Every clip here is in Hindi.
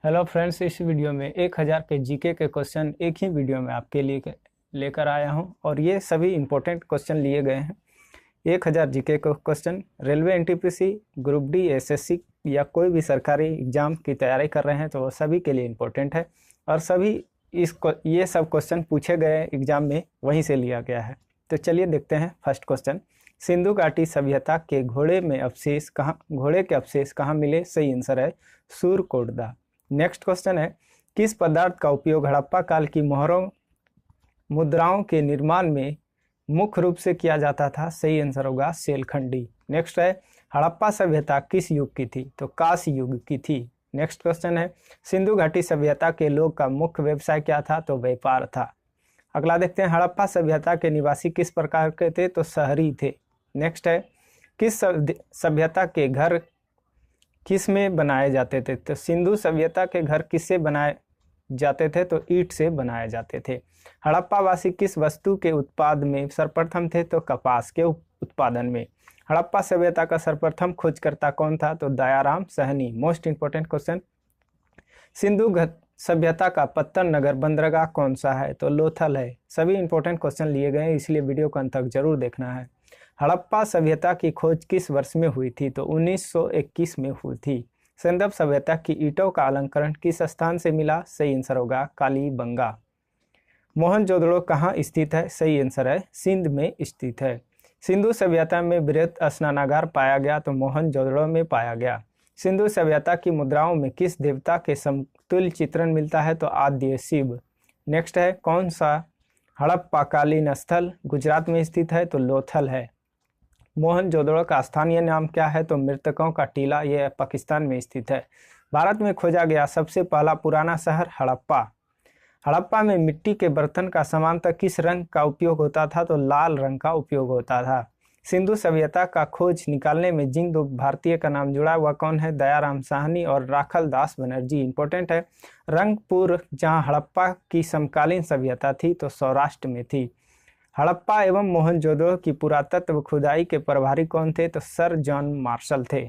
हेलो फ्रेंड्स, इस वीडियो में 1000 के जीके के क्वेश्चन एक ही वीडियो में आपके लिए लेकर आया हूं और ये सभी इंपॉर्टेंट क्वेश्चन लिए गए हैं। 1000 जीके को question railway NTPC, group D, SSC या कोई भी सरकारी एग्जाम की तैयारी कर रहे हैं तो वो सभी के लिए इंपॉर्टेंट है और सभी ये सब क्वेश्चन पूछे गए एग्जाम में वहीं से लिया गया है। तो चलिए देखते हैं फर्स्ट क्वेश्चन। सिंधु घाटी सभ्यता के घोड़े के अवशेष कहाँ मिले? सही आंसर है सूरकोटदा। नेक्स्ट क्वेश्चन है, किस पदार्थ का उपयोग हड़प्पा काल की मोहरों मुद्राओं के निर्माण में मुख्य रूप से किया जाता था? सही आंसर होगा सेलखंडी। नेक्स्ट है, हड़प्पा सभ्यता किस युग की थी? तो कांस्य युग की थी। नेक्स्ट क्वेश्चन है, सिंधु घाटी सभ्यता के लोग का मुख्य व्यवसाय क्या था? तो व्यापार था। अगला देखते हैं, हड़प्पा सभ्यता के निवासी किस प्रकार के थे? तो शहरी थे। नेक्स्ट है, किस सभ्यता के घर किस में बनाए जाते थे? तो सिंधु सभ्यता के घर किससे बनाए जाते थे? तो ईंट से बनाए जाते थे। हड़प्पा वासी किस वस्तु के उत्पाद में सर्वप्रथम थे? तो कपास के उत्पादन में। हड़प्पा सभ्यता का सर्वप्रथम खोजकर्ता कौन था? तो Dayaram Sahni. Most important question, Sindhu सभ्यता का पत्तन नगर बंदरगाह कौन सा है? तो लोथल है। सभी इंपॉर्टेंट क्वेश्चन लिए गए हैं, इसलिए वीडियो को अंत तक जरूर देखना है। हड़प्पा सभ्यता की खोज किस वर्ष में हुई थी? तो 1921 में हुई थी। सिंधु सभ्यता की ईंटों का अलंकरण किस स्थान से मिला? सही आंसर होगा कालीबंगा। मोहनजोदड़ो कहाँ स्थित है? सही आंसर है सिंध में स्थित है। सिंधु सभ्यता में बृहत स्नानागार पाया गया? तो मोहनजोदड़ो में पाया गया। सिंधु सभ्यता की मुद्राओं में किस देवता के समतुल्य चित्रण मिलता है? तो आद्य शिव। नेक्स्ट है, कौन सा हड़प्पाकालीन स्थल गुजरात में स्थित है? तो लोथल है। मोहनजोदड़ो का स्थानीय नाम क्या है? तो मृतकों का टीला, यह पाकिस्तान में स्थित है। भारत में खोजा गया सबसे पहला पुराना शहर हड़प्पा। हड़प्पा में मिट्टी के बर्तन का सामान्यतः किस रंग का उपयोग होता था? तो लाल रंग का उपयोग होता था। सिंधु सभ्यता का खोज निकालने में जिन दो भारतीय का नाम जुड़ा वह कौन है? दयाराम साहनी और राखल दास बनर्जी। इंपॉर्टेंट है, रंगपुर जहां हड़प्पा की समकालीन सभ्यता थी तो सौराष्ट्र में थी। हड़प्पा एवं मोहनजोदड़ो की पुरातत्व खुदाई के प्रभारी कौन थे? तो सर जॉन मार्शल थे।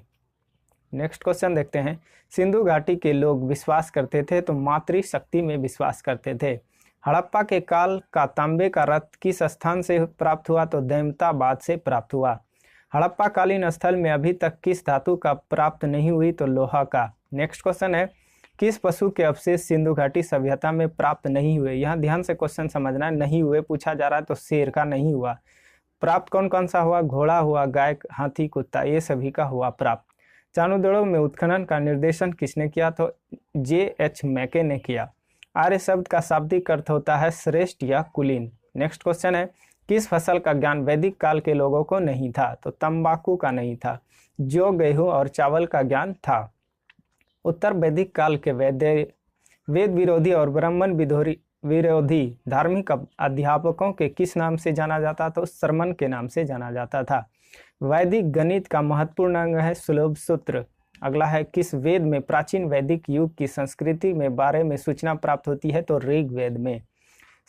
नेक्स्ट क्वेश्चन देखते हैं, सिंधु घाटी के लोग विश्वास करते थे तो मातृशक्ति में विश्वास करते थे। हड़प्पा के काल का तांबे का रथ किस स्थान से प्राप्त हुआ? तो दैमताबाद से प्राप्त हुआ। हड़प्पा कालीन स्थल में अभी तक किस धातु का प्राप्त नहीं हुई? तो लोहा का। नेक्स्ट क्वेश्चन है, किस पशु के अवशेष सिंधु घाटी सभ्यता में प्राप्त नहीं हुए? यहाँ ध्यान से क्वेश्चन समझना, नहीं हुए पूछा जा रहा है तो शेर का नहीं हुआ। प्राप्त कौन कौन सा हुआ? घोड़ा हुआ, गाय, हाथी, कुत्ता, ये सभी का हुआ प्राप्त। चाणूदड़ो में उत्खनन का निर्देशन किसने किया? तो J.H. मैके ने किया। आर्य शब्द का शाब्दिक अर्थ होता है श्रेष्ठ या कुलीन। नेक्स्ट क्वेश्चन है, किस फसल का ज्ञान वैदिक काल के लोगों को नहीं था? तो तंबाकू का नहीं था। जौ, गेहूं और चावल का ज्ञान था। उत्तर वैदिक काल के वेद विरोधी और ब्राह्मण विरोधी धार्मिक अध्यापकों के किस नाम से जाना जाता? तो श्रमण के नाम से जाना जाता था। वैदिक गणित का महत्वपूर्ण अंग है सुलभ सूत्र। अगला है, किस वेद में प्राचीन वैदिक युग की संस्कृति में बारे में सूचना प्राप्त होती है? तो ऋग्वेद में।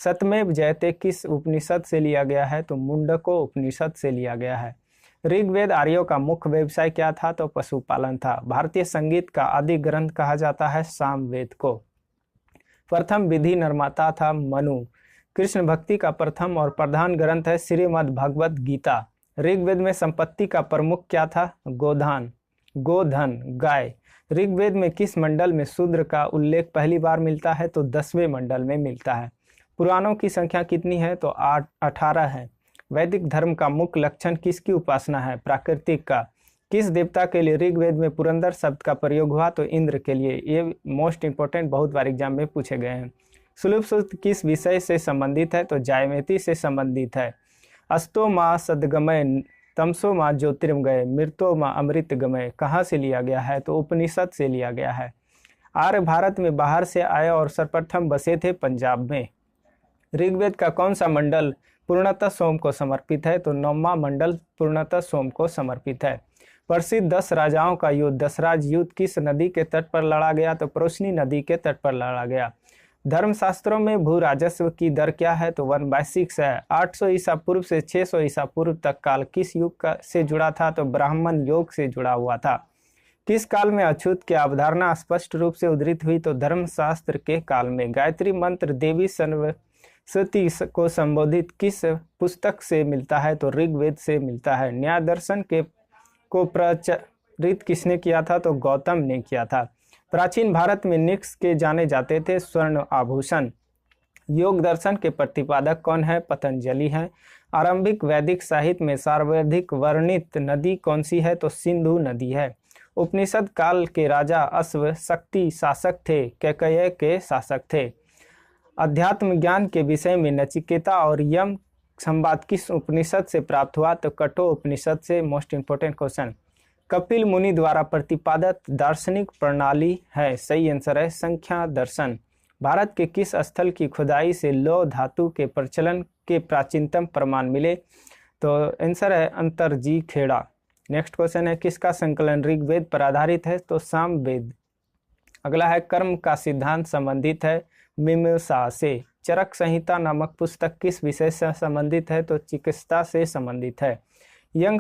सत्यमेव जयते किस उपनिषद से लिया गया है? तो मुंडको उपनिषद से लिया गया है। ऋग्वेद आर्यों का मुख्य व्यवसाय क्या था? तो पशुपालन था। भारतीय संगीत का आदि ग्रंथ कहा जाता है सामवेद को। प्रथम विधि निर्माता था मनु। कृष्ण भक्ति का प्रथम और प्रधान ग्रंथ है श्रीमद् भगवत गीता। ऋग्वेद में संपत्ति का प्रमुख क्या था? गोधन, गाय। ऋग्वेद में किस मंडल में शूद्र का उल्लेख पहली बार मिलता है? तो 10वें मंडल में मिलता है। पुराणों की संख्या कितनी है? तो 18 है। वैदिक धर्म का मुख्य लक्षण किसकी उपासना है? प्राकृतिक का। किस देवता के लिए ऋग्वेद में पुरंदर शब्द का प्रयोग हुआ? तो इंद्र के लिए। ये मोस्ट इंपोर्टेंट, बहुत बार एग्जाम में पूछे गए हैं। सुलभ सूत्र किस विषय से संबंधित है? तो ज्यामिति से संबंधित है। अस्तो माँ सदगमय, तमसो माँ ज्योतिर्मय, मृतो माँ अमृत गमय कहाँ से लिया गया है? तो उपनिषद से लिया गया है। आर्य भारत में बाहर से आए और सर्वप्रथम बसे थे पंजाब में। ऋग्वेद का कौन सा मंडल पूर्णतः सोम को समर्पित है? तो 9वां मंडल पूर्णतः सोम को समर्पित है। प्रसिद्ध 10 राजाओं का युद्ध दशराज युद्ध किस नदी के तट पर लड़ा गया? तो प्रोशनी नदी के तट पर लड़ा गया। धर्मशास्त्रों में भू राजस्व की दर क्या है? तो 1/6 है। 800 ईसा पूर्व से 600 ईसा पूर्व तक काल किस युग से जुड़ा था? तो ब्राह्मण योग से जुड़ा हुआ था। किस काल में अछूत की अवधारणा स्पष्ट रूप से उद्धृत हुई? तो धर्मशास्त्र के काल में। गायत्री मंत्र देवी सरस्वती को संबोधित किस पुस्तक से मिलता है? तो ऋग्वेद से मिलता है। न्याय दर्शन को प्रचलित किसने किया था? तो गौतम ने किया था। प्राचीन भारत में निक्स के जाने जाते थे स्वर्ण आभूषण। योग दर्शन के प्रतिपादक कौन है? पतंजलि हैं। आरंभिक वैदिक साहित्य में सर्वाधिक वर्णित नदी कौन सी है? तो सिंधु नदी है। उपनिषद काल के राजा अश्व शक्ति शासक थे, कैकेय के शासक थे। अध्यात्म ज्ञान के विषय में नचिकेता और यम संवाद किस उपनिषद से प्राप्त हुआ? तो कठोर उपनिषद से। Most important question. कपिल मुनि द्वारा प्रतिपादित दार्शनिक प्रणाली है? सही आंसर है संख्या दर्शन। भारत के किस स्थल की खुदाई से लौह धातु के प्रचलन के प्राचीनतम प्रमाण मिले? तो आंसर है अंतरजी खेड़ा। नेक्स्ट क्वेश्चन है किसका संकलन ऋग्वेद पर आधारित है? तो सामवेद। अगला है कर्म का सिद्धांत संबंधित है मीमांसा से। चरक संहिता नामक पुस्तक किस विषय से संबंधित है? तो चिकित्सा से संबंधित है। यज्ञ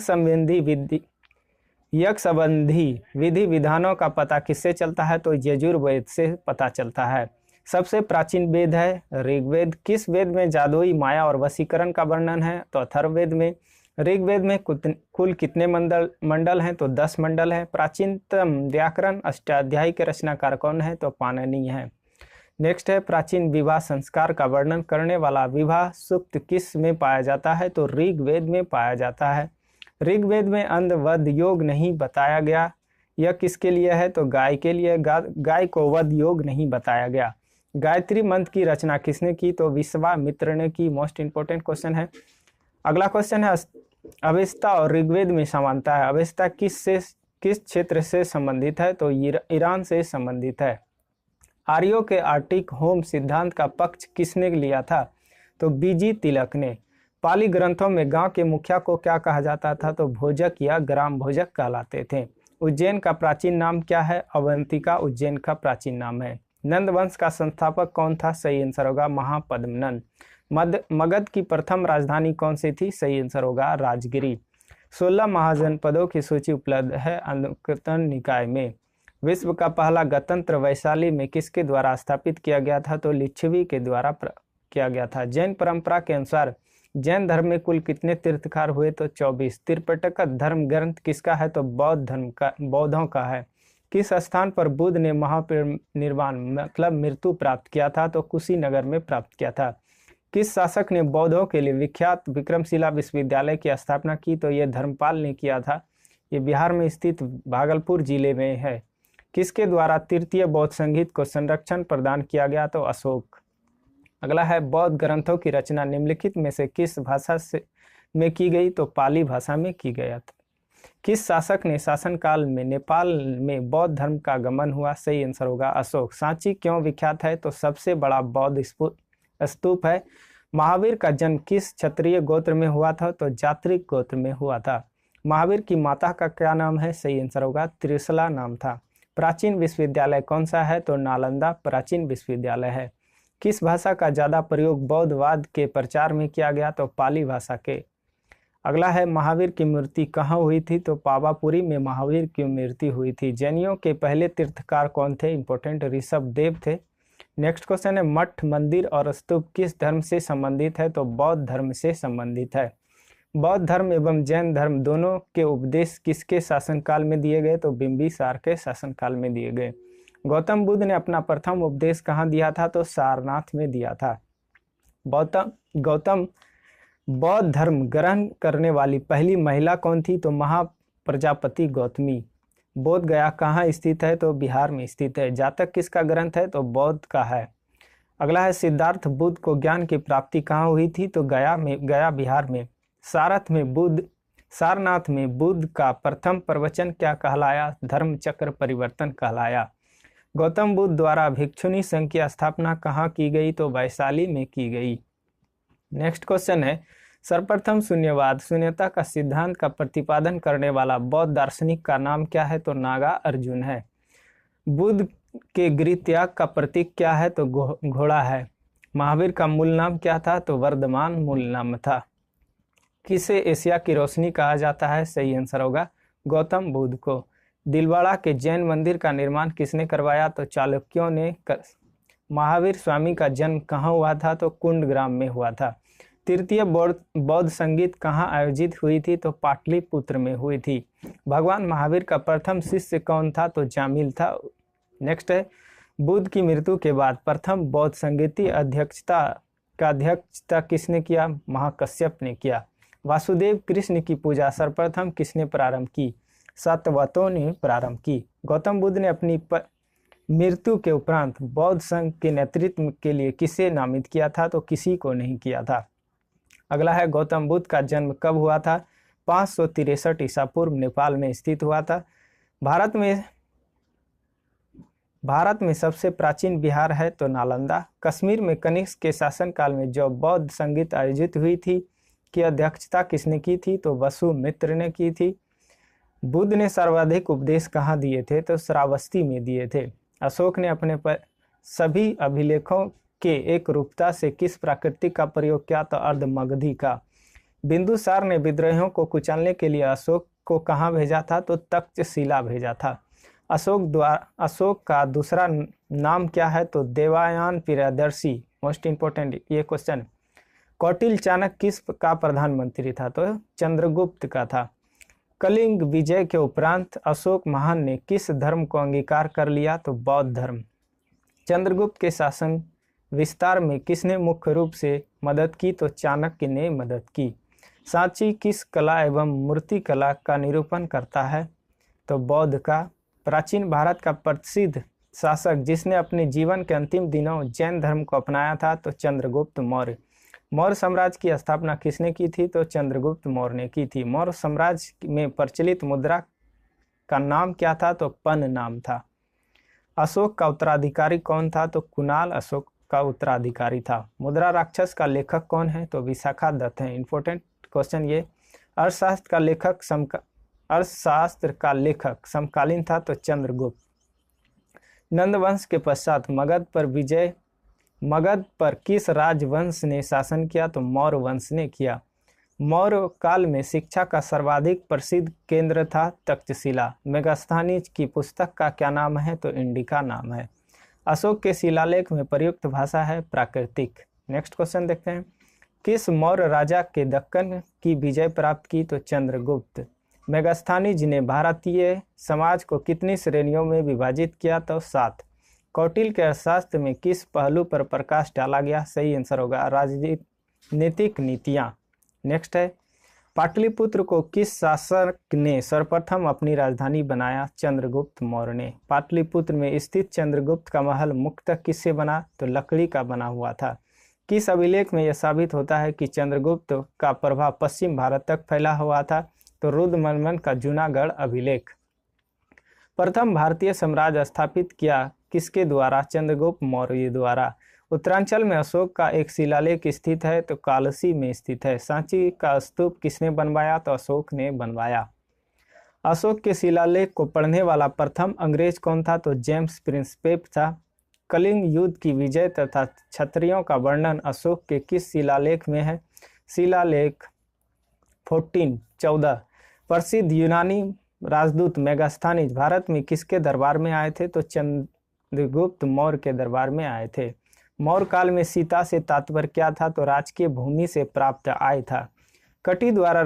संबंधी विधि विधानों का पता किससे चलता है? तो यजुर्वेद से पता चलता है। सबसे प्राचीन वेद है ऋग्वेद। किस वेद में जादुई माया और वशीकरण का वर्णन है? तो अथर्ववेद में। ऋग्वेद में कुल कितने मंडल हैं? तो 10 मंडल हैं। प्राचीनतम व्याकरण अष्टाध्यायी के रचनाकार कौन है? तो पाणिनि है। नेक्स्ट है प्राचीन विवाह संस्कार का वर्णन करने वाला विवाह सूक्त किस में पाया जाता है? तो ऋग्वेद में पाया जाता है। ऋग्वेद में अंध वध योग नहीं बताया गया। यह किसके लिए है? तो गाय के लिए। गाय को वध योग नहीं बताया गया। गायत्री मंत्र की रचना किसने की? तो विश्वामित्र ने की। मोस्ट इंपोर्टेंट क्वेश्चन है। अगला क्वेश्चन है अवेस्ता और ऋग्वेद में समानता है। अवेस्ता किस क्षेत्र से संबंधित है? तो ईरान से संबंधित है। आर्यों के आर्टिक होम सिद्धांत का पक्ष किसने लिया था? तो बीजी तिलक ने। पाली ग्रंथों में गांव के मुखिया को क्या कहा जाता था? तो भोजक या ग्राम भोजक कहलाते थे। उज्जैन का प्राचीन नाम क्या है? अवंतिका उज्जैन का प्राचीन नाम है। नंद वंश का संस्थापक कौन था? सही आंसर होगा महापद्मनंद। मगध की प्रथम राजधानी कौन सी थी? सही आंसर होगा राजगिरी। 16 महाजनपदों की सूची उपलब्ध है अनुकीर्तन निकाय में। विश्व का पहला गणतंत्र वैशाली में किसके द्वारा स्थापित किया गया था? तो लिच्छवी के द्वारा किया गया था। जैन परंपरा के अनुसार जैन धर्म में कुल कितने तीर्थंकर हुए? तो 24। त्रिपिटक धर्म ग्रंथ किसका है? तो बौद्धों का है। किस स्थान पर बुद्ध ने महापरिनिर्वाण मतलब मृत्यु प्राप्त किया था? तो कुशीनगर में प्राप्त किया था। किस शासक ने बौद्धों के लिए विख्यात विक्रमशिला विश्वविद्यालय की स्थापना की? तो यह धर्मपाल ने किया था। ये बिहार में स्थित भागलपुर जिले में है। किसके द्वारा तृतीय बौद्ध संगीत को संरक्षण प्रदान किया गया? तो अशोक। अगला है बौद्ध ग्रंथों की रचना निम्नलिखित में से किस भाषा में की गई? तो पाली भाषा में की गया था। किस शासक ने शासनकाल में नेपाल में बौद्ध धर्म का आगमन हुआ? सही आंसर होगा अशोक। सांची क्यों विख्यात है? तो सबसे बड़ा बौद्ध स्तूप है। महावीर का जन्म किस क्षत्रिय गोत्र में हुआ था? तो जात्रिक गोत्र में हुआ था। महावीर की माता का क्या नाम है? सही आंसर होगा त्रिशला नाम था। प्राचीन विश्वविद्यालय कौन सा है? तो नालंदा प्राचीन विश्वविद्यालय है। किस भाषा का ज्यादा प्रयोग बौद्धवाद के प्रचार में किया गया? तो पाली भाषा के। अगला है महावीर की मूर्ति कहाँ हुई थी? तो पावापुरी में महावीर की मूर्ति हुई थी। जैनियों के पहले तीर्थकार कौन थे? इंपोर्टेंट ऋषभ देव थे। नेक्स्ट क्वेश्चन है मठ मंदिर और स्तूप किस धर्म से संबंधित है? तो बौद्ध धर्म से संबंधित है। बौद्ध धर्म एवं जैन धर्म दोनों के उपदेश किसके शासनकाल में दिए गए? तो बिंबिसार के शासनकाल में दिए गए। गौतम बुद्ध ने अपना प्रथम उपदेश कहाँ दिया था? तो सारनाथ में दिया था। गौतम बौद्ध धर्म ग्रहण करने वाली पहली महिला कौन थी? तो महाप्रजापति गौतमी। बोध गया कहाँ स्थित है? तो बिहार में स्थित है। जातक किसका ग्रंथ है? तो बौद्ध का है। अगला है सिद्धार्थ बुद्ध को ज्ञान की प्राप्ति कहाँ हुई थी? तो गया बिहार में। सारनाथ में बुद्ध का प्रथम प्रवचन क्या कहलाया? धर्म चक्र परिवर्तन कहलाया। गौतम बुद्ध द्वारा भिक्षुणी संघ की स्थापना कहाँ की गई? तो वैशाली में की गई। नेक्स्ट क्वेश्चन है सर्वप्रथम शून्यवाद शून्यता का सिद्धांत का प्रतिपादन करने वाला बौद्ध दार्शनिक का नाम क्या है? तो नागा अर्जुन है। बुद्ध के गृह त्याग का प्रतीक क्या है? तो घोड़ा है। महावीर का मूल नाम क्या था? तो वर्धमान मूल नाम था। किसे एशिया की रोशनी कहा जाता है? सही आंसर होगा गौतम बुद्ध को। दिलवाड़ा के जैन मंदिर का निर्माण किसने करवाया? तो चालुक्यों ने महावीर स्वामी का जन्म कहाँ हुआ था? तो कुंडग्राम में हुआ था। तृतीय बौद्ध संगीत कहाँ आयोजित हुई थी? तो पाटलिपुत्र में हुई थी। भगवान महावीर का प्रथम शिष्य कौन था? तो जामिल था। नेक्स्ट है, बुद्ध की मृत्यु के बाद प्रथम बौद्ध संगीती अध्यक्षता किसने किया? महाकश्यप ने किया। वासुदेव कृष्ण की पूजा सर्वप्रथम किसने प्रारंभ की? सातवतों ने प्रारंभ की। गौतम बुद्ध ने अपनी मृत्यु के उपरांत बौद्ध संघ के नेतृत्व के लिए किसे नामित किया था? तो किसी को नहीं किया था। अगला है, गौतम बुद्ध का जन्म कब हुआ था? 563 ईसा पूर्व नेपाल में स्थित हुआ था। भारत में सबसे प्राचीन विहार है तो नालंदा। कश्मीर में कनिष्क के शासनकाल में जो बौद्ध संगीत आयोजित हुई थी की अध्यक्षता किसने की थी? तो वसुमित्र ने की थी। बुद्ध ने सर्वाधिक उपदेश कहाँ दिए थे? तो श्रावस्ती में दिए थे। अशोक ने अपने सभी अभिलेखों के एक रूपता से किस प्राकृतिक का प्रयोग किया? तो अर्धमगधी का। बिंदुसार ने विद्रोहियों को कुचलने के लिए अशोक को कहाँ भेजा था? तो तक्षशिला भेजा था। अशोक का दूसरा नाम क्या है? तो देवयान प्रियदर्शी। मोस्ट इंपोर्टेंट ये क्वेश्चन। कौटिल्य चाणक्य किस का प्रधानमंत्री था? तो चंद्रगुप्त का था। कलिंग विजय के उपरांत अशोक महान ने किस धर्म को अंगीकार कर लिया? तो बौद्ध धर्म। चंद्रगुप्त के शासन विस्तार में किसने मुख्य रूप से मदद की? तो चाणक्य ने मदद की। सांची किस कला एवं मूर्ति कला का निरूपण करता है? तो बौद्ध का। प्राचीन भारत का प्रसिद्ध शासक जिसने अपने जीवन के अंतिम दिनों जैन धर्म को अपनाया था? तो चंद्रगुप्त मौर्य। मौर्य साम्राज्य की स्थापना किसने की थी? तो चंद्रगुप्त मौर्य ने की थी। मौर्य साम्राज्य में प्रचलित मुद्रा का नाम क्या था? तो पन नाम था। अशोक का उत्तराधिकारी कौन था? तो कुणाल अशोक का उत्तराधिकारी था। मुद्रा राक्षस का लेखक कौन है? तो विशाखा दत्त है। इंपॉर्टेंट क्वेश्चन ये। अर्थशास्त्र का लेखक समकालीन था? तो चंद्रगुप्त। नंदवंश के पश्चात मगध पर किस राजवंश ने शासन किया? तो मौर्य वंश ने किया। मौर्य काल में शिक्षा का सर्वाधिक प्रसिद्ध केंद्र था तक्षशिला। मेगास्थनीज की पुस्तक का क्या नाम है? तो इंडिका नाम है। अशोक के शिलालेख में प्रयुक्त भाषा है प्राकृतिक। नेक्स्ट क्वेश्चन देखते हैं। किस मौर्य राजा के दक्कन की विजय प्राप्त की? तो चंद्रगुप्त। मेगास्थनीज ने भारतीय समाज को कितनी श्रेणियों में विभाजित किया? तो 7। कौटिल्य के अर्थशास्त्र में किस पहलू पर प्रकाश डाला गया? सही आंसर होगा राजनीतिक नीतियां। नेक्स्ट है, पाटलिपुत्र को किस शासक ने सर्वप्रथम अपनी राजधानी बनाया? चंद्रगुप्त मौर्य ने। पाटलिपुत्र में स्थित चंद्रगुप्त का महल मुख्यतः किससे बना? तो लकड़ी का बना हुआ था। किस अभिलेख में यह साबित होता है कि चंद्रगुप्त का प्रभाव पश्चिम भारत तक फैला हुआ था? तो रुद्रमल का जूनागढ़ अभिलेख। प्रथम भारतीय साम्राज्य स्थापित किया किसके द्वारा? चंद्रगुप्त मौर्य द्वारा। उत्तरांचल में अशोक का एक शिलालेख स्थित है तो कालसी में स्थित है। सांची का स्तूप किसने बनवाया? तो अशोक ने बनवाया। अशोक के शिलालेख को पढ़ने वाला प्रथम अंग्रेज कौन था? तो जेम्स प्रिंसपेप था। कलिंग युद्ध की विजय तथा क्षत्रियों का वर्णन अशोक के किस शिलालेख में है? शिलालेख 14 प्रसिद्ध यूनानी राजदूत मेगास्थनीज भारत में किसके दरबार में आए थे? तो चंद्रगुप्त मौर्य के दरबार में आए थे। मौर्य काल में सीता से तात्पर्य क्या था? तो राजकीय भूमि से प्राप्त आय था। कौटिल्य द्वारा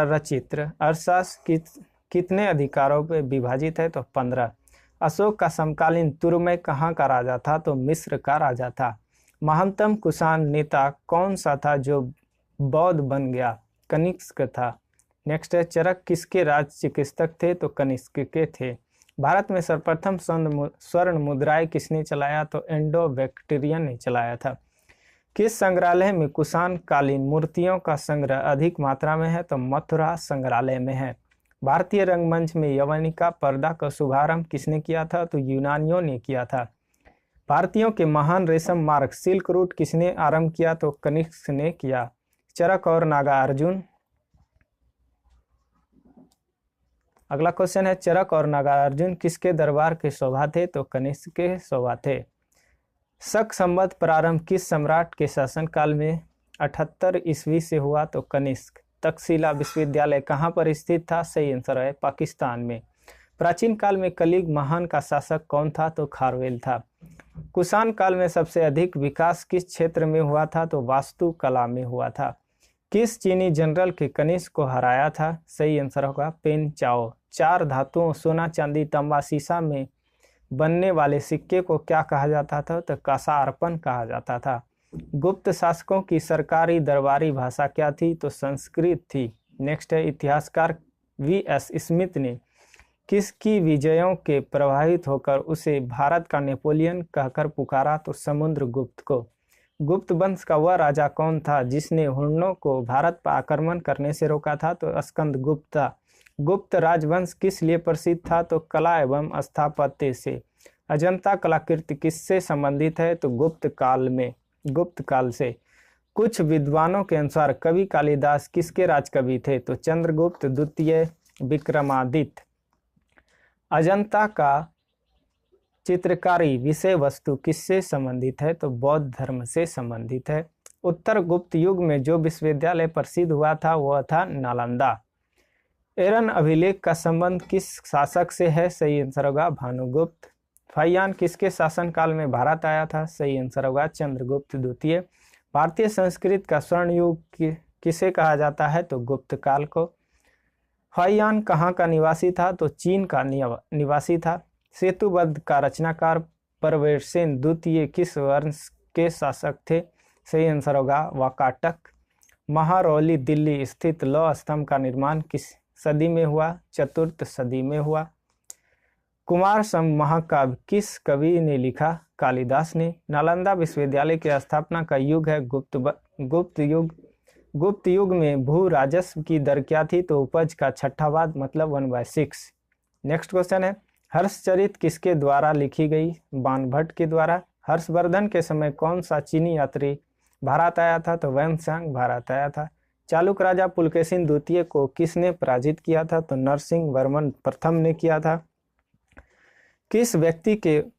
रचित अर्थशास्त्र कितने अधिकारों पर विभाजित है? तो 15। अशोक का समकालीन तुर्मय कहाँ का राजा था? तो मिस्र का राजा था। महानतम कुषाण नेता कौन सा था जो बौद्ध बन गया? कनिष्क था। नेक्स्ट है, चरक किसके राज चिकित्सक थे? तो कनिष्क के थे। भारत में सर्वप्रथम स्वर्ण मुद्राएं किसने चलाया? तो इंडो बैक्टीरियन ने चलाया था। किस संग्रहालय में कुषाण कालीन मूर्तियों का संग्रह अधिक मात्रा में है? तो मथुरा संग्रहालय में है। भारतीय रंगमंच में यवनिका पर्दा का शुभारंभ किसने किया था? तो यूनानियों ने किया था। भारतीयों के महान रेशम मार्ग सिल्क रूट किसने आरंभ किया? तो कनिष्क ने किया। चरक और नागार्जुन। अगला क्वेश्चन है, चरक और नागार्जुन किसके दरबार के शोभा थे? तो कनिष्क के शोभा थे। शक संवत प्रारंभ किस सम्राट के शासनकाल में 78 ईस्वी से हुआ? तो कनिष्क। तक्षशिला विश्वविद्यालय कहाँ पर स्थित था? सही आंसर है पाकिस्तान में। प्राचीन काल में कलिंग महान का शासक कौन था? तो खारवेल था। कुषाण काल में सबसे अधिक विकास किस क्षेत्र में हुआ था? तो वास्तुकला में हुआ था। किस चीनी जनरल के कनिष्क को हराया था? सही आंसर होगा पेन चाओ। 4 धातुओं सोना, चांदी, तांबा, सीसा में बनने वाले सिक्के को क्या कहा जाता था? तो कांसार्पण कहा जाता था। गुप्त शासकों की सरकारी दरबारी भाषा क्या थी? तो संस्कृत थी। नेक्स्ट है, इतिहासकार V.S. स्मिथ ने किसकी विजयों के प्रभावित होकर उसे भारत का नेपोलियन कहकर पुकारा? तो समुद्रगुप्त को। गुप्त वंश का वह राजा कौन था जिसने हुन्नों को भारत पर आक्रमण करने से रोका था? तो स्कंदगुप्त था। गुप्त राजवंश किस लिए प्रसिद्ध था? तो कला एवं स्थापत्य से। अजंता कलाकृति किससे संबंधित है? तो गुप्त काल से। कुछ विद्वानों के अनुसार कवि कालिदास किसके राजकवि थे? तो चंद्रगुप्त द्वितीय विक्रमादित्य। अजंता का चित्रकारी विषय वस्तु किससे संबंधित है? तो बौद्ध धर्म से संबंधित है। उत्तर गुप्त युग में जो विश्वविद्यालय प्रसिद्ध हुआ था वह था नालंदा। एरन अभिलेख का संबंध किस शासक से है? सही आंसर होगा भानुगुप्त। फाहियान किसके शासनकाल में भारत आया था? सही आंसर होगा चंद्रगुप्त द्वितीय। भारतीय संस्कृत का स्वर्ण युग किसे कहा जाता है? तो गुप्त काल को। फाहियान कहाँ का निवासी था? तो चीन का निवासी था। सेतुबद्ध का रचनाकार परवेरसेन द्वितीय किस वंश के शासक थे? सही आंसर होगा वाकाटक। महारौली दिल्ली स्थित लौह स्तंभ का निर्माण किस सदी में हुआ? चतुर्थ सदी में हुआ। कुमार संभव महाकाव्य किस कवि ने लिखा? कालिदास ने। नालंदा विश्वविद्यालय की स्थापना का युग है गुप्त युग। गुप्त युग में भू राजस्व की दर क्या थी? तो उपज का छठा भाग मतलब 1/6। नेक्स्ट क्वेश्चन है, हर्षचरित किसके द्वारा लिखी गई? बाणभट्ट के द्वारा। हर्षवर्धन के समय कौन सा चीनी यात्री भारत आया था? तो वैनसांग भारत आया था। चालुक्य राजा पुलकेशिन द्वितीय को किसने पराजित किया था? तो नरसिंह वर्मन प्रथम ने किया था। किस व्यक्ति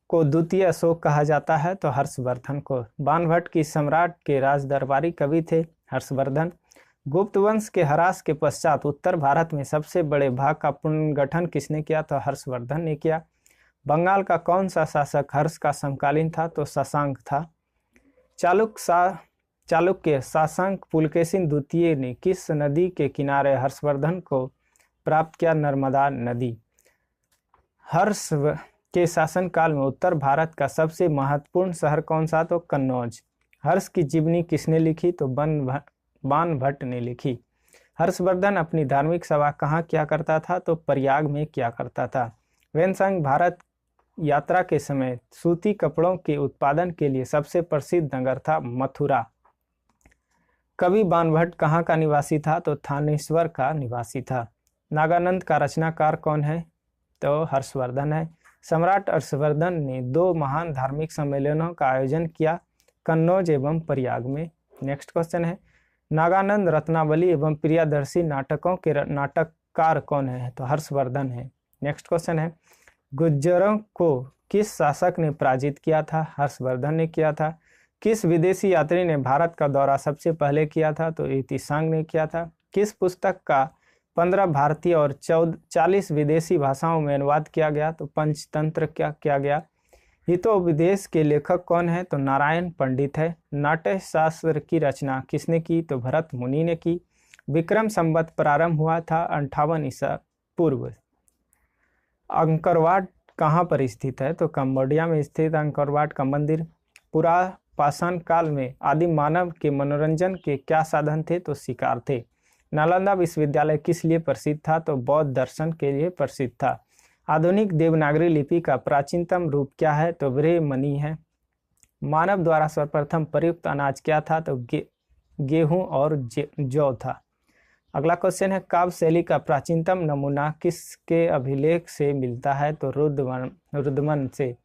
को द्वितीय अशोक कहा जाता है? तो हर्षवर्धन को। बाणभट्ट की सम्राट के राजदरबारी कवि थे हर्षवर्धन। गुप्त वंश के ह्रास के पश्चात उत्तर भारत में सबसे बड़े भाग का पुनर्गठन किसने किया? तो हर्षवर्धन ने किया। बंगाल का कौन सा शासक हर्ष का समकालीन था? तो शशांक था। चालुक्य शासक पुलकेशिन द्वितीय ने किस नदी के किनारे हर्षवर्धन को प्राप्त किया? नर्मदा नदी। हर्ष के शासनकाल में उत्तर भारत का सबसे महत्वपूर्ण शहर कौन सा? तो कन्नौज। हर्ष की जीवनी किसने लिखी? तो बाणभट्ट ने लिखी। हर्षवर्धन अपनी धार्मिक सभा कहाँ किया करता था? तो प्रयाग में किया करता था। वैनसांग भारत यात्रा के समय सूती कपड़ों के उत्पादन के लिए सबसे प्रसिद्ध नगर था मथुरा। कवि बाणभट्ट कहाँ का निवासी था? तो थानेश्वर का निवासी था। नागानंद का रचनाकार कौन है? तो हर्षवर्धन है। सम्राट हर्षवर्धन ने 2 महान धार्मिक सम्मेलनों का आयोजन किया, कन्नौज एवं प्रयाग में। नेक्स्ट क्वेश्चन है, नागानंद रत्नावली एवं प्रियदर्शी नाटकों के नाटककार कौन है? तो हर्षवर्धन है। नेक्स्ट क्वेश्चन है, गुज्जरों को किस शासक ने पराजित किया था? हर्षवर्धन ने किया था। किस विदेशी यात्री ने भारत का दौरा सबसे पहले किया था? तो इतिसांग ने किया था। किस पुस्तक का 15 भारतीय और 40 विदेशी भाषाओं में अनुवाद किया गया? तो पंचतंत्र क्या किया गया। हितोपदेश के लेखक कौन है? तो नारायण पंडित है। नाट्य शास्त्र की रचना किसने की? तो भरत मुनि ने की। विक्रम संवत प्रारंभ हुआ था 58 ईसा पूर्व। अंकरवाट कहाँ पर स्थित है? तो कंबोडिया में स्थित अंकरवाट का मंदिर। पुरापाषाण काल में आदिम मानव के मनोरंजन के क्या साधन थे? तो शिकार थे। नालंदा विश्वविद्यालय किस लिए प्रसिद्ध था? तो बौद्ध दर्शन के लिए प्रसिद्ध था। आधुनिक देवनागरी लिपि का प्राचीनतम रूप क्या है? तो ब्राह्मणी है। मानव द्वारा सर्वप्रथम प्रयुक्त अनाज क्या था? तो गेहूं और जौ था। अगला क्वेश्चन है, काव्य शैली का प्राचीनतम नमूना किसके अभिलेख से मिलता है? तो रुद्रमन से।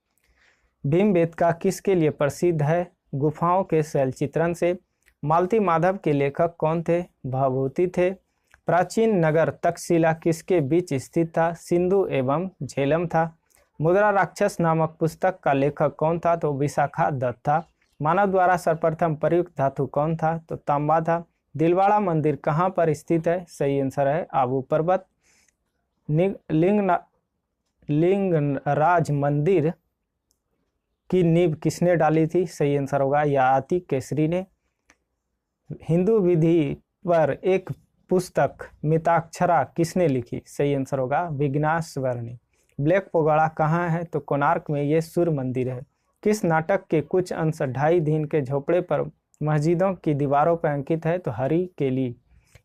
भीमबेटका किसके लिए प्रसिद्ध है? गुफाओं के शैल चित्रण से। मालती माधव के लेखक कौन थे? भभूति थे। प्राचीन नगर तक्षशिला किसके बीच स्थित था? सिंधु एवं झेलम था। मुद्रा राक्षस नामक पुस्तक का लेखक कौन था? तो विशाखा दत्त था। मानव द्वारा सर्वप्रथम प्रयुक्त धातु कौन था? तो तांबा था। दिलवाड़ा मंदिर कहाँ पर स्थित है? सही आंसर है आबू पर्वत। लिंगराज मंदिर की नींव किसने डाली थी? सही आंसर होगा ययाति केसरी ने। हिंदू विधि पर एक पुस्तक मिताक्षरा किसने लिखी? सही आंसर होगा विघ्नेश्वर ने। ब्लैक पगोड़ा कहाँ है? तो कोणार्क में ये सूर्य मंदिर है। किस नाटक के कुछ अंश 2.5 दिन के झोपड़े पर मस्जिदों की दीवारों पर अंकित है? तो हरि केली।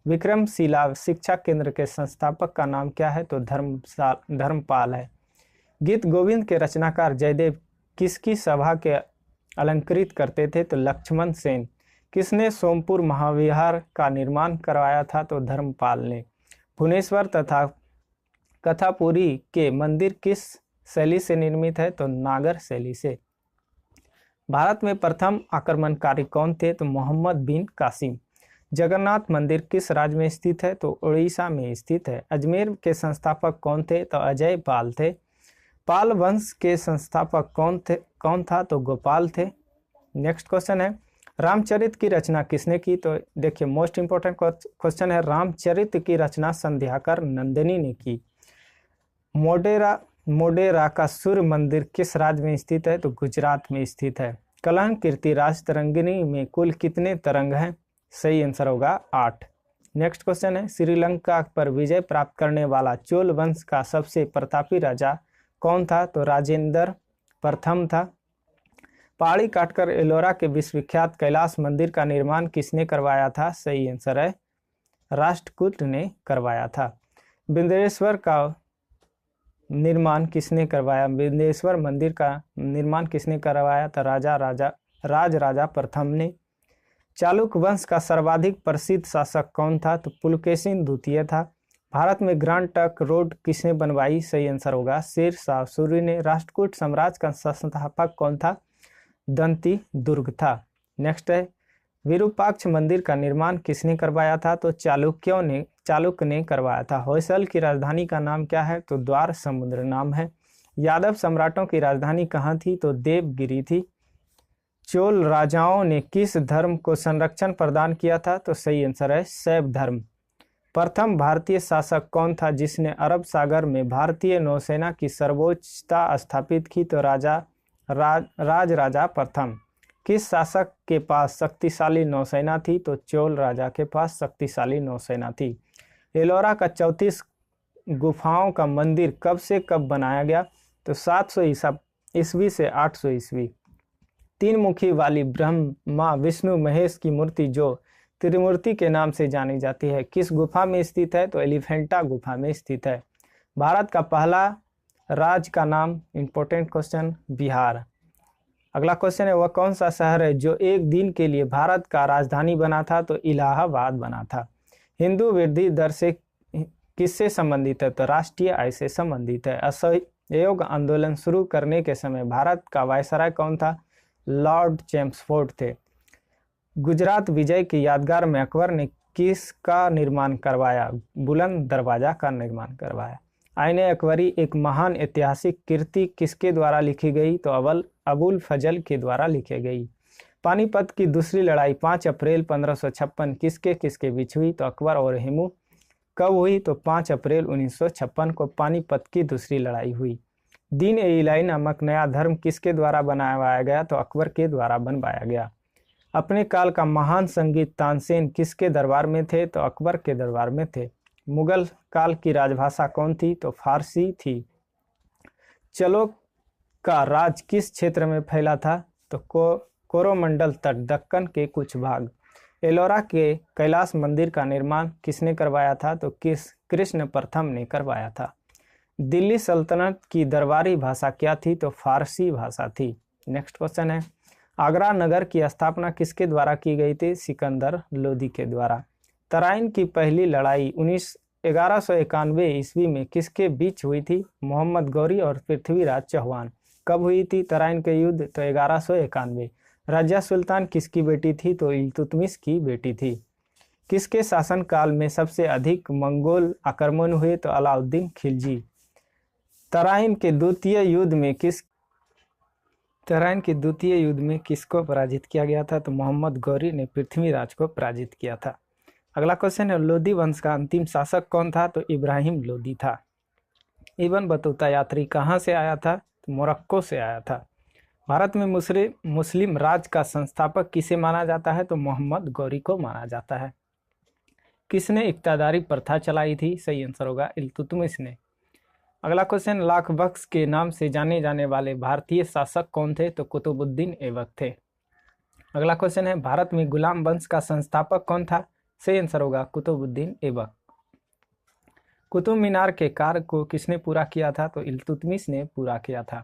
विक्रमशिला शिक्षा केंद्र के संस्थापक का नाम क्या है? तो धर्मपाल है। गीत गोविंद के रचनाकार जयदेव किसकी सभा के अलंकृत करते थे? तो लक्ष्मण सेन। किसने सोमपुर महाविहार का निर्माण करवाया था? तो धर्मपाल ने। भुवनेश्वर तथा कथापुरी के मंदिर किस शैली से निर्मित है? तो नागर शैली से। भारत में प्रथम आक्रमणकारी कौन थे? तो मोहम्मद बिन कासिम। जगन्नाथ मंदिर किस राज्य में स्थित है? तो उड़ीसा में स्थित है। अजमेर के संस्थापक कौन थे? तो अजय पाल थे। पाल वंश के संस्थापक कौन था? तो गोपाल थे। नेक्स्ट क्वेश्चन है रामचरित की रचना किसने की? तो देखिए मोस्ट इंपोर्टेंट क्वेश्चन है, रामचरित की रचना संध्याकर नंदिनी ने की। मोडेरा का सूर्य मंदिर किस राज्य में स्थित है? तो गुजरात में स्थित है। कलह कीर्ति राज तरंगिणी में कुल कितने तरंग हैं? सही आंसर होगा 8। नेक्स्ट क्वेश्चन है श्रीलंका पर विजय प्राप्त करने वाला चोल वंश का सबसे प्रतापी राजा कौन था? तो राजेंद्र प्रथम था। पहाड़ी काटकर एलोरा के विश्वविख्यात कैलाश मंदिर का निर्माण किसने करवाया था? सही आंसर है राष्ट्रकूट ने करवाया था। बिंदेश्वर का निर्माण किसने करवाया? बिंदेश्वर मंदिर का निर्माण किसने करवाया? था राजा प्रथम ने। चालुक्य वंश का सर्वाधिक प्रसिद्ध शासक कौन था? तो पुलकेशिन द्वितीय था। भारत में ग्रांड ट्रंक रोड किसने बनवाई? सही आंसर होगा शेर शाह सूरी ने। राष्ट्रकूट साम्राज्य का संस्थापक कौन था? दंती दुर्ग था। नेक्स्ट है विरूपाक्ष मंदिर का निर्माण किसने करवाया था? तो चालुक्य ने करवाया था। होयसल की राजधानी का नाम क्या है? तो द्वार समुद्र नाम है। यादव सम्राटों की राजधानी कहाँ थी? तो देवगिरी थी। चोल राजाओं ने किस धर्म को संरक्षण प्रदान किया था? तो सही आंसर है शैव धर्म। प्रथम भारतीय शासक कौन था जिसने अरब सागर में भारतीय नौसेना की सर्वोच्चता स्थापित की? तो राजा प्रथम। किस शासक के पास शक्तिशाली नौसेना थी? तो चोल राजा के पास शक्तिशाली नौसेना थी। एलोरा का 34 गुफाओं का मंदिर कब से कब बनाया गया? तो 700 ईस्वी से 800 ईस्वी। 3 मुखी वाली ब्रह्मा विष्णु महेश की मूर्ति जो त्रिमूर्ति के नाम से जानी जाती है किस गुफा में स्थित है? तो एलिफेंटा गुफा में स्थित है। भारत का पहला राज्य का नाम, इंपॉर्टेंट क्वेश्चन, बिहार। अगला क्वेश्चन है वह कौन सा शहर है जो एक दिन के लिए भारत का राजधानी बना था? तो इलाहाबाद बना था। हिंदू वृद्धि दर से किससे संबंधित है? तो राष्ट्रीय आय से संबंधित है। असहयोग आंदोलन शुरू करने के समय भारत का वायसराय कौन था? लॉर्ड चैम्सफोर्ड थे। गुजरात विजय की यादगार में अकबर ने किसका निर्माण करवाया? बुलंद दरवाजा का निर्माण करवाया। आईने अकबरी एक महान ऐतिहासिक कृति किसके द्वारा लिखी गई? तो अबुल फजल के द्वारा लिखी गई। पानीपत की दूसरी लड़ाई 5 अप्रैल 1556 किसके बीच हुई? तो अकबर और हेमू। कब हुई? तो 5 अप्रैल 1956 को पानीपत की दूसरी लड़ाई हुई। दीन ए इलाही नामक नया धर्म किसके द्वारा बनाया गया? तो अकबर के द्वारा बनवाया गया। अपने काल का महान संगीत तानसेन किसके दरबार में थे? तो अकबर के दरबार में थे। मुगल काल की राजभाषा कौन थी? तो फारसी थी। चलो का राज किस क्षेत्र में फैला था? तो कोरोमंडल तट, दक्कन के कुछ भाग। एलोरा के कैलाश मंदिर का निर्माण किसने करवाया था? तो कृष्ण प्रथम ने करवाया था। दिल्ली सल्तनत की दरबारी भाषा क्या थी? तो फारसी भाषा थी। नेक्स्ट क्वेश्चन है आगरा नगर की स्थापना किसके द्वारा की गई थी? सिकंदर लोदी के द्वारा। तराइन की पहली लड़ाई 1191 ईस्वी में किसके बीच हुई थी? मोहम्मद गौरी और पृथ्वीराज चौहान। कब हुई थी तराइन के युद्ध? तो 1191। रजिया सुल्तान किसकी बेटी थी? तो इल्तुतमिश की बेटी थी। किसके शासनकाल में सबसे अधिक मंगोल आक्रमण हुए? तो अलाउद्दीन खिलजी। तराइन के द्वितीय युद्ध में किसको पराजित किया गया था? तो मोहम्मद गौरी ने पृथ्वीराज को पराजित किया था। अगला क्वेश्चन है, लोदी वंश का अंतिम शासक कौन था? तो इब्राहिम लोदी था। इब्न बतूता यात्री कहाँ से आया था? तो मोरक्को से आया था। भारत में मुस्लिम राज का संस्थापक किसे माना जाता है? तो मोहम्मद गौरी को माना जाता है। किसने इक्तादारी प्रथा चलाई थी? सही आंसर होगा इल्तुतमिश ने। अगला क्वेश्चन, लाख बख्श के नाम से जाने जाने वाले भारतीय शासक कौन थे? तो कुतुबुद्दीन ऐबक थे। अगला क्वेश्चन है, भारत में गुलाम वंश का संस्थापक कौन था? सही आंसर होगा कुतुबुद्दीन ऐबक। कुतुब मीनार के कार्य को किसने पूरा किया था? तो इल्तुतमिश ने पूरा किया था।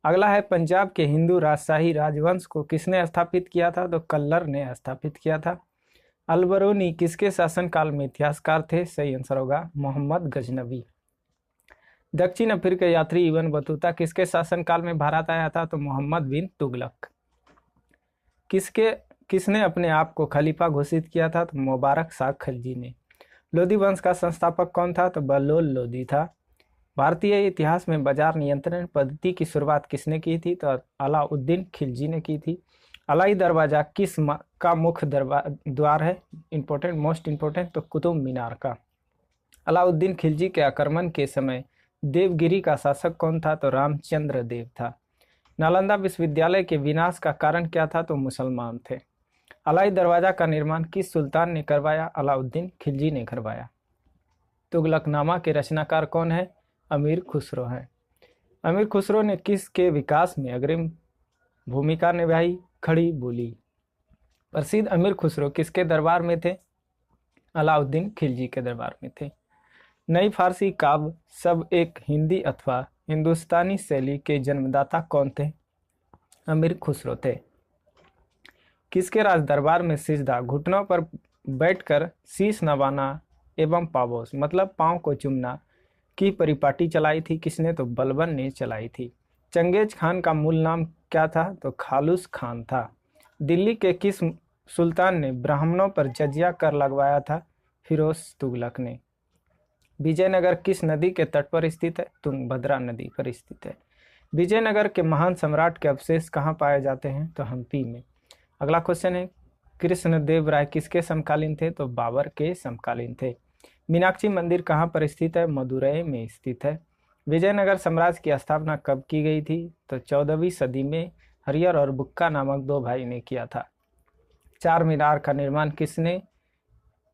अगला है, पंजाब के हिंदू राजशाही राजवंश को किसने स्थापित किया था? तो कल्लर ने स्थापित किया था। अलबरूनी किसके शासनकाल में इतिहासकार थे? सही आंसर होगा मोहम्मद गजनवी। दक्षिण अफ्रीका यात्री इब्न बतूता किसके शासनकाल में भारत आया था? तो मोहम्मद बिन तुगलक। किसने अपने आप को खलीफा घोषित किया था? तो मुबारक शाह खलजी ने। लोदी वंश का संस्थापक कौन था? तो बलोल लोदी था। भारतीय इतिहास में बाजार नियंत्रण पद्धति की शुरुआत किसने की थी? तो अलाउद्दीन खिलजी ने की थी। अलाई दरवाजा किस का मुख्य द्वार है? इंपॉर्टेंट, मोस्ट इंपॉर्टेंट, तो कुतुब मीनार का। अलाउद्दीन खिलजी के आक्रमण के समय देवगिरी का शासक कौन था? तो रामचंद्र देव था। नालंदा विश्वविद्यालय के विनाश का कारण क्या था? तो मुसलमान थे। अलाई दरवाजा का निर्माण किस सुल्तान ने करवाया? अलाउद्दीन खिलजी ने करवाया। तुगलकनामा के रचनाकार कौन है? अमीर खुसरो हैं। अमीर खुसरो ने किसके विकास में अग्रिम भूमिका निभाई? खड़ी बोली। प्रसिद्ध अमीर खुसरो किसके दरबार में थे? अलाउद्दीन खिलजी के दरबार में थे। नई फारसी काव्य सब एक हिंदी अथवा हिंदुस्तानी शैली के जन्मदाता कौन थे? अमीर खुसरो थे। किसके राज दरबार में सिजदा, घुटनों पर बैठकर शीश नवाना एवं पावोस मतलब पांव को चूमना की परिपाटी चलाई थी? किसने? तो बलबन ने चलाई थी। चंगेज खान का मूल नाम क्या था? तो खालूस खान था। दिल्ली के किस सुल्तान ने ब्राह्मणों पर जजिया कर लगवाया था? फिरोज तुगलक ने। विजयनगर किस नदी के तट पर स्थित है? तुंगभद्रा नदी पर स्थित है। विजयनगर के महान सम्राट के अवशेष कहाँ पाए जाते हैं? तो हम्पी में। अगला क्वेश्चन है, कृष्णदेव राय किसके समकालीन थे? तो बाबर के समकालीन थे। मीनाक्षी मंदिर कहाँ पर स्थित है? मदुरई में स्थित है। विजयनगर साम्राज्य की स्थापना कब की गई थी? तो 14वीं सदी में हरिहर और बुक्का नामक दो भाई ने किया था। चार मीनार का निर्माण किसने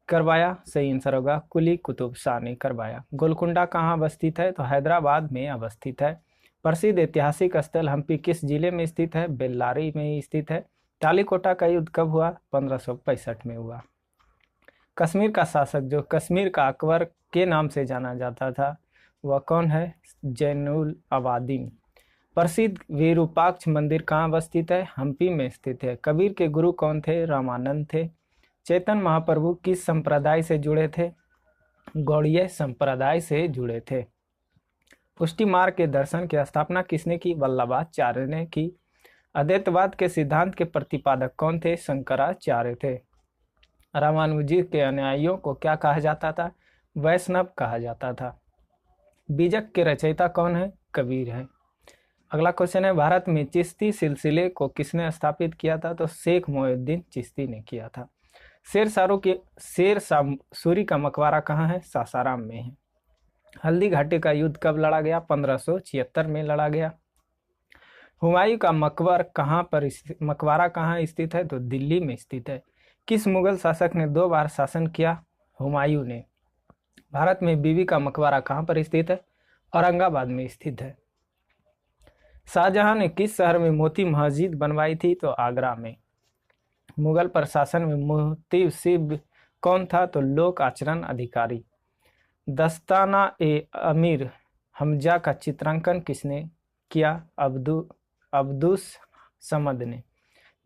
करवाया? सही आंसर होगा कुली कुतुब शाह ने करवाया। गोलकुंडा कहाँ अवस्थित है? तो हैदराबाद में अवस्थित है। प्रसिद्ध ऐतिहासिक स्थल हम्पी किस जिले में स्थित है? बेल्लारी में स्थित है। तालीकोटा का युद्ध कब हुआ? 1565 में हुआ। कश्मीर का शासक जो कश्मीर का अकबर के नाम से जाना जाता था वह कौन है? जैनुल अबादीन। प्रसिद्ध विरूपाक्ष मंदिर कहाँ अवस्थित है? हम्पी में स्थित है। कबीर के गुरु कौन थे? रामानंद थे। चैतन्य महाप्रभु किस संप्रदाय से जुड़े थे? गौड़ीय संप्रदाय से जुड़े थे। पुष्टि मार्ग के दर्शन की स्थापना किसने की? वल्लभाचार्य ने की। अद्वैतवाद के सिद्धांत के प्रतिपादक कौन थे? शंकराचार्य थे। रामानुजी के अनुयायियों को क्या कहा जाता था? वैष्णव कहा जाता था। बीजक के रचयिता कौन है? कबीर है। अगला क्वेश्चन है, भारत में चिश्ती सिलसिले को किसने स्थापित किया था? तो शेख मोइनुद्दीन चिश्ती ने किया था। शेर सूरी का मकबरा कहाँ है? सासाराम में है। हल्दी घाटी का युद्ध कब लड़ा गया? 1576 में लड़ा गया। हुमायूं का मकबरा कहाँ स्थित है? तो दिल्ली में स्थित है। किस मुगल शासक ने 2 बार शासन किया? हुमायूं ने। भारत में बीबी का मकबरा कहाँ पर स्थित है? औरंगाबाद में स्थित है। शाहजहां ने किस शहर में मोती मस्जिद बनवाई थी? तो आगरा में। मुगल प्रशासन में मुहतसिब कौन था? तो लोक आचरण अधिकारी। दस्ताना ए अमीर हमजा का चित्रांकन किसने किया? अब्दुस समद ने।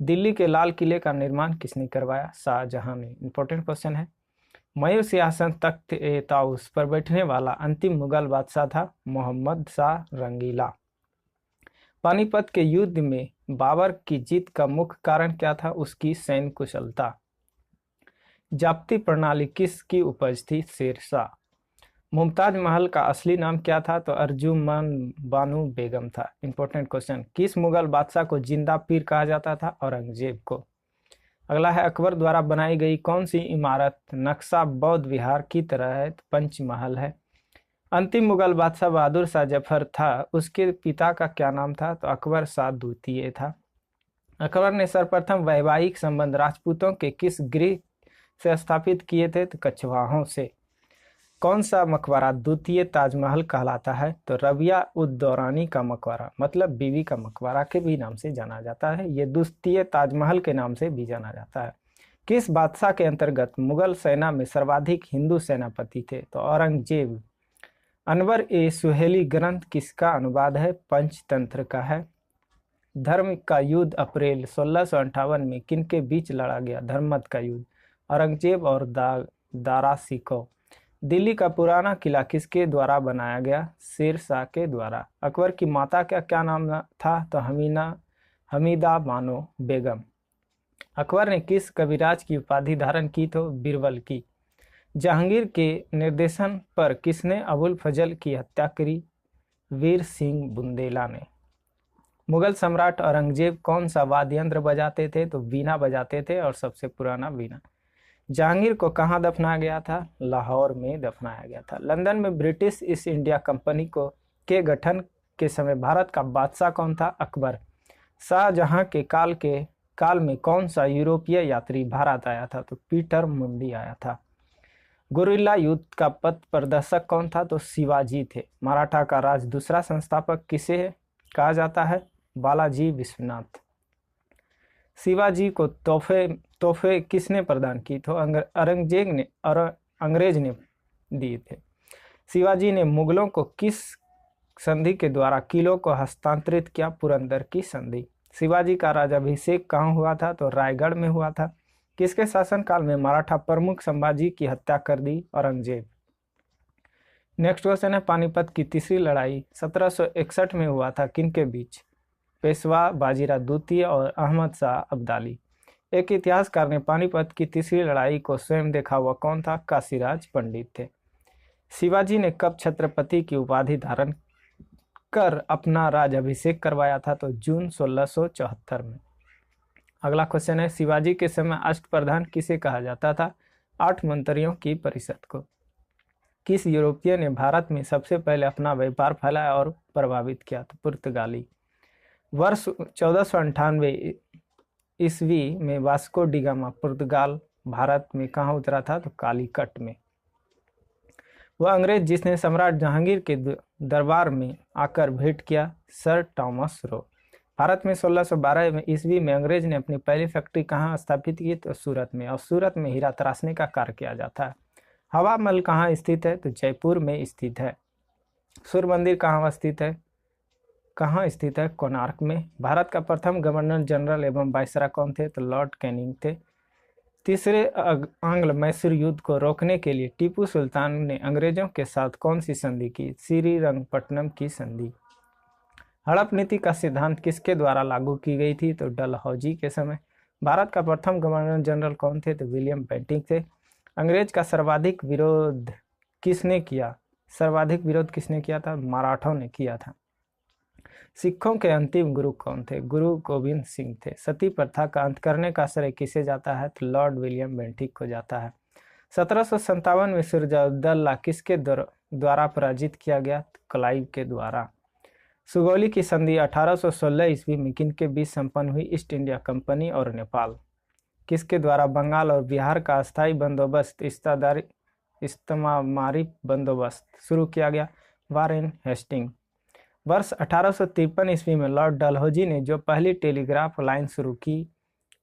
दिल्ली के लाल किले का निर्माण किसने करवाया? शाहजहां ने। इंपॉर्टेंट क्वेश्चन है। मयूर सिंहासन तख्त ए ताउस पर बैठने वाला अंतिम मुगल बादशाह था मोहम्मद शाह रंगीला। पानीपत के युद्ध में बाबर की जीत का मुख्य कारण क्या था? उसकी सैन्य कुशलता। जाप्ती प्रणाली किसकी उपज थी? शेरशाह। मुमताज महल का असली नाम क्या था? तो अर्जुमन बानु बेगम था। Important question. किस मुगल बादशाह को जिंदा पीर कहा जाता था? औरंगजेब को। अगला है अकबर द्वारा बनाई गई कौन सी इमारत नक्शा बौद्ध विहार की तरह है? तो पंचमहल है। अंतिम मुगल बादशाह बहादुर शाह जफर था, उसके पिता का क्या नाम था? तो अकबर शाह द्वितीय था। अकबर ने सर्वप्रथम वैवाहिक संबंध राजपूतों के किस गृह से स्थापित किए थे? तो कछवाहों से। कौन सा मकबरा द्वितीय ताजमहल कहलाता है? तो रबिया उद दौरानी का मकबरा, मतलब बीवी का मकबरा के भी नाम से जाना जाता है। ये द्वितीय ताजमहल के नाम से भी जाना जाता है। किस बादशाह के अंतर्गत मुगल सेना में सर्वाधिक हिंदू सेनापति थे? तो औरंगजेब। अनवर ए सुहेली ग्रंथ किसका अनुवाद है? पंचतंत्र का है। धर्म का युद्ध अप्रैल 1658 में किनके बीच लड़ा गया? धर्मत का युद्ध, औरंगजेब और दारा सिकोह। दिल्ली का पुराना किला किसके द्वारा बनाया गया? शेर शाह के द्वारा। अकबर की माता का क्या नाम था? तो हमीदा बानो बेगम। अकबर ने किस कविराज की उपाधि धारण की? तो बीरबल की। जहांगीर के निर्देशन पर किसने अबुल फजल की हत्या करी? वीर सिंह बुंदेला ने। मुगल सम्राट औरंगजेब कौन सा वाद्य यंत्र बजाते थे? तो वीणा बजाते थे, और सबसे पुराना वीणा। जहांगीर को कहाँ दफनाया गया था? लाहौर में दफनाया गया था। लंदन में ब्रिटिश ईस्ट इंडिया कंपनी के गठन के समय भारत का बादशाह कौन था? अकबर। शाहजहां के काल में कौन सा यूरोपीय यात्री भारत आया था? तो पीटर मुंडी आया था। गुरिल्ला युद्ध का पथ प्रदर्शक कौन था? तो शिवाजी थे। मराठा का राज दूसरा संस्थापक किसे कहा जाता है? बालाजी विश्वनाथ। शिवाजी को तोहफे किसने प्रदान की? तो अंग्रेज ने दिए थे। शिवाजी ने मुगलों को किस संधि के द्वारा किलों को हस्तांतरित किया? पुरंदर की संधि। शिवाजी का राजाभिषेक कहाँ हुआ था? तो रायगढ़ में हुआ था। किसके शासनकाल में मराठा प्रमुख संभाजी की हत्या कर दी? औरंगजेब। नेक्स्ट क्वेश्चन है पानीपत की तीसरी लड़ाई 1761 में हुआ था किनके बीच? पेशवा बाजीराव द्वितीय और अहमद शाह अब्दाली। एक इतिहासकार ने पानीपत की तीसरी लड़ाई को स्वयं देखा हुआ कौन था? काशीराज पंडित थे। शिवाजी ने कब छत्रपति की उपाधि धारण कर अपना राजाभिषेक करवाया था? तो जून 1674 में। अगला क्वेश्चन है शिवाजी के समय अष्टप्रधान किसे कहा जाता था? 8 मंत्रियों की परिषद को। किस यूरोपीय ने भारत में सबसे पहले अपना व्यापार फैलाया और प्रभावित किया? तो पुर्तगाली। वर्ष 1498 ईस्वी में वास्को डी गामा पुर्तगाल भारत में कहाँ उतरा था? तो कालीकट में। वह अंग्रेज जिसने सम्राट जहांगीर के दरबार में आकर भेंट किया? Sir Thomas Roe. भारत में 1612 ईस्वी में अंग्रेज ने अपनी पहली फैक्ट्री कहाँ स्थापित की? तो सूरत में। और सूरत में हीरा तराशने का कार्य किया जाता है। हवा महल कहाँ स्थित है? तो जयपुर में स्थित है। सूर्य मंदिर कहाँ स्थित है? कोणार्क में। भारत का प्रथम गवर्नर जनरल एवं वायसराय कौन थे? तो लॉर्ड कैनिंग थे। तीसरे आंग्ल मैसूर युद्ध को रोकने के लिए टीपू सुल्तान ने अंग्रेजों के साथ कौन सी संधि की? श्रीरंगपट्टनम की संधि। हड़प नीति का सिद्धांत किसके द्वारा लागू की गई थी? तो डलहौजी के समय। भारत का प्रथम गवर्नर जनरल कौन थे? तो विलियम बेंटिंक थे। अंग्रेज का सर्वाधिक विरोध किसने किया था? मराठों ने किया था। सिखों के अंतिम गुरु कौन थे? गुरु गोविंद सिंह थे। सती प्रथा का अंत करने का श्रेय किसे जाता है? तो लॉर्ड विलियम बेंटिक को जाता है। 1757 में सिराजुद्दौला किसके द्वारा पराजित किया गया? तो क्लाइव के द्वारा। सुगौली की संधि 1816 ईस्वी में किनके बीच संपन्न हुई? ईस्ट इंडिया कंपनी और नेपाल। किसके द्वारा बंगाल और बिहार का अस्थायी बंदोबस्त इस्तेमारी बंदोबस्त शुरू किया गया? Warren Hasting. वर्ष 1853 ईस्वी में लॉर्ड डलहौजी ने जो पहली टेलीग्राफ लाइन शुरू की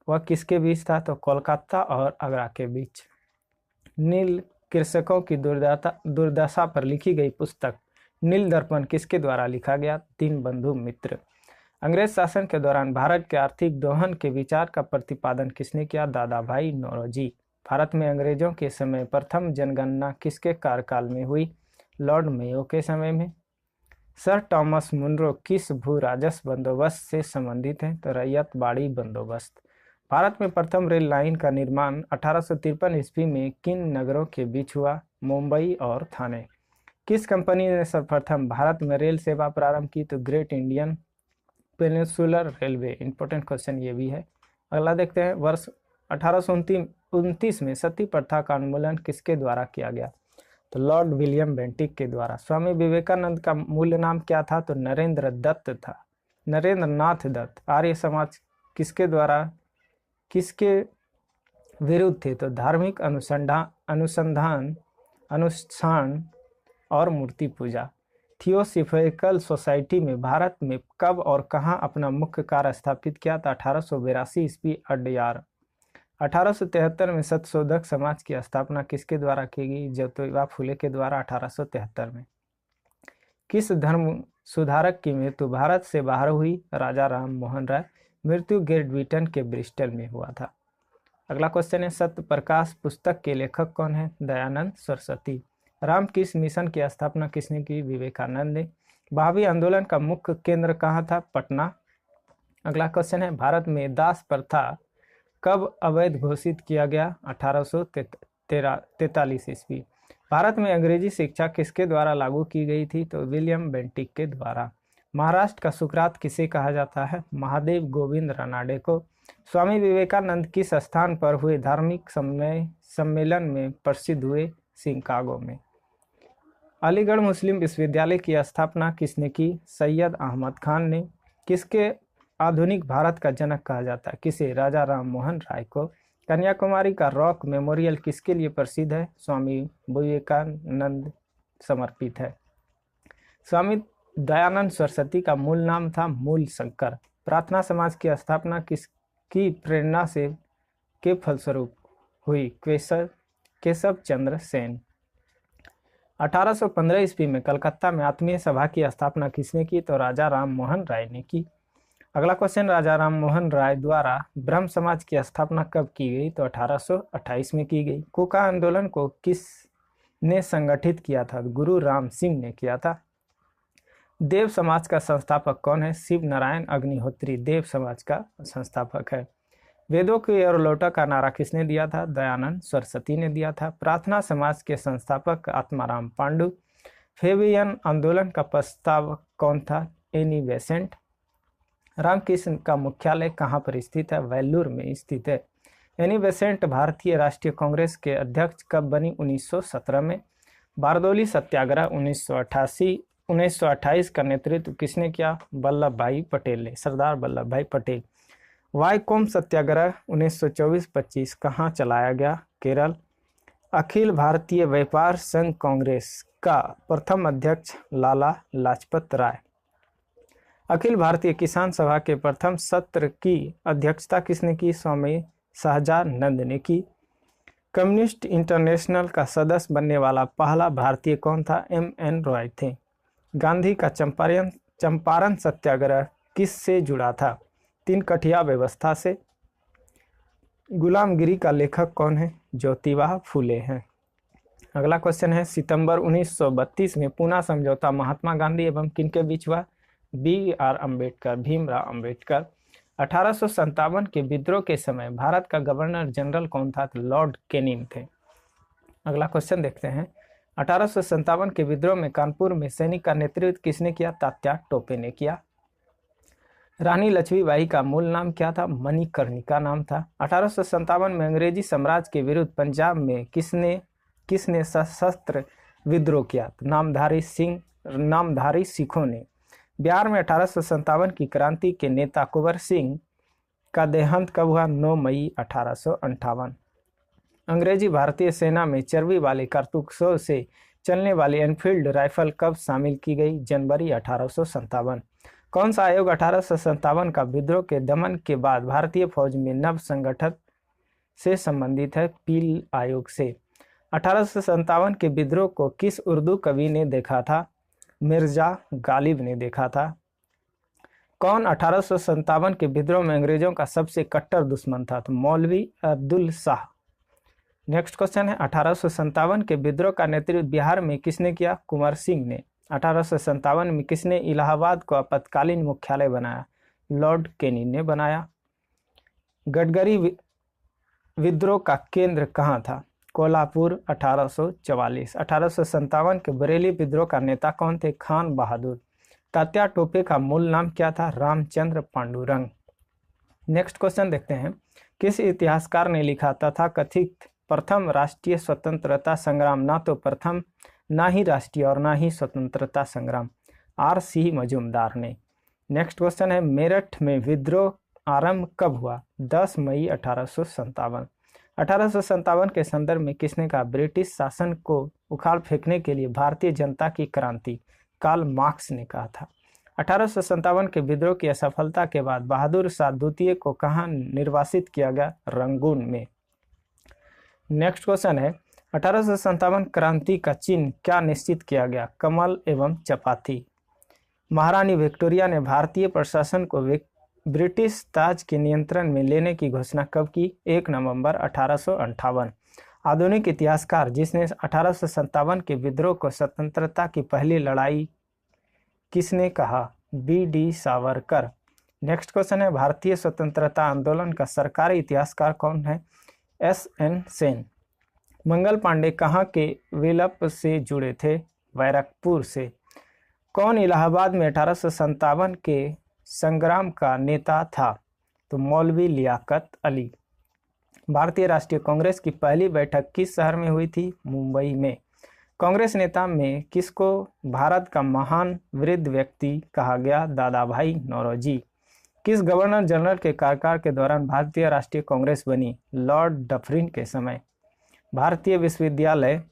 वह किसके बीच था? तो कोलकाता और आगरा के बीच। नील कृषकों की दुर्दशा पर लिखी गई पुस्तक नील दर्पण किसके द्वारा लिखा गया? दीनबंधु मित्र। अंग्रेज शासन के दौरान भारत के आर्थिक दोहन के विचार का प्रतिपादन किसने किया? दादा भाई नौरोजी। भारत में अंग्रेजों के समय प्रथम जनगणना किसके कार्यकाल में हुई? लॉर्ड मेयो के समय में। सर टॉमस मुनरो किस भू राजस्व बंदोबस्त से संबंधित हैं? तो रैयत बाड़ी बंदोबस्त। भारत में प्रथम रेल लाइन का निर्माण 1853 ईस्वी में किन नगरों के बीच हुआ? मुंबई और थाने। किस कंपनी ने सर्वप्रथम भारत में रेल सेवा प्रारंभ की? तो great Indian peninsular railway. Important question ये भी है। अगला देखते हैं वर्ष 1829 में सती प्रथा का उन्मूलन किसके द्वारा किया गया? तो लॉर्ड विलियम बेंटिक के द्वारा। स्वामी विवेकानंद का मूल नाम क्या था? तो नरेंद्र दत्त था, नरेंद्र नाथ दत्त। आर्य समाज किसके द्वारा किसके विरुद्ध थे? तो धार्मिक अनुष्ठान और मूर्ति पूजा। थियोसॉफिकल सोसाइटी में भारत में कब और कहां अपना मुख्य कार्य स्थापित किया था? 1882 ईस्वी अड्यार। 1873 में सत्यशोधक समाज की स्थापना किसके द्वारा की गई? ज्योतिबा फुले के द्वारा 1873 में। किस धर्म सुधारक की मृत्यु भारत से बाहर हुई? राजा राम मोहन राय। मृत्यु ग्रेट ब्रिटेन के ब्रिस्टल में हुआ था। अगला क्वेश्चन है, सत्य प्रकाश पुस्तक के लेखक कौन है? दयानंद सरस्वती। रामकृष्ण मिशन की स्थापना किसने की? विवेकानंद ने। भावी आंदोलन का मुख्य केंद्र कहाँ था? पटना। अगला क्वेश्चन है, भारत में दास प्रथा कब अवैध घोषित किया गया? 1843 ईस्वी। भारत में अंग्रेजी शिक्षा किसके द्वारा लागू की गई थी? तो विलियम बेंटिक के द्वारा। महाराष्ट्र का सुकरात किसे कहा जाता है? महादेव गोविंद रानाडे को। स्वामी विवेकानंद किस स्थान पर हुए धार्मिक सम्मेलन में प्रसिद्ध हुए? शिकागो में। अलीगढ़ मुस्लिम विश्वविद्यालय की स्थापना किसने की? सैयद अहमद खान ने। किसके आधुनिक भारत का जनक कहा जाता है? किसे? राजा राम मोहन राय को। कन्याकुमारी का रॉक मेमोरियल किसके लिए प्रसिद्ध है? स्वामी विवेकानंद समर्पित है। स्वामी दयानंद सरस्वती का मूल नाम था मूल शंकर। प्रार्थना समाज की स्थापना किसकी प्रेरणा से के फलस्वरूप हुई? केशव चंद्र सेन। 1815 ईस्वी में कलकत्ता में आत्मीय सभा की स्थापना किसने की? तो राजा राम मोहन राय ने की। अगला क्वेश्चन, राजा राम मोहन राय द्वारा ब्रह्म समाज की स्थापना कब की गई? तो 1828 में की गई। कोका आंदोलन को किस ने संगठित किया था? गुरु राम सिंह ने किया था। देव समाज का संस्थापक कौन है? शिव नारायण अग्निहोत्री देव समाज का संस्थापक है। वेदों की ओर लौटा का नारा किसने दिया था? दयानंद सरस्वती ने दिया था। प्रार्थना समाज के संस्थापक आत्माराम पांडु। फेबियन आंदोलन का प्रस्तावक कौन था? Annie Besant. रामकृष्ण का मुख्यालय कहाँ पर स्थित है? वेल्लूर में स्थित है। एनी बेसेंट भारतीय राष्ट्रीय कांग्रेस के अध्यक्ष कब बनी? 1917 में। बारदौली सत्याग्रह 1928 का नेतृत्व किसने किया? वल्लभ भाई पटेल ने, सरदार वल्लभ भाई पटेल। वाईकोम सत्याग्रह 1924-25 कहाँ चलाया गया? केरल। अखिल भारतीय व्यापार संघ कांग्रेस का प्रथम अध्यक्ष लाला लाजपत राय। अखिल भारतीय किसान सभा के प्रथम सत्र की अध्यक्षता किसने की? स्वामी सहजानंद ने की। कम्युनिस्ट इंटरनेशनल का सदस्य बनने वाला पहला भारतीय कौन था? M.N. रॉय थे। गांधी का चंपारण सत्याग्रह किस से जुड़ा था? तीन कठिया व्यवस्था से। गुलामगिरी का लेखक कौन है? ज्योतिबा फुले हैं। अगला क्वेश्चन है, सितंबर 1932 में पूना समझौता महात्मा गांधी एवं किनके बीच हुआ? B.R. अम्बेडकर, भीमराव अम्बेडकर। 1857 के विद्रोह के समय भारत का गवर्नर जनरल कौन था? तो लॉर्ड कैनिंग थे। अगला क्वेश्चन देखते हैं, 1857 के विद्रोह में कानपुर में सैनिक का नेतृत्व किसने किया? तात्या टोपे ने किया। रानी लक्ष्मीबाई का मूल नाम क्या था? मणिकर्णिका नाम था। 1857 में अंग्रेजी साम्राज्य के विरुद्ध पंजाब में किसने सशस्त्र विद्रोह किया? नामधारी सिखों ने। बिहार में 1857 की क्रांति के नेता कुंवर सिंह का देहांत कब हुआ? 9 मई 1858। अंग्रेजी भारतीय सेना में चर्बी वाले कारतूसों से चलने वाली एनफील्ड राइफल कब शामिल की गई? जनवरी 1857। कौन सा आयोग 1857 का विद्रोह के दमन के बाद भारतीय फौज में नव संगठन से संबंधित है? पील आयोग से। 1857 के विद्रोह को किस उर्दू कवि ने देखा था? मिर्जा गालिब ने देखा था। कौन 1857 के विद्रोह में अंग्रेजों का सबसे कट्टर दुश्मन था? तो मौलवी अब्दुल शाह। नेक्स्ट क्वेश्चन है, 1857 के विद्रोह का नेतृत्व बिहार में किसने किया? कुंवर सिंह ने। 1857 में किसने इलाहाबाद को आपातकालीन मुख्यालय बनाया? लॉर्ड कैनिंग ने बनाया। गडगरी विद्रोह का केंद्र कहाँ था? कोल्हापुर। 1844। 1857 के बरेली विद्रोह का नेता कौन थे? खान बहादुर। तात्या टोपे का मूल नाम क्या था? रामचंद्र पांडुरंग। नेक्स्ट क्वेश्चन देखते हैं, किस इतिहासकार ने लिखा तथाकथित प्रथम राष्ट्रीय स्वतंत्रता संग्राम ना तो प्रथम, ना ही राष्ट्रीय और ना ही स्वतंत्रता संग्राम? R.C. मजूमदार ने। नेक्स्ट क्वेश्चन है, मेरठ में विद्रोह आरंभ कब हुआ? 10 मई 1857। 1857 के संदर्भ में किसने कहा ब्रिटिश शासन को उखाड़ फेंकने के लिए भारतीय जनता की क्रांति? कार्ल मार्क्स ने कहा था। 1857 के विद्रोह की असफलता के बाद बहादुर शाह द्वितीय को कहाँ निर्वासित किया गया? रंगून में। नेक्स्ट क्वेश्चन है, 1857 क्रांति का चिन्ह क्या निश्चित किया गया? कमल एवं चपाती। महारानी विक्टोरिया ने भारतीय प्रशासन को ब्रिटिश ताज के नियंत्रण में लेने की घोषणा कब की? 1 नवंबर 1858। आधुनिक इतिहासकार जिसने 1857 के विद्रोह को स्वतंत्रता की पहली लड़ाई किसने कहा? B.D. सावरकर। नेक्स्ट क्वेश्चन है, भारतीय स्वतंत्रता आंदोलन का सरकारी इतिहासकार कौन है? S.N. सेन। मंगल पांडे कहाँ के विलप से जुड़े थे? बैरकपुर से। कौन इलाहाबाद में 1857 के संग्राम का नेता था? तो मौलवी लियाकत अली। भारतीय राष्ट्रीय कांग्रेस की पहली बैठक किस शहर में हुई थी? मुंबई में। कांग्रेस नेता में किसको भारत का महान वृद्ध व्यक्ति कहा गया? दादा भाई नौरोजी। किस गवर्नर जनरल के कार्यकाल के दौरान भारतीय राष्ट्रीय कांग्रेस बनी? लॉर्ड डफरिन के समय। भारतीय विश्वविद्यालय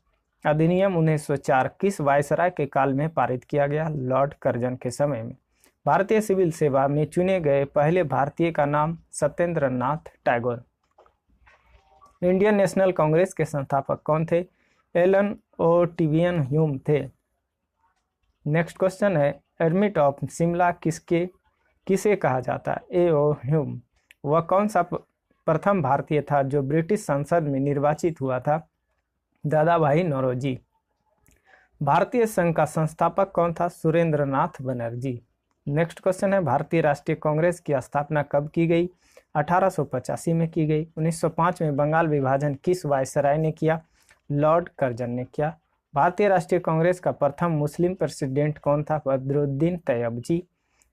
अधिनियम 1904 किस वायसराय के काल में पारित किया गया? लॉर्ड कर्जन के समय में। भारतीय सिविल सेवा में चुने गए पहले भारतीय का नाम? सत्येंद्र नाथ टैगोर। इंडियन नेशनल कांग्रेस के संस्थापक कौन थे? एलन ओ टिबियन ह्यूम थे। नेक्स्ट क्वेश्चन है, एडमिट ऑफ शिमला किसे कहा जाता है? A.O. ह्यूम। वह कौन सा प्रथम भारतीय था जो ब्रिटिश संसद में निर्वाचित हुआ था? दादा भाई नौरोजी। भारतीय संघ का संस्थापक कौन था? सुरेंद्र नाथ बनर्जी। नेक्स्ट क्वेश्चन है, भारतीय राष्ट्रीय कांग्रेस की स्थापना कब की गई? 1885 में की गई। 1905 में बंगाल विभाजन किस वायसराय ने किया? लॉर्ड कर्जन ने किया। भारतीय राष्ट्रीय कांग्रेस का प्रथम मुस्लिम प्रेसिडेंट कौन था? बदरुद्दीन तैयबजी।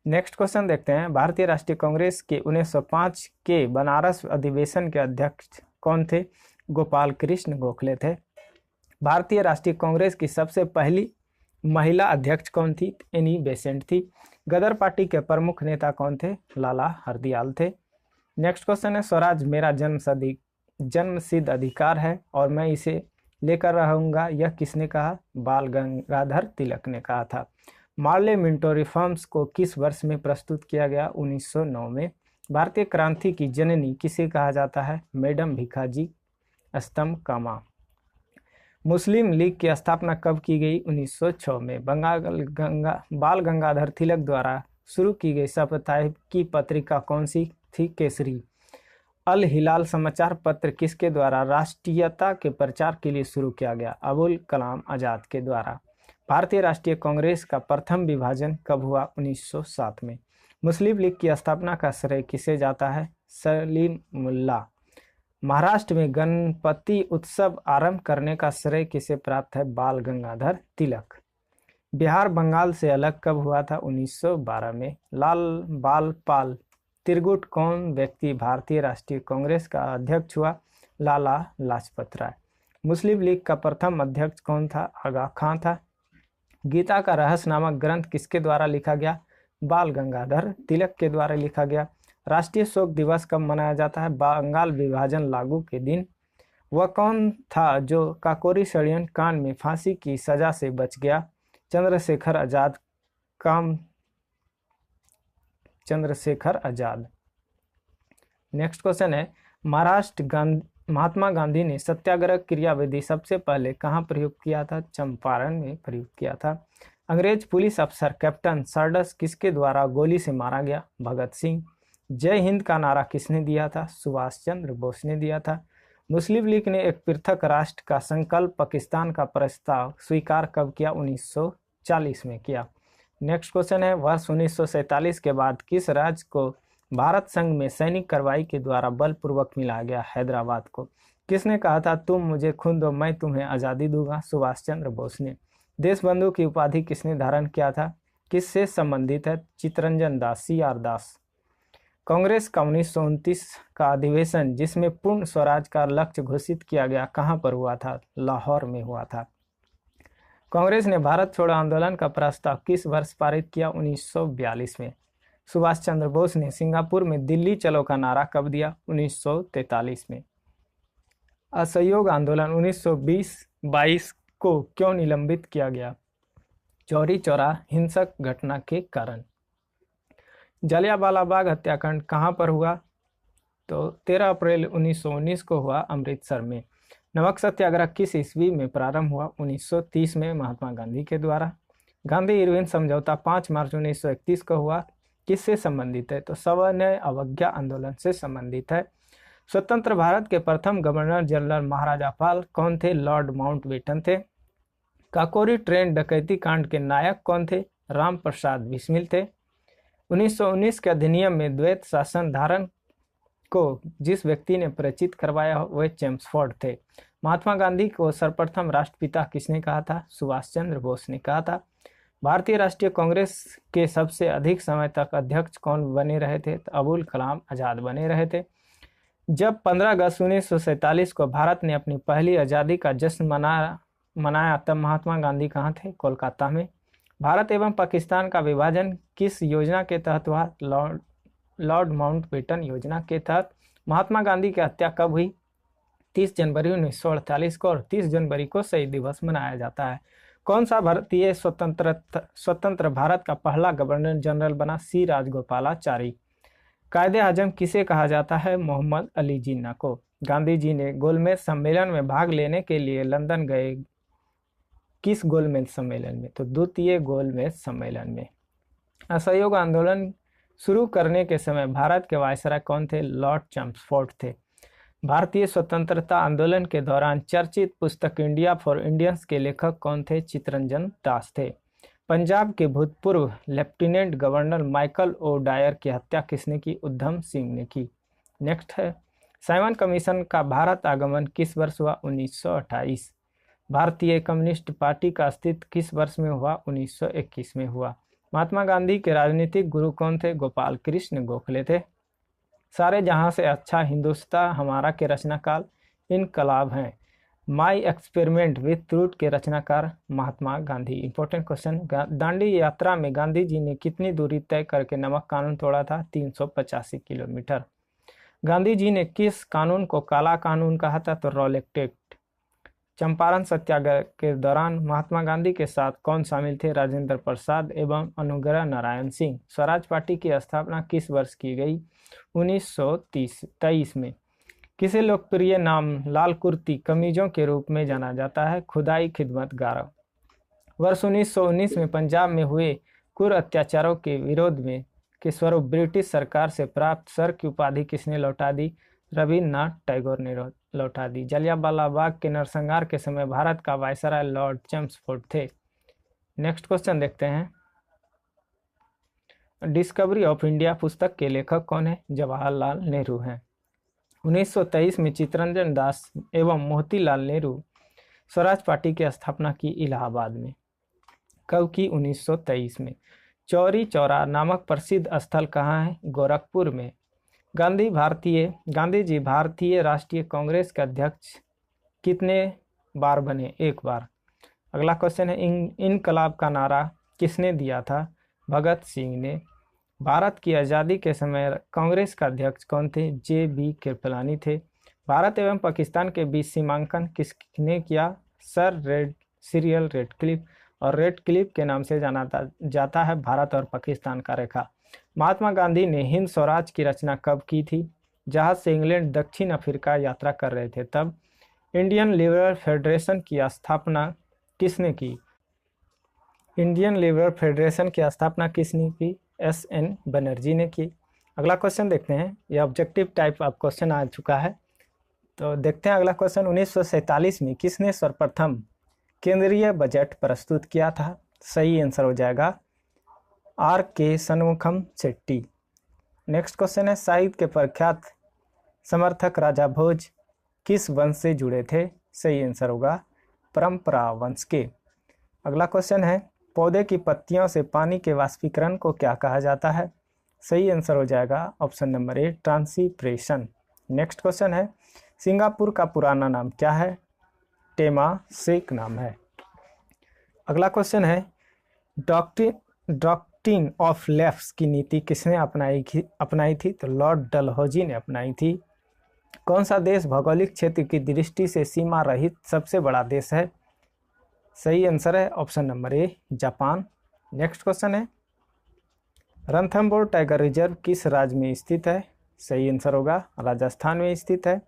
नेक्स्ट क्वेश्चन देखते हैं, भारतीय राष्ट्रीय कांग्रेस के 1905 के बनारस अधिवेशन के अध्यक्ष कौन थे? गोपाल कृष्ण गोखले थे। भारतीय राष्ट्रीय कांग्रेस की सबसे पहली महिला अध्यक्ष कौन थी? एनी बेसेंट थी। गदर पार्टी के प्रमुख नेता कौन थे? लाला हरदयाल थे। नेक्स्ट क्वेश्चन है, स्वराज मेरा जन्मसिद्ध अधिकार है और मैं इसे लेकर रहूंगा, यह किसने कहा? बाल गंगाधर तिलक ने कहा था। मार्ले मिंटो रिफॉर्म्स को किस वर्ष में प्रस्तुत किया गया? 1909 में। भारतीय क्रांति की जननी किसे कहा जाता है? मैडम भिखाजी स्तंभ कामा। मुस्लिम लीग की स्थापना कब की गई? 1906 में। बाल गंगाधर तिलक द्वारा शुरू की गई साप्ताहिक की पत्रिका कौन सी थी? केसरी। अल हिलाल समाचार पत्र किसके द्वारा राष्ट्रीयता के प्रचार के लिए शुरू किया गया? अबुल कलाम आजाद के द्वारा। भारतीय राष्ट्रीय कांग्रेस का प्रथम विभाजन कब हुआ? 1907 में। मुस्लिम लीग की स्थापना का श्रेय किसे जाता है? सलीमुल्लाह। महाराष्ट्र में गणपति उत्सव आरंभ करने का श्रेय किसे प्राप्त है? बाल गंगाधर तिलक। बिहार बंगाल से अलग कब हुआ था? 1912 में। लाल बाल पाल तिरगुट कौन व्यक्ति भारतीय राष्ट्रीय कांग्रेस का अध्यक्ष हुआ? लाला लाजपत राय। मुस्लिम लीग का प्रथम अध्यक्ष कौन था? आगा खां था। गीता का रहस्य नामक ग्रंथ किसके द्वारा लिखा गया? बाल गंगाधर तिलक के द्वारा लिखा गया। राष्ट्रीय शोक दिवस कब मनाया जाता है? बंगाल विभाजन लागू के दिन। वह कौन था जो काकोरी षड्यंत्र कांड में फांसी की सजा से बच गया? चंद्रशेखर आजाद। चंद्रशेखर आजाद। नेक्स्ट क्वेश्चन है, महात्मा गांधी ने सत्याग्रह क्रियाविधि सबसे पहले कहाँ प्रयोग किया था? चंपारण में प्रयोग किया था। अंग्रेज पुलिस अफसर कैप्टन सर्डस किसके द्वारा गोली से मारा गया? भगत सिंह। जय हिंद का नारा किसने दिया था? सुभाष चंद्र बोस ने दिया था। मुस्लिम लीग ने एक पृथक राष्ट्र का संकल्प पाकिस्तान का प्रस्ताव स्वीकार कब किया? 1940 में किया। नेक्स्ट क्वेश्चन है, वर्ष 1947 के बाद किस राज्य को भारत संघ में सैनिक कार्रवाई के द्वारा बलपूर्वक मिलाया गया? हैदराबाद को। किसने कहा था तुम मुझे खून दो मैं तुम्हें आज़ादी दूंगा? सुभाष चंद्र बोस ने। देशबंधु की उपाधि किसने धारण किया था? किससे संबंधित है? चित्तरंजन दास, CR दास। कांग्रेस का 1929 का अधिवेशन जिसमें पूर्ण स्वराज का लक्ष्य घोषित किया गया कहां पर हुआ था? लाहौर में हुआ था। कांग्रेस ने भारत छोड़ो आंदोलन का प्रस्ताव किस वर्ष पारित किया? 1942 में। सुभाष चंद्र बोस ने सिंगापुर में दिल्ली चलो का नारा कब दिया? 1943 में। असहयोग आंदोलन 1920-22 को क्यों निलंबित किया गया? चौरी चौरा हिंसक घटना के कारण। जलियांवाला बाग हत्याकांड कहां पर हुआ? तो 13 अप्रैल 1919 को हुआ अमृतसर में। नमक सत्याग्रह किस ईस्वी में प्रारंभ हुआ? 1930 में महात्मा गांधी के द्वारा। गांधी इरविन समझौता 5 मार्च 1931 को हुआ, किससे संबंधित है? तो सविनय अवज्ञा आंदोलन से संबंधित है। स्वतंत्र भारत के प्रथम गवर्नर जनरल महाराजा पाल कौन थे? लॉर्ड माउंटबेटन थे। काकोरी ट्रेन डकैती कांड के नायक कौन थे? राम प्रसाद बिस्मिल थे। 1919 के अधिनियम में द्वैत शासन धारण को जिस व्यक्ति ने परिचित करवाया वह चेम्सफोर्ड थे। महात्मा गांधी को सर्वप्रथम राष्ट्रपिता किसने कहा था? सुभाष चंद्र बोस ने कहा था। भारतीय राष्ट्रीय कांग्रेस के सबसे अधिक समय तक अध्यक्ष कौन बने रहे थे? तो अबुल कलाम आजाद बने रहे थे। जब 15 अगस्त 1947 को भारत ने अपनी पहली आज़ादी का जश्न मनाया तब महात्मा गांधी कहाँ थे? कोलकाता में। भारत एवं पाकिस्तान का विभाजन किस योजना के तहत हुआ? लॉर्ड माउंटबेटन योजना के तहत। महात्मा गांधी की हत्या कब हुई? 30 जनवरी 1948 को, और 30 जनवरी को शहीद दिवस मनाया जाता है। कौन सा भारतीय स्वतंत्र भारत का पहला गवर्नर जनरल बना? सी राजगोपालाचारी। कायदे आजम किसे कहा जाता है? मोहम्मद अली जिन्ना को। गांधी जी ने गोलमेज सम्मेलन में भाग लेने के लिए लंदन गए, किस गोलमेज सम्मेलन में? तो द्वितीय गोलमेज सम्मेलन में। असहयोग आंदोलन शुरू करने के समय भारत के वायसराय कौन थे? लॉर्ड चेम्सफोर्ड थे। भारतीय स्वतंत्रता आंदोलन के दौरान चर्चित पुस्तक इंडिया फॉर इंडियंस के लेखक कौन थे? चित्तरंजन दास थे। पंजाब के भूतपूर्व lieutenant governor Michael O'Dwyer की हत्या किसने की? उधम सिंह ने की। नेक्स्ट है, साइमन कमीशन का भारत आगमन किस वर्ष हुआ? 1928। भारतीय कम्युनिस्ट पार्टी का अस्तित्व किस वर्ष में हुआ? 1921 में हुआ। महात्मा गांधी के राजनीतिक गुरु कौन थे? गोपाल कृष्ण गोखले थे। सारे जहां से अच्छा हिंदुस्तान हमारा के रचनाकार इनकलाब हैं। माई एक्सपेरिमेंट विथ ट्रूथ के रचनाकार महात्मा गांधी। इंपॉर्टेंट क्वेश्चन, दांडी यात्रा में गांधी जी ने कितनी दूरी तय करके नमक कानून तोड़ा था? 385 किलोमीटर। गांधी जी ने किस कानून को काला कानून कहा था? तो रॉलेट एक्ट। चंपारण सत्याग्रह के दौरान महात्मा गांधी के साथ कौन शामिल थे? राजेंद्र प्रसाद एवं अनुग्रह नारायण सिंह। स्वराज पार्टी की स्थापना किस वर्ष की गई? 1923 में। किसे लोकप्रिय नाम लाल कुर्ती कमीजों के रूप में जाना जाता है? खुदाई खिदमतगार। वर्ष 1919 में पंजाब में हुए क्रूर अत्याचारों के विरोध में के स्वरूप ब्रिटिश सरकार से प्राप्त सर की उपाधि किसने लौटा दी? रविन्द्रनाथ टैगोर ने लौटा दी। जलियांवाला बाग के नरसंहार के समय भारत का वायसराय लॉर्ड चेम्सफोर्ड थे। नेक्स्ट क्वेश्चन देखते हैं, डिस्कवरी ऑफ इंडिया पुस्तक के लेखक कौन है? जवाहरलाल नेहरू हैं। 1923 में चित्तरंजन दास एवं मोतीलाल नेहरू स्वराज पार्टी की स्थापना की इलाहाबाद में। कब की? 1923 में। चौरी चौरा नामक प्रसिद्ध स्थल कहाँ है? गोरखपुर में। गांधी जी भारतीय राष्ट्रीय कांग्रेस के अध्यक्ष कितने बार बने? 1 बार। अगला क्वेश्चन है, इनकलाब का नारा किसने दिया था? भगत सिंह ने। भारत की आज़ादी के समय कांग्रेस का अध्यक्ष कौन थे? जे.बी. कृपलानी थे। भारत एवं पाकिस्तान के बीच सीमांकन किसने किया? सर सिरियल रेडक्लिफ, और रेडक्लिफ के नाम से जाना जाता है भारत और पाकिस्तान का रेखा। महात्मा गांधी ने हिंद स्वराज की रचना कब की थी? जहाज से इंग्लैंड दक्षिण अफ्रीका यात्रा कर रहे थे तब। इंडियन लिबरल फेडरेशन की स्थापना किसने की? इंडियन लिबरल फेडरेशन की स्थापना किसने की? एस.एन. बनर्जी ने की। अगला क्वेश्चन देखते हैं, यह ऑब्जेक्टिव टाइप ऑफ क्वेश्चन आ चुका है, तो देखते हैं अगला क्वेश्चन। 1947 में किसने सर्वप्रथम केंद्रीय बजट प्रस्तुत किया था? सही आंसर हो जाएगा R.K. Shanmukham Shetty. Next question है, साहित्य के प्रख्यात समर्थक राजा भोज किस वंश से जुड़े थे? सही आंसर होगा परंपरा वंश के। अगला क्वेश्चन है, पौधे की पत्तियों से पानी के वाष्पीकरण को क्या कहा जाता है? सही आंसर हो जाएगा option number A, transpiration. Next question है, सिंगापुर का पुराना नाम क्या है? टेमासेक नाम है। अगला क्वेश्चन है, डॉक्ट्रिन ऑफ लेफ्ट की नीति किसने अपनाई थी? तो लॉर्ड डलहौजी ने अपनाई थी। कौन सा देश भौगोलिक क्षेत्र की दृष्टि से सीमा रहित सबसे बड़ा देश है? सही आंसर है ऑप्शन नंबर ए, जापान। नेक्स्ट क्वेश्चन है, रणथंभौर टाइगर रिजर्व किस राज्य में स्थित है? सही आंसर होगा राजस्थान में स्थित है।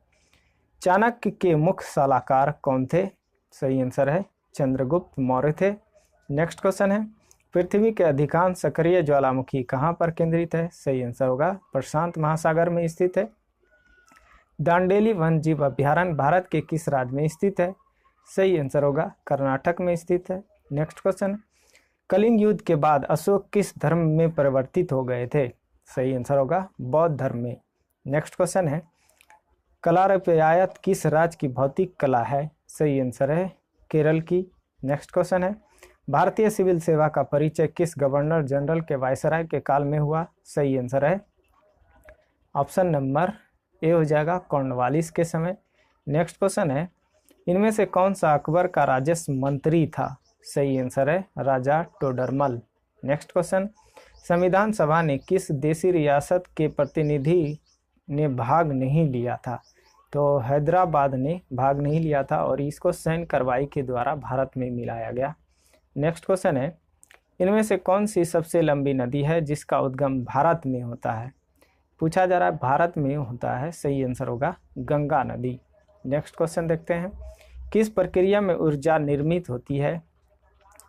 चाणक्य के मुख्य सलाहकार कौन थे? सही आंसर है चंद्रगुप्त मौर्य थे। नेक्स्ट क्वेश्चन है, पृथ्वी के अधिकांश सक्रिय ज्वालामुखी कहाँ पर केंद्रित है? सही आंसर होगा प्रशांत महासागर में स्थित है। दांडेली वन्य जीव अभ्यारण्य भारत के किस राज्य में स्थित है? सही आंसर होगा कर्नाटक में स्थित है। नेक्स्ट क्वेश्चन, कलिंग युद्ध के बाद अशोक किस धर्म में परिवर्तित हो गए थे? सही आंसर होगा बौद्ध धर्म में। नेक्स्ट क्वेश्चन है, कलारपयायत किस राज्य की भौतिक कला है? सही आंसर है केरल की। नेक्स्ट क्वेश्चन है, भारतीय सिविल सेवा का परिचय किस गवर्नर जनरल के वायसराय के काल में हुआ? सही आंसर है ऑप्शन नंबर ए हो जाएगा कॉर्नवालिस के समय। नेक्स्ट क्वेश्चन है, इनमें से कौन सा अकबर का राजस्व मंत्री था? सही आंसर है राजा टोडरमल। नेक्स्ट क्वेश्चन, संविधान सभा ने किस देशी रियासत के प्रतिनिधि ने भाग नहीं लिया था? तो हैदराबाद ने भाग नहीं लिया था और इसको सैन्य कार्रवाई के द्वारा भारत में मिलाया गया। नेक्स्ट क्वेश्चन है, इनमें से कौन सी सबसे लंबी नदी है जिसका उद्गम भारत में होता है? पूछा जा रहा है भारत में होता है, सही आंसर होगा गंगा नदी। नेक्स्ट क्वेश्चन देखते हैं, किस प्रक्रिया में ऊर्जा निर्मित होती है?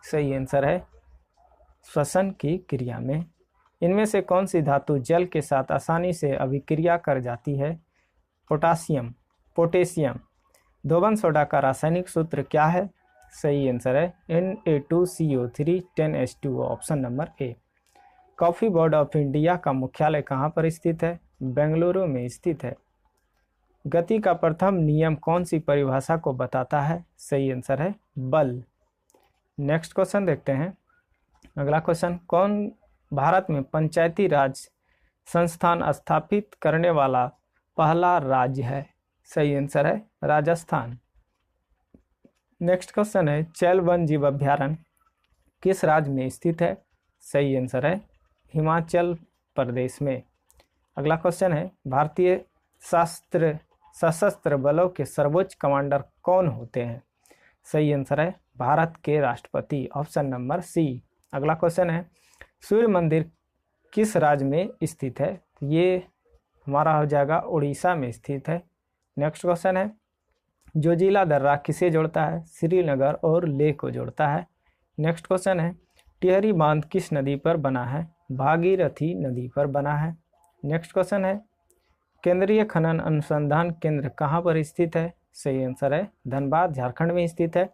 सही आंसर है श्वसन की क्रिया में। इनमें से कौन सी धातु जल के साथ आसानी से अभिक्रिया कर जाती है? पोटेशियम। धोबन सोडा का रासायनिक सूत्र क्या है? सही आंसर है Na2CO3 10H2O, option number A. Coffee board of India का मुख्यालय कहाँ पर स्थित है? बेंगलुरु में स्थित है। गति का प्रथम नियम कौन सी परिभाषा को बताता है? सही आंसर है बल। नेक्स्ट क्वेश्चन देखते हैं। अगला क्वेश्चन, कौन भारत में पंचायती राज संस्थान स्थापित करने वाला पहला राज्य है? सही आंसर है राजस्थान। नेक्स्ट क्वेश्चन है, चैल वन्य जीव अभ्यारण्य किस राज्य में स्थित है? सही आंसर है हिमाचल प्रदेश में। अगला क्वेश्चन है, भारतीय सशस्त्र बलों के सर्वोच्च कमांडर कौन होते हैं? सही आंसर है भारत के राष्ट्रपति, ऑप्शन नंबर सी। अगला क्वेश्चन है, सूर्य मंदिर किस राज्य में स्थित है? ये हमारा हो जाएगा उड़ीसा में स्थित है। नेक्स्ट क्वेश्चन है, जोजिला दर्रा किसे जोड़ता है? श्रीनगर और लेह को जोड़ता है। नेक्स्ट क्वेश्चन है, टिहरी बांध किस नदी पर बना है? भागीरथी नदी पर बना है। नेक्स्ट क्वेश्चन है, केंद्रीय खनन अनुसंधान केंद्र कहाँ पर स्थित है? सही आंसर है धनबाद, झारखंड में स्थित है।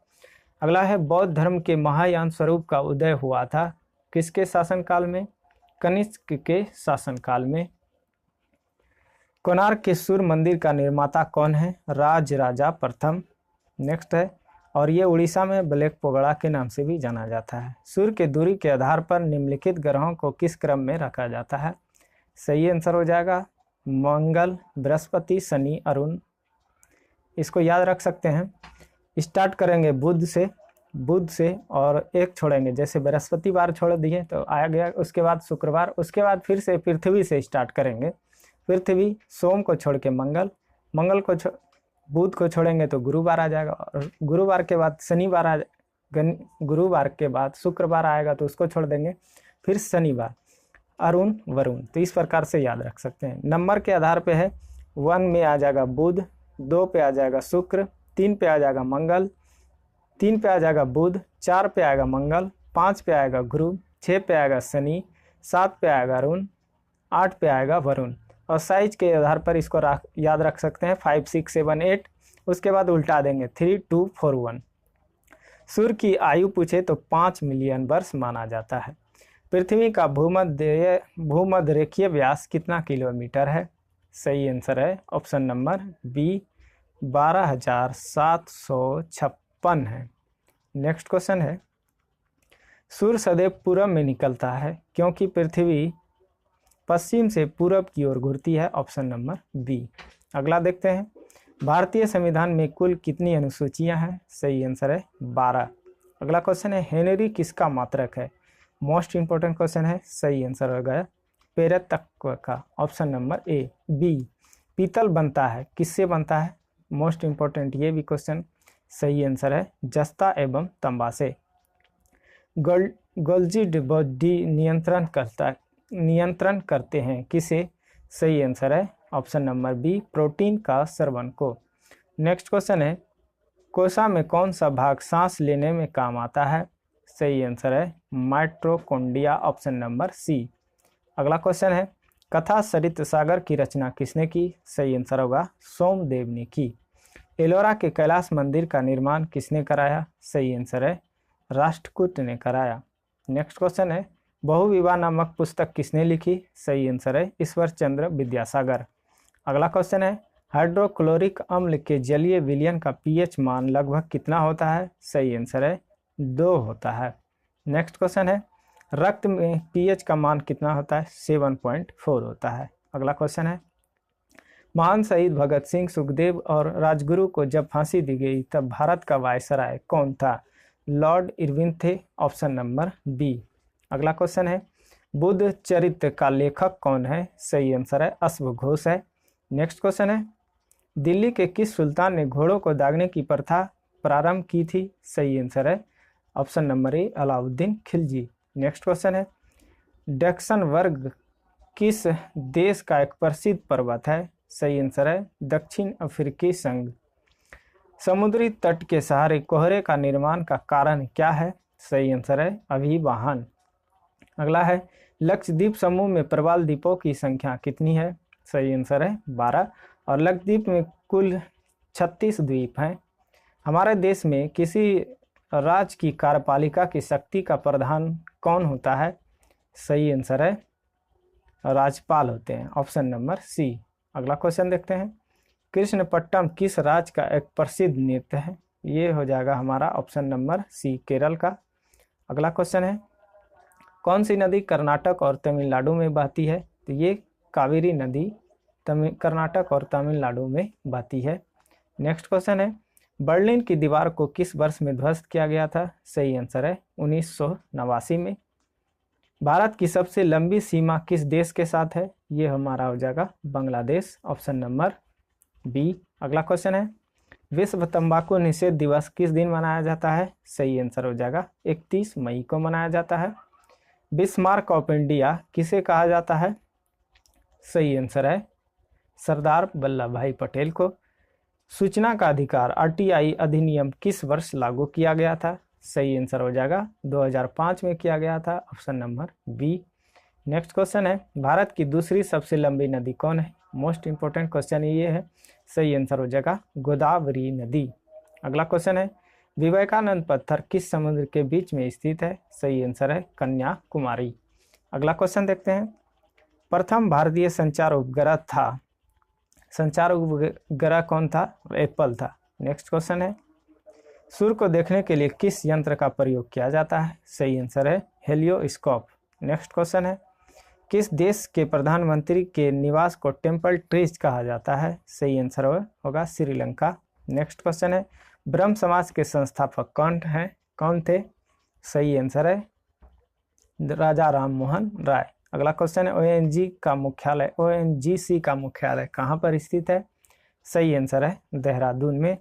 अगला है, बौद्ध धर्म के महायान स्वरूप का उदय हुआ था किसके शासनकाल में? कनिष्क के शासनकाल में। कोणार्क के सूर्य मंदिर का निर्माता कौन है? राजराजा प्रथम। नेक्स्ट है, और ये उड़ीसा में ब्लैक पोगड़ा के नाम से भी जाना जाता है। सूर्य के दूरी के आधार पर निम्नलिखित ग्रहों को किस क्रम में रखा जाता है? सही आंसर हो जाएगा मंगल, बृहस्पति, शनि, अरुण। इसको याद रख सकते हैं। स्टार्ट करेंगे बुध से और एक छोड़ेंगे, जैसे बृहस्पतिवार छोड़ दिए तो आ गया, उसके बाद शुक्रवार, उसके बाद फिर से पृथ्वी से स्टार्ट करेंगे। पृथ्वी, सोम को छोड़ के मंगल को बुध को छोड़ेंगे तो गुरुवार आ जाएगा, और गुरुवार के बाद शनिवार गुरुवार के बाद शुक्रवार आएगा तो उसको छोड़ देंगे, फिर शनिवार, अरुण, वरुण। तो इस प्रकार से याद रख सकते हैं। नंबर के आधार पे है, 1 में आ जाएगा बुध, 2 पे आ जाएगा शुक्र, 3 पे आ जाएगा मंगल, 3 पे आ जाएगा बुध, 4 पे आएगा मंगल, 5 पे आएगा गुरु, 6 पे आएगा शनि, 7 पे आएगा अरुण, 8 पे आएगा वरुण। और साइज के आधार पर इसको याद रख सकते हैं 5, 6, 7, 8। उसके बाद उल्टा देंगे 3, 2, 4, 1। सूर्य की आयु पूछे तो 5 मिलियन वर्ष माना जाता है। पृथ्वी का भूमध्य रेखीय व्यास कितना किलोमीटर है? सही आंसर है ऑप्शन नंबर बी, 12,756 है। नेक्स्ट क्वेश्चन है, सूर्य सदैव पूरब में निकलता है क्योंकि पृथ्वी पश्चिम से पूरब की ओर घूरती है, ऑप्शन नंबर बी। अगला देखते हैं, भारतीय संविधान में कुल कितनी अनुसूचियां हैं? सही आंसर है 12। अगला क्वेश्चन है, हेनरी किसका मात्रक है? मोस्ट इंपोर्टेंट क्वेश्चन है, सही आंसर हो गया पेरतत्व का, ऑप्शन नंबर ए। बी, पीतल बनता है, किससे बनता है? मोस्ट इंपोर्टेंट ये भी क्वेश्चन, सही आंसर है जस्ता एवं तंबा से। गोल्जी बॉडी नियंत्रण करते हैं, किसे? सही आंसर है ऑप्शन नंबर बी, प्रोटीन का स्रवण को। नेक्स्ट क्वेश्चन है, कोसा में कौन सा भाग सांस लेने में काम आता है? सही आंसर है माइटोकॉन्ड्रिया, ऑप्शन नंबर सी। अगला क्वेश्चन है, कथा सरित सागर की रचना किसने की? सही आंसर होगा सोमदेव ने की। एलोरा के कैलाश मंदिर का निर्माण किसने कराया? सही आंसर है राष्ट्रकूट ने कराया। नेक्स्ट क्वेश्चन है, बहुविवाह नामक पुस्तक किसने लिखी? सही आंसर है ईश्वर चंद्र विद्यासागर। अगला क्वेश्चन है, हाइड्रोक्लोरिक अम्ल के जलीय विलयन का पीएच मान लगभग कितना होता है? सही आंसर है 2 होता है। नेक्स्ट क्वेश्चन है, रक्त में पीएच का मान कितना होता है? 7.4 होता है। अगला क्वेश्चन है, महान शहीद भगत सिंह, सुखदेव और राजगुरु को जब फांसी दी गई तब भारत का वायसराय कौन था? लॉर्ड इरविन थे, ऑप्शन नंबर बी। अगला क्वेश्चन है, बुद्ध चरित्र का लेखक कौन है? सही आंसर है अश्वघोष है। नेक्स्ट क्वेश्चन है, दिल्ली के किस सुल्तान ने घोड़ों को दागने की प्रथा प्रारंभ की थी? सही आंसर है ऑप्शन नंबर ए, अलाउद्दीन खिलजी। नेक्स्ट क्वेश्चन है, डैक्सन वर्ग किस देश का एक प्रसिद्ध पर्वत है? सही आंसर है दक्षिण अफ्रीकी संघ। समुद्री तट के सहारे कोहरे का निर्माण का कारण क्या है? सही आंसर है अभिवाहन। अगला है, लक्षद्वीप समूह में प्रवाल द्वीपों की संख्या कितनी है? सही आंसर है 12। और लक्षद्वीप में कुल 36 द्वीप हैं। हमारे देश में किसी राज्य की कार्यपालिका की शक्ति का प्रधान कौन होता है? सही आंसर है राज्यपाल होते हैं, ऑप्शन नंबर सी। अगला क्वेश्चन देखते हैं, कृष्णपट्टनम किस राज्य का एक प्रसिद्ध नृत्य है? ये हो जाएगा हमारा ऑप्शन नंबर सी, केरल का। अगला क्वेश्चन है, कौन सी नदी कर्नाटक और तमिलनाडु में बहती है? तो ये कावेरी नदी कर्नाटक और तमिलनाडु में बहती है। नेक्स्ट क्वेश्चन है, बर्लिन की दीवार को किस वर्ष में ध्वस्त किया गया था? सही आंसर है 1989 में। भारत की सबसे लंबी सीमा किस देश के साथ है? ये हमारा हो जाएगा बांग्लादेश, ऑप्शन नंबर बी। अगला क्वेश्चन है, विश्व तंबाकू निषेध दिवस किस दिन मनाया जाता है? सही आंसर हो जाएगा 31 मई को मनाया जाता है। बिस्मार्क ऑफ इंडिया किसे कहा जाता है? सही आंसर है सरदार वल्लभ भाई पटेल को। सूचना का अधिकार आरटीआई अधिनियम किस वर्ष लागू किया गया था? सही आंसर हो जाएगा 2005 में किया गया था, option number B. Next question है, भारत की दूसरी सबसे लंबी नदी कौन है? मोस्ट इंपोर्टेंट क्वेश्चन ये है, सही आंसर हो जाएगा गोदावरी नदी। अगला क्वेश्चन है, विवेकानंद पत्थर किस समुद्र के बीच में स्थित है? सही आंसर है कन्याकुमारी। अगला क्वेश्चन देखते हैं, प्रथम भारतीय संचार उपग्रह था, संचार उपग्रह कौन था? एप्पल था। नेक्स्ट क्वेश्चन है, सूर्य को देखने के लिए किस यंत्र का प्रयोग किया जाता है? सही आंसर है हेलियोस्कोप। नेक्स्ट क्वेश्चन है, किस देश के प्रधानमंत्री के निवास को टेम्पल ट्रीज कहा जाता है? सही आंसर होगा श्रीलंका। नेक्स्ट क्वेश्चन है, ब्रह्म समाज के संस्थापक कौन थे? सही आंसर है राजा राम मोहन राय। अगला क्वेश्चन है, ओएनजीसी का मुख्यालय कहाँ पर स्थित है? सही आंसर है देहरादून में।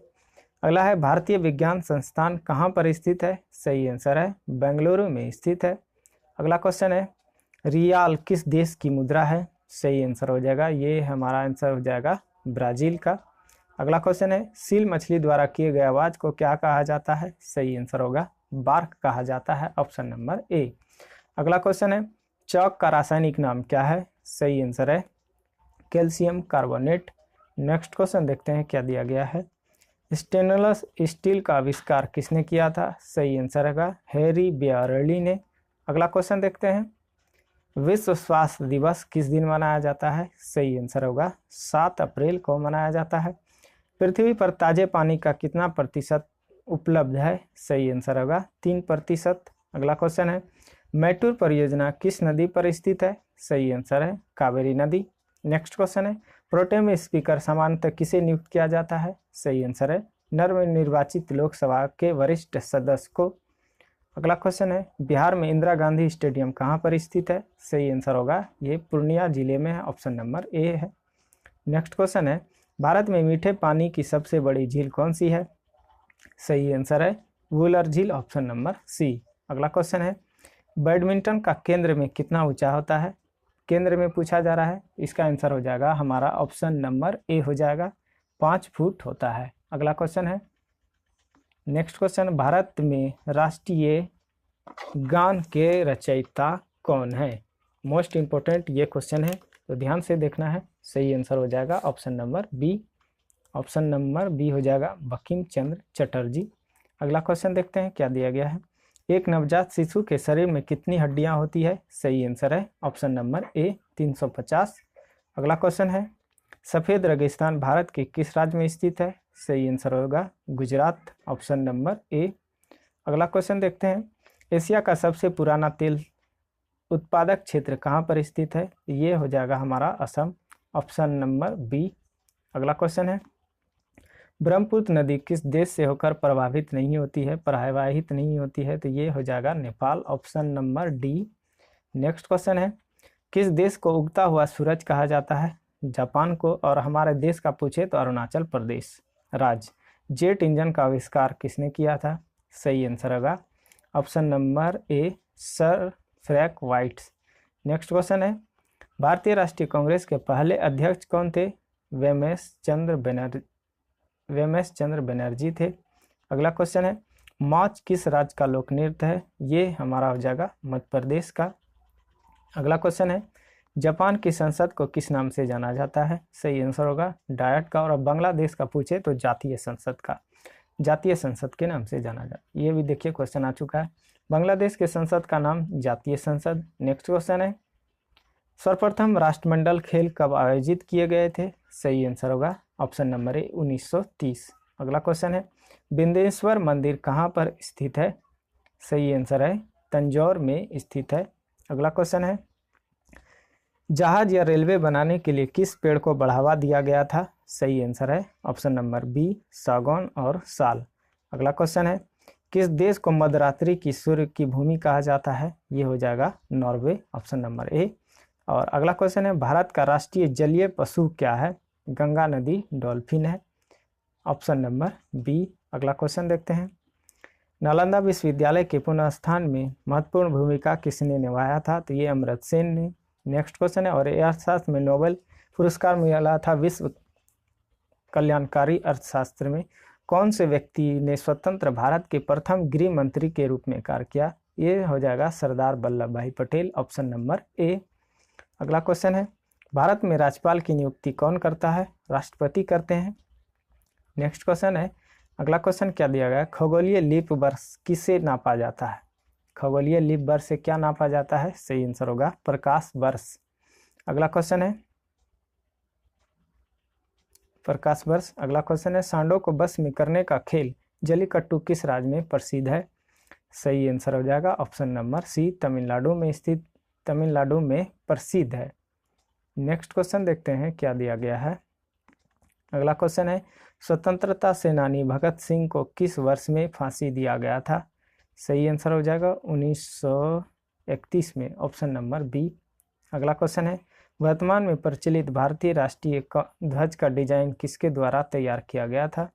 अगला है, भारतीय विज्ञान संस्थान कहाँ पर स्थित है? सही आंसर है बेंगलुरु में स्थित है। अगला क्वेश्चन है, रियाल किस देश की मुद्रा है? सही आंसर हो जाएगा, ये हमारा आंसर हो जाएगा ब्राजील का। अगला क्वेश्चन है, सील मछली द्वारा किए गए आवाज को क्या कहा जाता है? सही आंसर होगा बार्क कहा जाता है, ऑप्शन नंबर ए। अगला क्वेश्चन है, चौक का रासायनिक नाम क्या है? सही आंसर है कैल्शियम कार्बोनेट। नेक्स्ट क्वेश्चन देखते हैं क्या दिया गया है, स्टेनलेस स्टील का आविष्कार किसने किया था? सही आंसर होगा हैरी बेयरली ने। अगला क्वेश्चन देखते हैं, विश्व स्वास्थ्य दिवस किस दिन मनाया जाता है? सही आंसर होगा 7 अप्रैल को मनाया जाता है। पृथ्वी पर ताजे पानी का कितना प्रतिशत उपलब्ध है? सही आंसर होगा 3%। अगला क्वेश्चन है, मैटूर परियोजना किस नदी पर स्थित है? सही आंसर है कावेरी नदी। नेक्स्ट क्वेश्चन है प्रोटेम स्पीकर सामान्यतः किसे नियुक्त किया जाता है? सही आंसर है नवनिर्वाचित लोकसभा के वरिष्ठ सदस्य को। अगला क्वेश्चन है बिहार में इंदिरा गांधी स्टेडियम कहाँ पर स्थित है? सही आंसर होगा ये पूर्णिया जिले में है, ऑप्शन नंबर ए है। नेक्स्ट क्वेश्चन है भारत में मीठे पानी की सबसे बड़ी झील कौन सी है? सही आंसर है वुलर झील, ऑप्शन नंबर सी। अगला क्वेश्चन है बैडमिंटन का केंद्र में कितना ऊंचा होता है? केंद्र में पूछा जा रहा है, इसका आंसर हो जाएगा हमारा ऑप्शन नंबर ए हो जाएगा 5 फुट होता है। अगला क्वेश्चन है नेक्स्ट क्वेश्चन भारत में राष्ट्रीय गान के रचयिता कौन है? मोस्ट इंपोर्टेंट ये क्वेश्चन है तो ध्यान से देखना है। सही आंसर हो जाएगा option number B, option number B हो जाएगा बंकिम चंद्र चटर्जी। अगला क्वेश्चन देखते हैं क्या दिया गया है। एक नवजात शिशु के शरीर में कितनी हड्डियां होती है? सही आंसर है ऑप्शन नंबर ए 350। अगला क्वेश्चन है सफ़ेद रेगिस्तान भारत के किस राज्य में स्थित है? सही आंसर होगा गुजरात, ऑप्शन नंबर ए। अगला क्वेश्चन देखते हैं एशिया का सबसे पुराना तेल उत्पादक क्षेत्र कहाँ पर स्थित है? ये हो जाएगा हमारा असम, ऑप्शन नंबर बी। अगला क्वेश्चन है ब्रह्मपुत्र नदी किस देश से होकर प्रवाहित नहीं होती है, प्रवाहित नहीं होती है? तो ये हो जाएगा Nepal, option number D. Next question है किस देश को उगता हुआ सूरज कहा जाता है? जापान को। और हमारे देश का पूछे तो अरुणाचल प्रदेश राज्य। जेट इंजन का आविष्कार किसने किया था? सही आंसर होगा ऑप्शन नंबर ए sir Frank white. Next question है भारतीय राष्ट्रीय कांग्रेस के पहले अध्यक्ष कौन थे? वेमेश चंद्र बनर्जी थे। अगला क्वेश्चन है मौज किस राज्य का लोक नृत्य है? ये हमारा हो जाएगा मध्य प्रदेश का। अगला क्वेश्चन है जापान की संसद को किस नाम से जाना जाता है? सही आंसर होगा डायट का। और अब बांग्लादेश का पूछे तो जातीय संसद के नाम से जाना जाता। ये भी देखिए क्वेश्चन आ चुका है, बांग्लादेश के संसद का नाम जातीय संसद। नेक्स्ट क्वेश्चन है सर्वप्रथम राष्ट्रमंडल खेल कब आयोजित किए गए थे? सही आंसर होगा ऑप्शन नंबर ए 1930। अगला क्वेश्चन है बिंदेश्वर मंदिर कहाँ पर स्थित है? सही आंसर है तंजौर में स्थित है। अगला क्वेश्चन है जहाज या रेलवे बनाने के लिए किस पेड़ को बढ़ावा दिया गया था? सही आंसर है ऑप्शन नंबर बी सागौन और साल। अगला क्वेश्चन है किस देश को मध्यरात्रि की सूर्य की भूमि कहा जाता है? ये हो जाएगा नॉर्वे, ऑप्शन नंबर ए। और अगला क्वेश्चन है भारत का राष्ट्रीय जलीय पशु क्या है? गंगा नदी डॉल्फिन है, ऑप्शन नंबर बी। अगला क्वेश्चन देखते हैं नालंदा विश्वविद्यालय के पुनर्स्थान में महत्वपूर्ण भूमिका किसने निभाया था? तो ये अमर्त्य सेन ने। नेक्स्ट क्वेश्चन है और अर्थशास्त्र में नोबेल पुरस्कार मिला था विश्व कल्याणकारी अर्थशास्त्र में कौन से व्यक्ति ने स्वतंत्र भारत के प्रथम गृह मंत्री के रूप में कार्य किया? ये हो जाएगा सरदार वल्लभ भाई पटेल, ऑप्शन नंबर ए। अगला क्वेश्चन है भारत में राज्यपाल की नियुक्ति कौन करता है? राष्ट्रपति करते हैं। नेक्स्ट क्वेश्चन है अगला क्वेश्चन क्या दिया गया खगोलीय लीप वर्ष किसे नापा जाता है? खगोलीय लीप वर्ष से क्या नापा जाता है? सही आंसर होगा प्रकाश वर्ष। अगला क्वेश्चन है प्रकाश वर्ष। अगला क्वेश्चन है सांडों को बस में करने का खेल जल्लीकट्टू किस राज्य में प्रसिद्ध है? सही आंसर हो जाएगा ऑप्शन नंबर सी तमिलनाडु में प्रसिद्ध है। नेक्स्ट क्वेश्चन देखते हैं क्या दिया गया है। अगला क्वेश्चन है स्वतंत्रता सेनानी भगत सिंह को किस वर्ष में फांसी दिया गया था? सही आंसर हो जाएगा 1931 में, ऑप्शन नंबर बी। अगला क्वेश्चन है वर्तमान में प्रचलित भारतीय राष्ट्रीय ध्वज का डिजाइन किसके द्वारा तैयार किया गया था?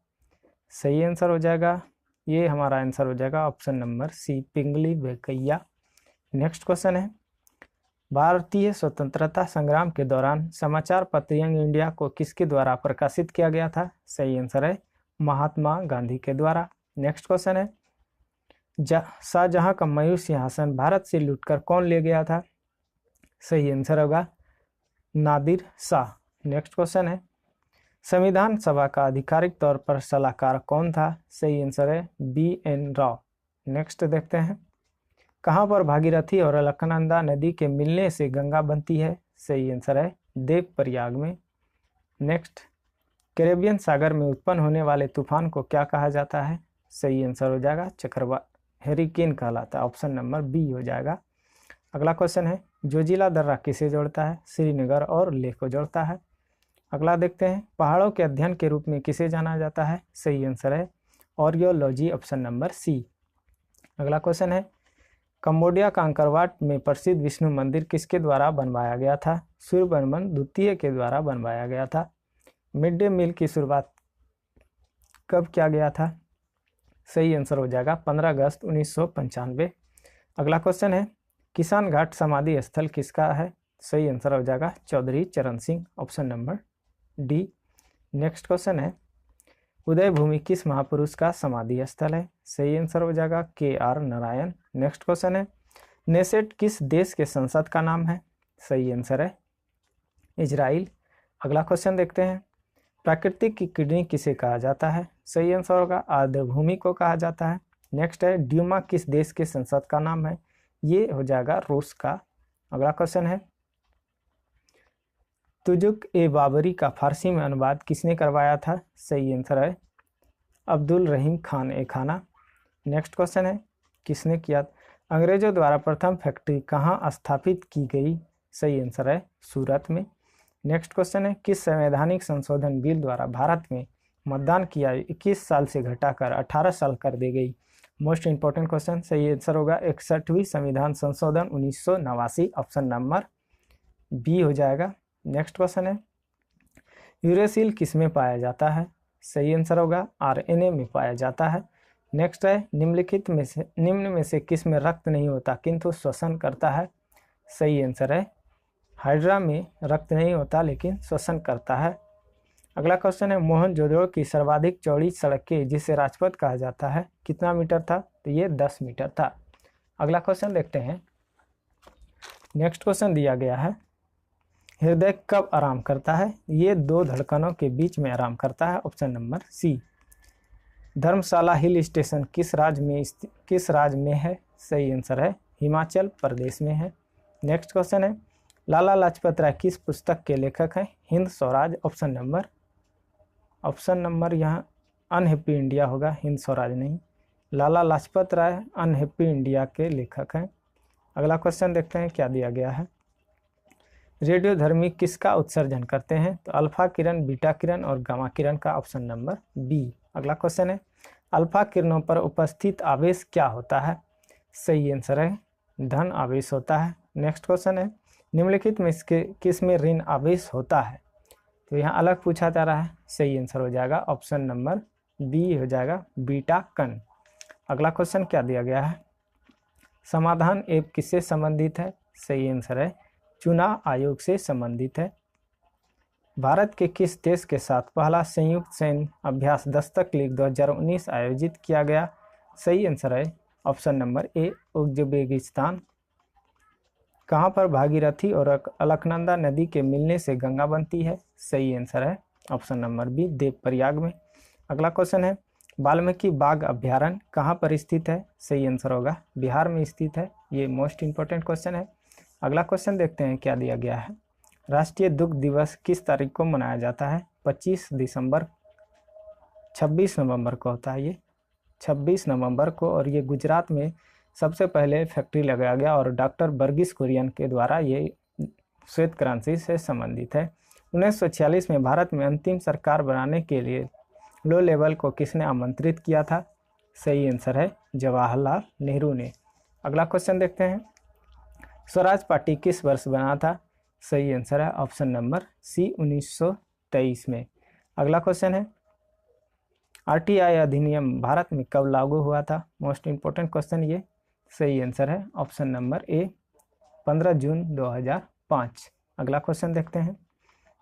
सही आंसर हो जाएगा ये हमारा आंसर हो जाएगा ऑप्शन नंबर सी पिंगली वेंकैया। नेक्स्ट क्वेश्चन है भारतीय स्वतंत्रता संग्राम के दौरान समाचार पत्र यंग इंडिया को किसके द्वारा प्रकाशित किया गया था? सही आंसर है महात्मा गांधी के द्वारा। नेक्स्ट क्वेश्चन है शाहजहां का मयूर सिंहासन भारत से लूटकर कौन ले गया था? सही आंसर होगा नादिर शाह। नेक्स्ट क्वेश्चन है संविधान सभा का आधिकारिक तौर पर सलाहकार कौन था? सही आंसर है BN राव। नेक्स्ट देखते हैं कहाँ पर भागीरथी और अलकनंदा नदी के मिलने से गंगा बनती है? सही आंसर है देवप्रयाग में। नेक्स्ट कैरेबियन सागर में उत्पन्न होने वाले तूफान को क्या कहा जाता है? सही आंसर हो जाएगा चक्रवात हेरिकेन कहलाता है, ऑप्शन नंबर बी हो जाएगा। अगला क्वेश्चन है जोजिला दर्रा किसे जोड़ता है? श्रीनगर और लेह को जोड़ता है। अगला देखते हैं, पहाड़ों के अध्ययन के रूप में किसे जाना जाता है? सही आंसर है ऑर्कियोलॉजी, ऑप्शन नंबर सी। अगला क्वेश्चन है, कंबोडिया का अंकरवाट में प्रसिद्ध विष्णु मंदिर किसके द्वारा बनवाया गया था? सूर्यवर्मन द्वितीय के द्वारा बनवाया गया था। मिड डे मील की शुरुआत कब किया गया था? सही आंसर हो जाएगा 15 अगस्त 1995। अगला क्वेश्चन है, किसान घाट समाधि स्थल किसका है? सही आंसर हो जाएगा चौधरी चरण Singh, option number D. Next question है, उदय भूमि किस महापुरुष का समाधि स्थल है? सही आंसर हो जाएगा KR नारायण। नेक्स्ट क्वेश्चन है, नेसेट किस देश के संसद का नाम है? सही आंसर है इजराइल। अगला क्वेश्चन देखते हैं, प्राकृतिक की किडनी किसे कहा जाता है? सही आंसर होगा आर्द्रभूमि को कहा जाता है। नेक्स्ट है, ड्यूमा किस देश के संसद का नाम है? ये हो जाएगा रूस का। अगला क्वेश्चन है, तुजुक ए बाबरी का फारसी में अनुवाद किसने करवाया था? सही आंसर है अब्दुल रहीम खान ए खाना। नेक्स्ट क्वेश्चन है, किसने किया? अंग्रेजों द्वारा प्रथम फैक्ट्री कहाँ स्थापित की गई? सही आंसर है सूरत में। नेक्स्ट क्वेश्चन है, किस संवैधानिक संशोधन बिल द्वारा भारत में मतदान की आयु 21 साल से घटाकर 18 साल कर दी गई? Most important question. सही आंसर होगा 61वीं संविधान संशोधन 1989, ऑप्शन नंबर बी हो जाएगा। नेक्स्ट क्वेश्चन है, यूरेसिल किस में पाया जाता है? सही आंसर होगा RNA में पाया जाता है। नेक्स्ट है, निम्न में से किस में रक्त नहीं होता किंतु श्वसन करता है? सही आंसर है हाइड्रा में रक्त नहीं होता लेकिन श्वसन करता है। अगला क्वेश्चन है, मोहनजोदड़ो की सर्वाधिक चौड़ी सड़क के जिसे राजपथ कहा जाता है कितना मीटर था? तो ये 10 मीटर था। अगला क्वेश्चन देखते हैं। नेक्स्ट क्वेश्चन दिया गया है, हृदय कब आराम करता है? ये दो धड़कनों के बीच में आराम करता है, ऑप्शन नंबर सी। धर्मशाला हिल स्टेशन किस राज्य में है? सही आंसर है हिमाचल प्रदेश में है। नेक्स्ट क्वेश्चन है, लाला लाजपत राय किस पुस्तक के लेखक हैं? हिंद स्वराज, ऑप्शन नंबर यहाँ अनहैप्पी इंडिया होगा, हिंद स्वराज नहीं। लाला लाजपत राय अनहैप्पी इंडिया के लेखक हैं। अगला क्वेश्चन देखते हैं क्या दिया गया है, रेडियोधर्मी किसका उत्सर्जन करते हैं? तो अल्फा किरण, बीटा किरण और गामा किरण का, ऑप्शन नंबर बी। अगला क्वेश्चन है, अल्फा किरणों पर उपस्थित आवेश क्या होता है? सही आंसर है धन आवेश होता है। नेक्स्ट क्वेश्चन है, निम्नलिखित में किस में ऋण आवेश होता है? तो यहाँ अलग पूछा जा रहा है, सही आंसर हो जाएगा ऑप्शन नंबर बी हो जाएगा बीटा कण। अगला क्वेश्चन क्या दिया गया है, समाधान ऐप किससे संबंधित है? सही आंसर है चुनाव आयोग से संबंधित है। भारत के किस देश के साथ पहला संयुक्त सैन्य अभ्यास दस्तक लीग 2019 आयोजित किया गया? सही आंसर है ऑप्शन नंबर ए उज्बेकिस्तान। कहाँ पर भागीरथी और अलकनंदा नदी के मिलने से गंगा बनती है? सही आंसर है ऑप्शन नंबर बी देवप्रयाग में। अगला क्वेश्चन है, वाल्मीकि बाघ अभ्यारण्य कहाँ पर स्थित है? सही आंसर होगा बिहार में स्थित है। ये मोस्ट इंपॉर्टेंट क्वेश्चन है। अगला क्वेश्चन देखते हैं क्या दिया गया है, राष्ट्रीय दुग्ध दिवस किस तारीख को मनाया जाता है? 26 नवंबर को होता है, ये 26 नवंबर को। और ये गुजरात में सबसे पहले फैक्ट्री लगाया गया और डॉक्टर वर्गीस कुरियन के द्वारा ये श्वेत क्रांति से संबंधित है। 1946 में भारत में अंतिम सरकार बनाने के लिए लो लेवल को किसने आमंत्रित किया था? सही आंसर है जवाहरलाल नेहरू ने। अगला क्वेश्चन देखते हैं, स्वराज पार्टी किस वर्ष बना था? सही आंसर है ऑप्शन नंबर सी 1923 में। अगला क्वेश्चन है, RTI अधिनियम भारत में कब लागू हुआ था? मोस्ट इंपॉर्टेंट क्वेश्चन ये। सही आंसर है ऑप्शन नंबर ए 15 जून 2005। अगला क्वेश्चन देखते हैं,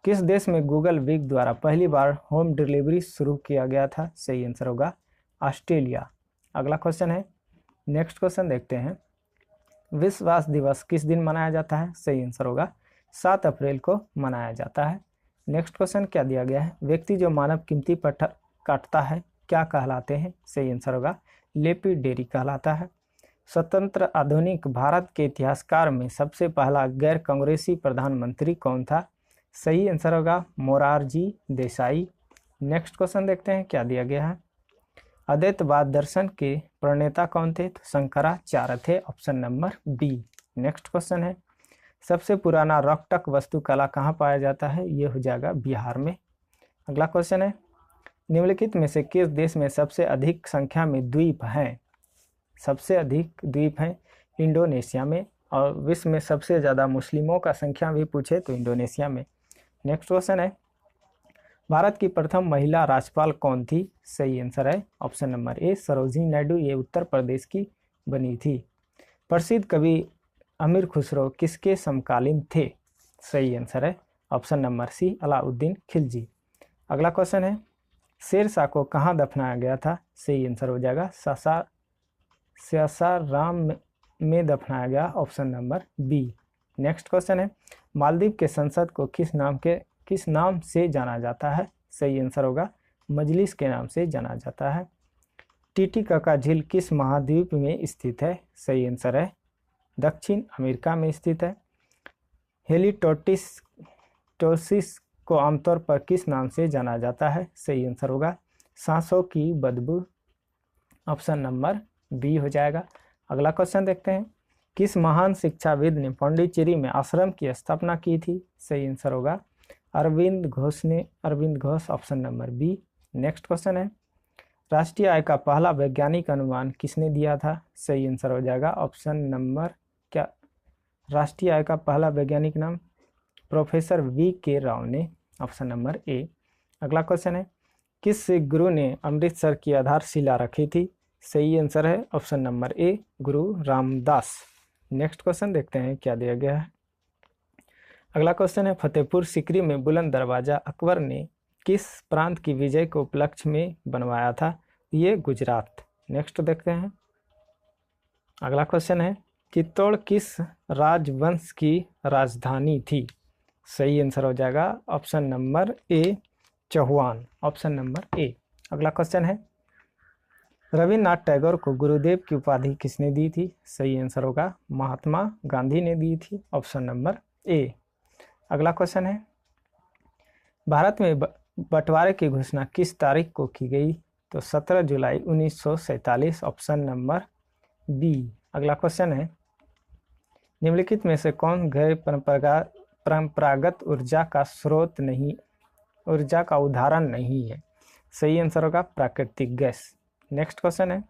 किस देश में गूगल वीक द्वारा पहली बार होम डिलीवरी शुरू किया गया था? सही आंसर होगा ऑस्ट्रेलिया। अगला क्वेश्चन है, नेक्स्ट क्वेश्चन देखते हैं, विश्व स्वास्थ्य दिवस किस दिन मनाया जाता है? सही आंसर होगा 7 अप्रैल को मनाया जाता है। नेक्स्ट क्वेश्चन क्या दिया गया है, व्यक्ति जो मानव कीमती पत्थर काटता है क्या कहलाते हैं? सही आंसर होगा लेपिडेरी कहलाता है। स्वतंत्र आधुनिक भारत के इतिहासकार में सबसे पहला गैर कांग्रेसी प्रधानमंत्री कौन था? सही आंसर होगा मोरारजी देसाई। नेक्स्ट क्वेश्चन देखते हैं क्या दिया गया है, अद्वैतवाद दर्शन के प्रणेता कौन थे? तो शंकराचार्य थे, option number B. Next question है, सबसे पुराना रॉकटक वास्तुकला कहाँ पाया जाता है? ये हो जाएगा बिहार में। अगला क्वेश्चन है, निम्नलिखित में से किस देश में सबसे अधिक संख्या में द्वीप हैं? सबसे अधिक द्वीप हैं इंडोनेशिया में, और विश्व में सबसे ज़्यादा मुस्लिमों का संख्या भी पूछे तो इंडोनेशिया में। नेक्स्ट क्वेश्चन है, भारत की प्रथम महिला राज्यपाल कौन थी? सही आंसर है ऑप्शन नंबर ए सरोजिनी नायडू, ये उत्तर प्रदेश की बनी थी। प्रसिद्ध कवि अमीर खुसरो किसके समकालीन थे? सही आंसर है option number C Alauddin Khilji. अगला क्वेश्चन है, शेरशाह को कहाँ दफनाया गया था? सही आंसर हो जाएगा सासाराम में दफनाया गया, option number B. Next question है, मालदीव के संसद को किस नाम से जाना जाता है? सही आंसर होगा मजलिस के नाम से जाना जाता है। टिटिकाका झील किस महाद्वीप में स्थित है? सही आंसर है दक्षिण अमेरिका में स्थित है। हेलिटोसिस को आमतौर पर किस नाम से जाना जाता है? सही आंसर होगा सांसों की बदबू, ऑप्शन नंबर बी हो जाएगा। अगला क्वेश्चन देखते हैं, किस महान शिक्षाविद ने पांडिचेरी में आश्रम की स्थापना की थी? सही आंसर होगा अरविंद घोष ने, Aurobindo Ghosh, option number B. Next question है, राष्ट्रीय आय का पहला वैज्ञानिक अनुमान किसने दिया था? सही आंसर हो जाएगा ऑप्शन नंबर क्या, राष्ट्रीय आय का पहला वैज्ञानिक नाम प्रोफेसर V.K. राव ने, ऑप्शन नंबर ए। अगला क्वेश्चन है, किस सिख गुरु ने अमृतसर की आधारशिला रखी थी? सही आंसर है ऑप्शन नंबर ए गुरु रामदास। नेक्स्ट क्वेश्चन देखते हैं क्या दिया गया है। अगला क्वेश्चन है, फतेहपुर सीकरी में बुलंद दरवाजा अकबर ने किस प्रांत की विजय के उपलक्ष्य में बनवाया था? ये गुजरात। नेक्स्ट देखते हैं। अगला क्वेश्चन है, चित्तौड़ किस राजवंश की राजधानी थी? सही आंसर हो जाएगा option number A Chauhan, option number A. अगला क्वेश्चन है, रविन्द्रनाथ टैगोर को गुरुदेव की उपाधि किसने दी थी? सही आंसर होगा महात्मा गांधी ने दी थी, ऑप्शन नंबर ए। अगला क्वेश्चन है, भारत में बंटवारे की घोषणा किस तारीख को की गई? तो 17 जुलाई 1947, ऑप्शन नंबर बी। अगला क्वेश्चन है, निम्नलिखित में से कौन गैर परंपरागत ऊर्जा का स्रोत नहीं, ऊर्जा का उदाहरण नहीं है? सही आंसर होगा प्राकृतिक गैस। नेक्स्ट क्वेश्चन है,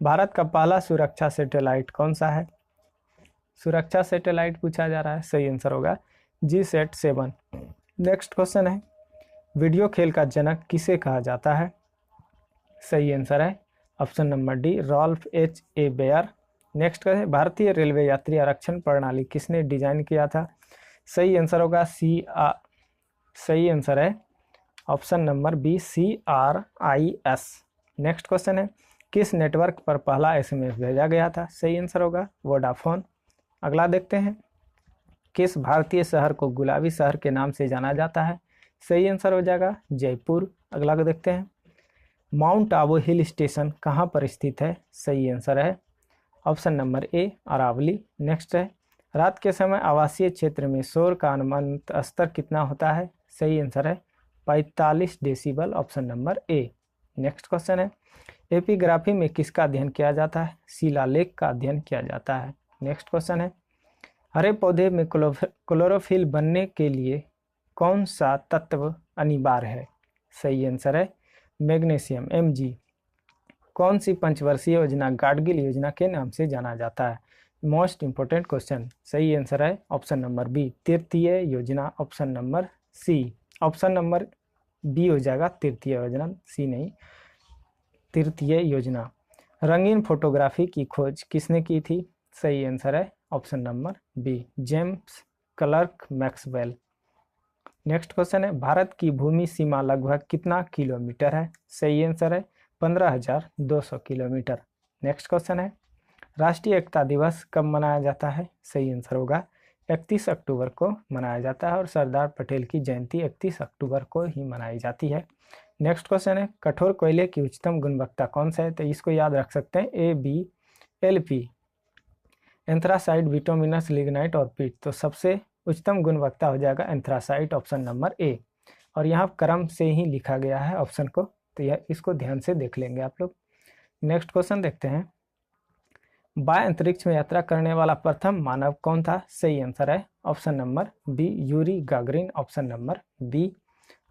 भारत का पहला सुरक्षा सैटेलाइट कौन सा है? सुरक्षा सैटेलाइट पूछा जा रहा है, सही आंसर होगा GSAT-7। नेक्स्ट क्वेश्चन है, वीडियो खेल का जनक किसे कहा जाता है? सही आंसर है option number D Rolf H.A. Baer. Next question है, भारतीय रेलवे यात्री आरक्षण प्रणाली किसने डिजाइन किया था? सही आंसर होगा सही आंसर है option number B CRIS। Next question है, किस नेटवर्क पर पहला SMS भेजा गया था? सही आंसर होगा वोडाफोन। अगला देखते हैं, किस भारतीय शहर को गुलाबी शहर के नाम से जाना जाता है? सही आंसर हो जाएगा जयपुर। अगला को देखते हैं, माउंट आबू हिल स्टेशन कहाँ पर स्थित है? सही आंसर है option number A Aravalli. Next है, रात के समय आवासीय क्षेत्र में शोर का अनुमानित स्तर कितना होता है? सही आंसर है 45 decibel, option number A. Next question है, एपिग्राफी में किसका अध्ययन किया जाता है? शिलालेख का अध्ययन किया जाता है। नेक्स्ट क्वेश्चन है, हरे पौधे में क्लोरोफिल बनने के लिए कौन सा तत्व अनिवार्य है? सही आंसर है मैग्नीशियम Mg। कौन सी पंचवर्षीय योजना गाडगिल योजना के नाम से जाना जाता है? Most important question. सही आंसर है ऑप्शन नंबर बी तृतीय योजना, option number C. Option number B हो जाएगा तृतीय योजना, सी नहीं, तृतीय योजना। रंगीन फोटोग्राफी की खोज किसने की थी? सही आंसर है option number B James Clerk Maxwell. Next question है, भारत की भूमि सीमा लगभग कितना किलोमीटर है? सही आंसर है 15,200 किलोमीटर। नेक्स्ट क्वेश्चन है, राष्ट्रीय एकता दिवस कब मनाया जाता है? सही आंसर होगा 31 अक्टूबर को मनाया जाता है, और सरदार पटेल की जयंती 31 अक्टूबर को ही मनाई जाती है। नेक्स्ट क्वेश्चन है, कठोर कोयले की उच्चतम गुणवत्ता कौन सा है? तो इसको याद रख सकते हैं ABLP, एंथ्रासाइट, बिटुमिनस, लिग्नाइट और पीट। तो सबसे उच्चतम गुणवत्ता हो जाएगा एंथ्रासाइट, ऑप्शन नंबर ए। और यहाँ क्रम से ही लिखा गया है ऑप्शन को, तो यह इसको ध्यान से देख लेंगे आप लोग। नेक्स्ट क्वेश्चन देखते हैं, बाह्य अंतरिक्ष में यात्रा करने वाला प्रथम मानव कौन था? सही आंसर है option number B, Yuri Gagarin, option number B.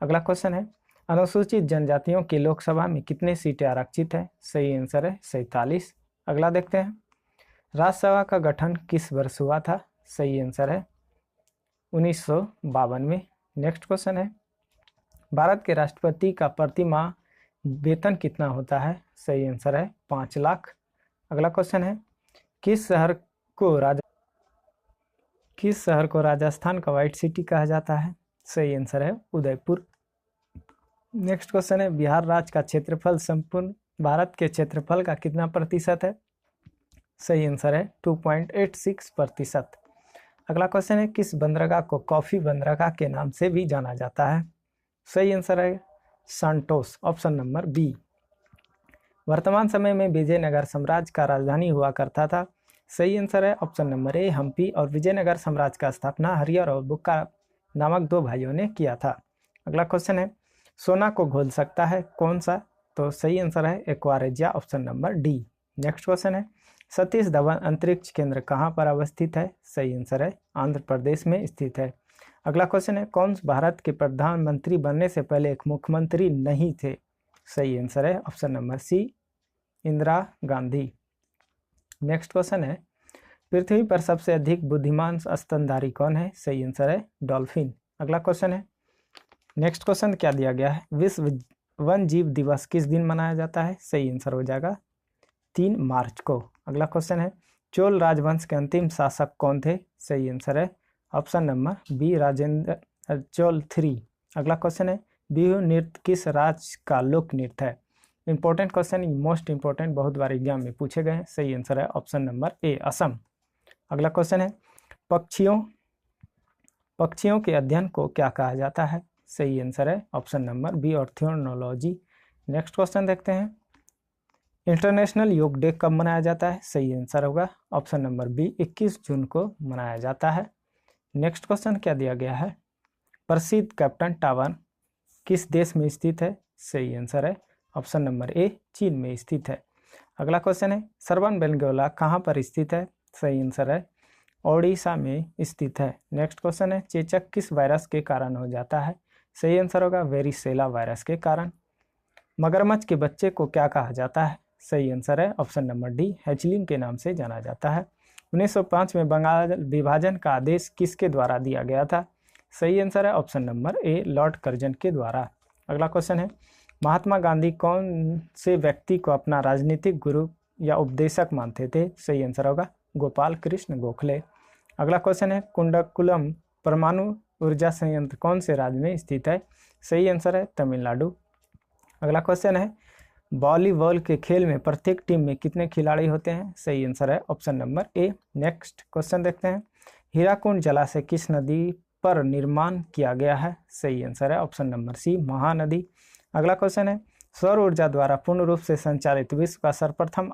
अगला क्वेश्चन है, अनुसूचित जनजातियों की लोकसभा में कितने सीटें आरक्षित है? सही आंसर है 47। अगला देखते हैं, राज्यसभा का गठन किस वर्ष हुआ था? सही आंसर है 1952 में। नेक्स्ट क्वेश्चन है, भारत के राष्ट्रपति का प्रति माह वेतन कितना होता है? सही आंसर है 5 लाख। अगला क्वेश्चन है, किस शहर को राजस्थान का व्हाइट सिटी कहा जाता है? सही आंसर है उदयपुर। नेक्स्ट क्वेश्चन है, बिहार राज्य का क्षेत्रफल संपूर्ण भारत के क्षेत्रफल का कितना प्रतिशत है? सही आंसर है 2.86%। अगला क्वेश्चन है, किस बंदरगाह को कॉफी बंदरगाह के नाम से भी जाना जाता है? सही आंसर है सांटोस, ऑप्शन नंबर बी। वर्तमान समय में विजयनगर साम्राज्य का राजधानी हुआ करता था? सही आंसर है ऑप्शन नंबर ए, हम्पी। और विजयनगर साम्राज्य का स्थापना हरिहर और बुक्का नामक 2 भाइयों ने किया था। अगला क्वेश्चन है, सोना को घोल सकता है कौन सा? तो सही आंसर है aqua regia, option number D. Next question है, सतीश धवन अंतरिक्ष केंद्र कहाँ पर अवस्थित है? सही आंसर है आंध्र प्रदेश में स्थित है। अगला क्वेश्चन है, कौन भारत के प्रधानमंत्री बनने से पहले एक मुख्यमंत्री नहीं थे? सही आंसर है option number C, Indira Gandhi. Next question है, पृथ्वी पर सबसे अधिक बुद्धिमान स्तनधारी कौन है? सही आंसर है डॉल्फिन। अगला क्वेश्चन है, नेक्स्ट क्वेश्चन क्या दिया गया है, विश्व वन जीव दिवस किस दिन मनाया जाता है? सही आंसर हो जाएगा 3 मार्च को। अगला क्वेश्चन है, चोल राजवंश के अंतिम शासक कौन थे? सही आंसर है option number B, Rajendra Chola 3। अगला क्वेश्चन है, बिहू नृत्य किस राज्य का लोक नृत्य है? इंपॉर्टेंट क्वेश्चन, मोस्ट इंपॉर्टेंट, बहुत बार एग्जाम में पूछे गए हैं। सही आंसर है ऑप्शन नंबर ए, असम। अगला क्वेश्चन है, पक्षियों के अध्ययन को क्या कहा जाता है? सही आंसर है ऑप्शन नंबर बी, ऑर्थोनोलॉजी। नेक्स्ट क्वेश्चन देखते हैं, इंटरनेशनल योग डे कब मनाया जाता है? सही आंसर होगा ऑप्शन नंबर बी, 21 जून को मनाया जाता है। नेक्स्ट क्वेश्चन क्या दिया गया है, प्रसिद्ध कैप्टन टावर किस देश में स्थित है? सही आंसर है ऑप्शन नंबर ए, चीन में स्थित है। अगला क्वेश्चन है, सरवन बेलगोला कहाँ पर स्थित है? सही आंसर है ओडिशा में स्थित है। नेक्स्ट क्वेश्चन है, चेचक किस वायरस के कारण हो जाता है? सही आंसर होगा वेरिसेला वायरस के कारण। मगरमच्छ के बच्चे को क्या कहा जाता है? सही आंसर है ऑप्शन नंबर डी, हैचलिंग के नाम से जाना जाता है। 1905 में बंगाल विभाजन का आदेश किसके द्वारा दिया गया था? सही आंसर है ऑप्शन नंबर ए, लॉर्ड कर्जन के द्वारा। अगला क्वेश्चन है, महात्मा गांधी कौन से व्यक्ति को अपना राजनीतिक गुरु या उपदेशक मानते थे? सही आंसर होगा गोपाल कृष्ण गोखले। अगला क्वेश्चन है, कुंडकुलम परमाणु ऊर्जा संयंत्र कौन से राज्य में स्थित है? सही आंसर है तमिलनाडु। अगला क्वेश्चन है, वॉलीबॉल के खेल में प्रत्येक टीम में कितने खिलाड़ी होते हैं? सही आंसर है option number A. Next question देखते हैं, हीराकुंड जलाशय किस नदी पर निर्माण किया गया है? सही आंसर है ऑप्शन नंबर सी, महानदी। अगला क्वेश्चन है, सौर ऊर्जा द्वारा पूर्ण रूप से संचालित विश्व का सर्वप्रथम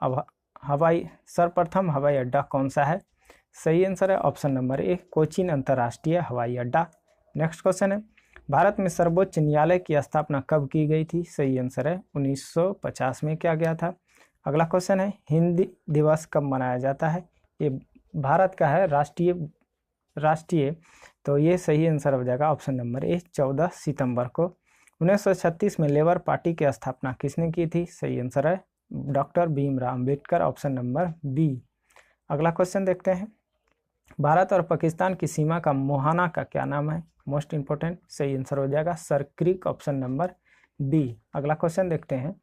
हवाई अड्डा कौन सा है? सही आंसर है ऑप्शन नंबर ए, कोचीन अंतर्राष्ट्रीय हवाई अड्डा। नेक्स्ट क्वेश्चन है, भारत में सर्वोच्च न्यायालय की स्थापना कब की गई थी? सही आंसर है 1950 में किया गया था। अगला क्वेश्चन है, हिंदी दिवस कब मनाया जाता है? ये भारत का है राष्ट्रीय, तो ये सही आंसर हो जाएगा ऑप्शन नंबर ए, 14 सितंबर को। 1936 में लेबर पार्टी की स्थापना किसने की थी? सही आंसर है doctor Bhimrao Ambedkar, option number B. अगला क्वेश्चन देखते हैं, भारत और पाकिस्तान की सीमा का मुहाना का क्या नाम है? मोस्ट इंपोर्टेंट, सही आंसर हो जाएगा Sir Creek, option number B. अगला क्वेश्चन देखते हैं,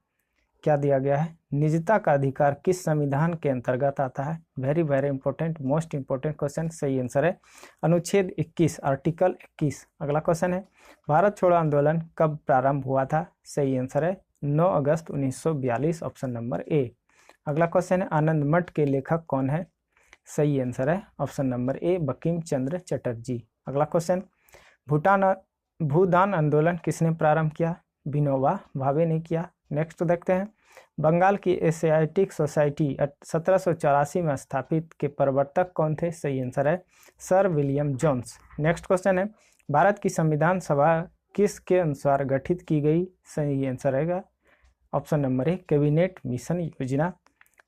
क्या दिया गया है, निजता का अधिकार किस संविधान के अंतर्गत आता है? Very very important, most important question, सही आंसर है अनुच्छेद 21, आर्टिकल 21। अगला क्वेश्चन है, भारत छोड़ो आंदोलन कब प्रारंभ हुआ था? सही आंसर है 9 अगस्त 1942, ऑप्शन नंबर ए। अगला क्वेश्चन है, आनंद मठ के लेखक कौन है? सही आंसर है ऑप्शन नंबर ए, बंकिम चंद्र चटर्जी। अगला क्वेश्चन, भूदान आंदोलन किसने प्रारंभ किया? विनोबा भावे ने किया। नेक्स्ट देखते हैं, बंगाल की एशियाटिक सोसाइटी 1784 में स्थापित के प्रवर्तक कौन थे? सही आंसर है Sir William Jones. Next question है, भारत की संविधान सभा किसके अनुसार गठित की गई? सही आंसर रहेगा ऑप्शन नंबर ए, कैबिनेट मिशन योजना।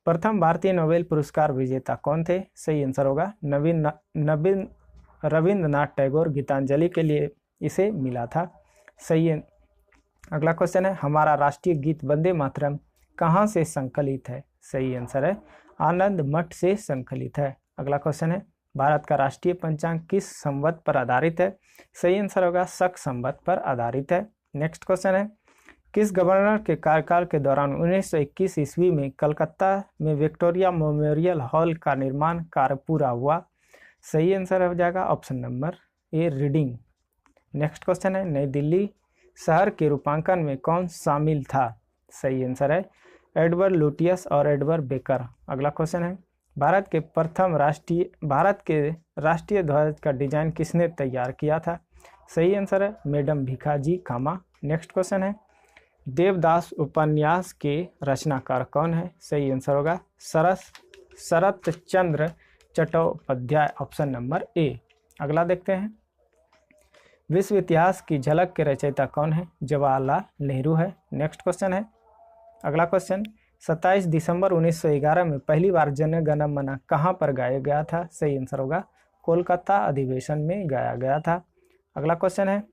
प्रथम भारतीय नोबेल पुरस्कार विजेता कौन थे? सही आंसर होगा नवीन रविंद्रनाथ टैगोर। गीतांजलि के लिए इसे मिला था। सही है। अगला क्वेश्चन है, हमारा राष्ट्रीय गीत वंदे मातरम कहाँ से संकलित है? सही आंसर है आनंद मठ से संकलित है। अगला क्वेश्चन है, भारत का राष्ट्रीय पंचांग किस संवत पर आधारित है? सही आंसर होगा शक संवत पर आधारित है। नेक्स्ट क्वेश्चन है, किस गवर्नर के कार्यकाल के दौरान 1921 ईस्वी में कलकत्ता में विक्टोरिया मेमोरियल हॉल का निर्माण कार्य पूरा हुआ? सही आंसर हो जाएगा ऑप्शन नंबर ए रीडिंग। नेक्स्ट क्वेश्चन है, नई दिल्ली शहर के रूपांकन में कौन शामिल था? सही आंसर है एडवर्ड लुटियस और एडवर्ड बेकर। अगला क्वेश्चन है, भारत के राष्ट्रीय ध्वज का डिजाइन किसने तैयार किया था? सही आंसर है मैडम भिखाजी कामा। नेक्स्ट क्वेश्चन है, देवदास उपन्यास के रचनाकार कौन है? सही आंसर होगा शरत Chandra Chattopadhyay, option number A. अगला देखते हैं, विश्व इतिहास की झलक के रचयिता कौन है? जवाहरलाल नेहरू है। नेक्स्ट क्वेश्चन है, अगला क्वेश्चन, 27 दिसंबर 1911 में पहली बार जन गण मन कहाँ पर गाया गया था? सही आंसर होगा कोलकाता अधिवेशन में गाया गया था। अगला क्वेश्चन है,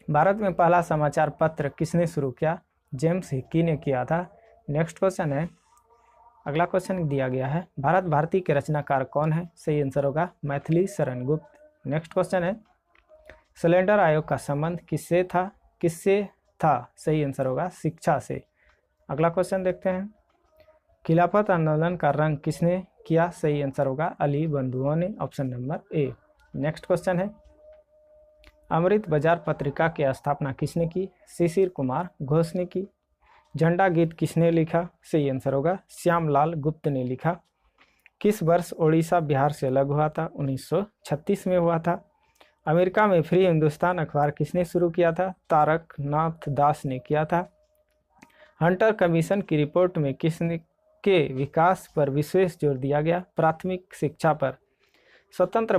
भारत में पहला समाचार पत्र किसने शुरू किया? जेम्स हिक्की ने किया था। नेक्स्ट क्वेश्चन है, अगला क्वेश्चन दिया गया है, भारत भारती के रचनाकार कौन है? सही आंसर होगा मैथिली शरण गुप्त। नेक्स्ट क्वेश्चन है, सिलेंडर आयोग का संबंध किससे था? सही आंसर होगा शिक्षा से। अगला क्वेश्चन देखते हैं, खिलाफत आंदोलन का रंग किसने किया? सही आंसर होगा अली बंधुओं ने, option number A. Next question है, अमृत बाजार पत्रिका की स्थापना किसने की? शिशिर कुमार घोष ने की। झंडा गीत किसने लिखा? सही आंसर होगा श्यामलाल गुप्त ने लिखा। किस वर्ष ओडिशा बिहार से अलग हुआ था? 1936 में हुआ था। अमेरिका में फ्री हिंदुस्तान अखबार किसने शुरू किया था? तारक नाथ दास ने किया था। हंटर कमीशन की रिपोर्ट में किसने के विकास पर विशेष जोर दिया गया? प्राथमिक शिक्षा पर। स्वतंत्र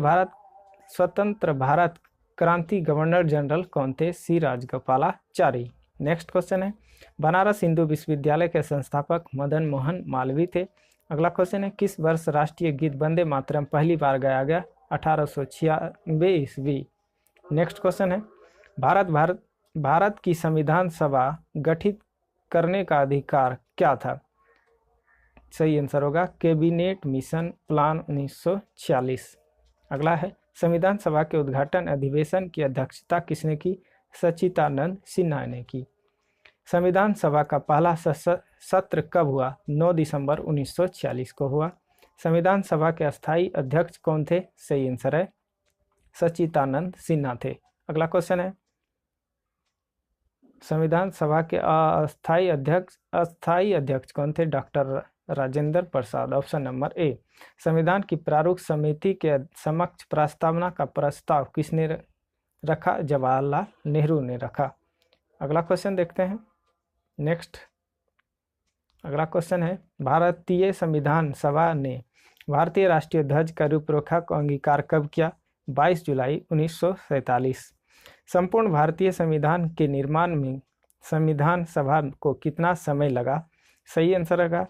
भारत क्रांति गवर्नर जनरल कौन थे? सी राजगोपालाचारी। नेक्स्ट क्वेश्चन है, बनारस हिंदू विश्वविद्यालय के संस्थापक मदन मोहन मालवीय थे। अगला क्वेश्चन है, किस वर्ष राष्ट्रीय गीत वंदे मातरम पहली बार गाया गया? 1896 ईस्वी। नेक्स्ट क्वेश्चन है, भारत की संविधान सभा गठित करने का अधिकार क्या था? सही आंसर होगा कैबिनेट मिशन प्लान 1946। अगला है, संविधान सभा के उद्घाटन अधिवेशन की अध्यक्षता किसने की? सच्चिदानंद सिन्हा ने की। संविधान सभा का पहला सत्र कब हुआ? 9 दिसंबर 1946 को हुआ। संविधान सभा के अस्थायी अध्यक्ष कौन थे? सही आंसर है सच्चिदानंद सिन्हा थे। अगला क्वेश्चन है, संविधान सभा के अस्थायी अध्यक्ष कौन थे? Doctor Rajendra Prasad, option number ए। संविधान की प्रारूप समिति के समक्ष प्रस्तावना का प्रस्ताव किसने रखा? जवाहरलाल नेहरू ने रखा। अगला क्वेश्चन देखते हैं। नेक्स्ट अगला क्वेश्चन है, भारतीय संविधान सभा ने भारतीय राष्ट्रीय ध्वज का रूपरेखा को अंगीकार कब किया? 22 जुलाई 1947। संपूर्ण भारतीय संविधान के निर्माण में संविधान सभा को कितना समय लगा? सही आंसर होगा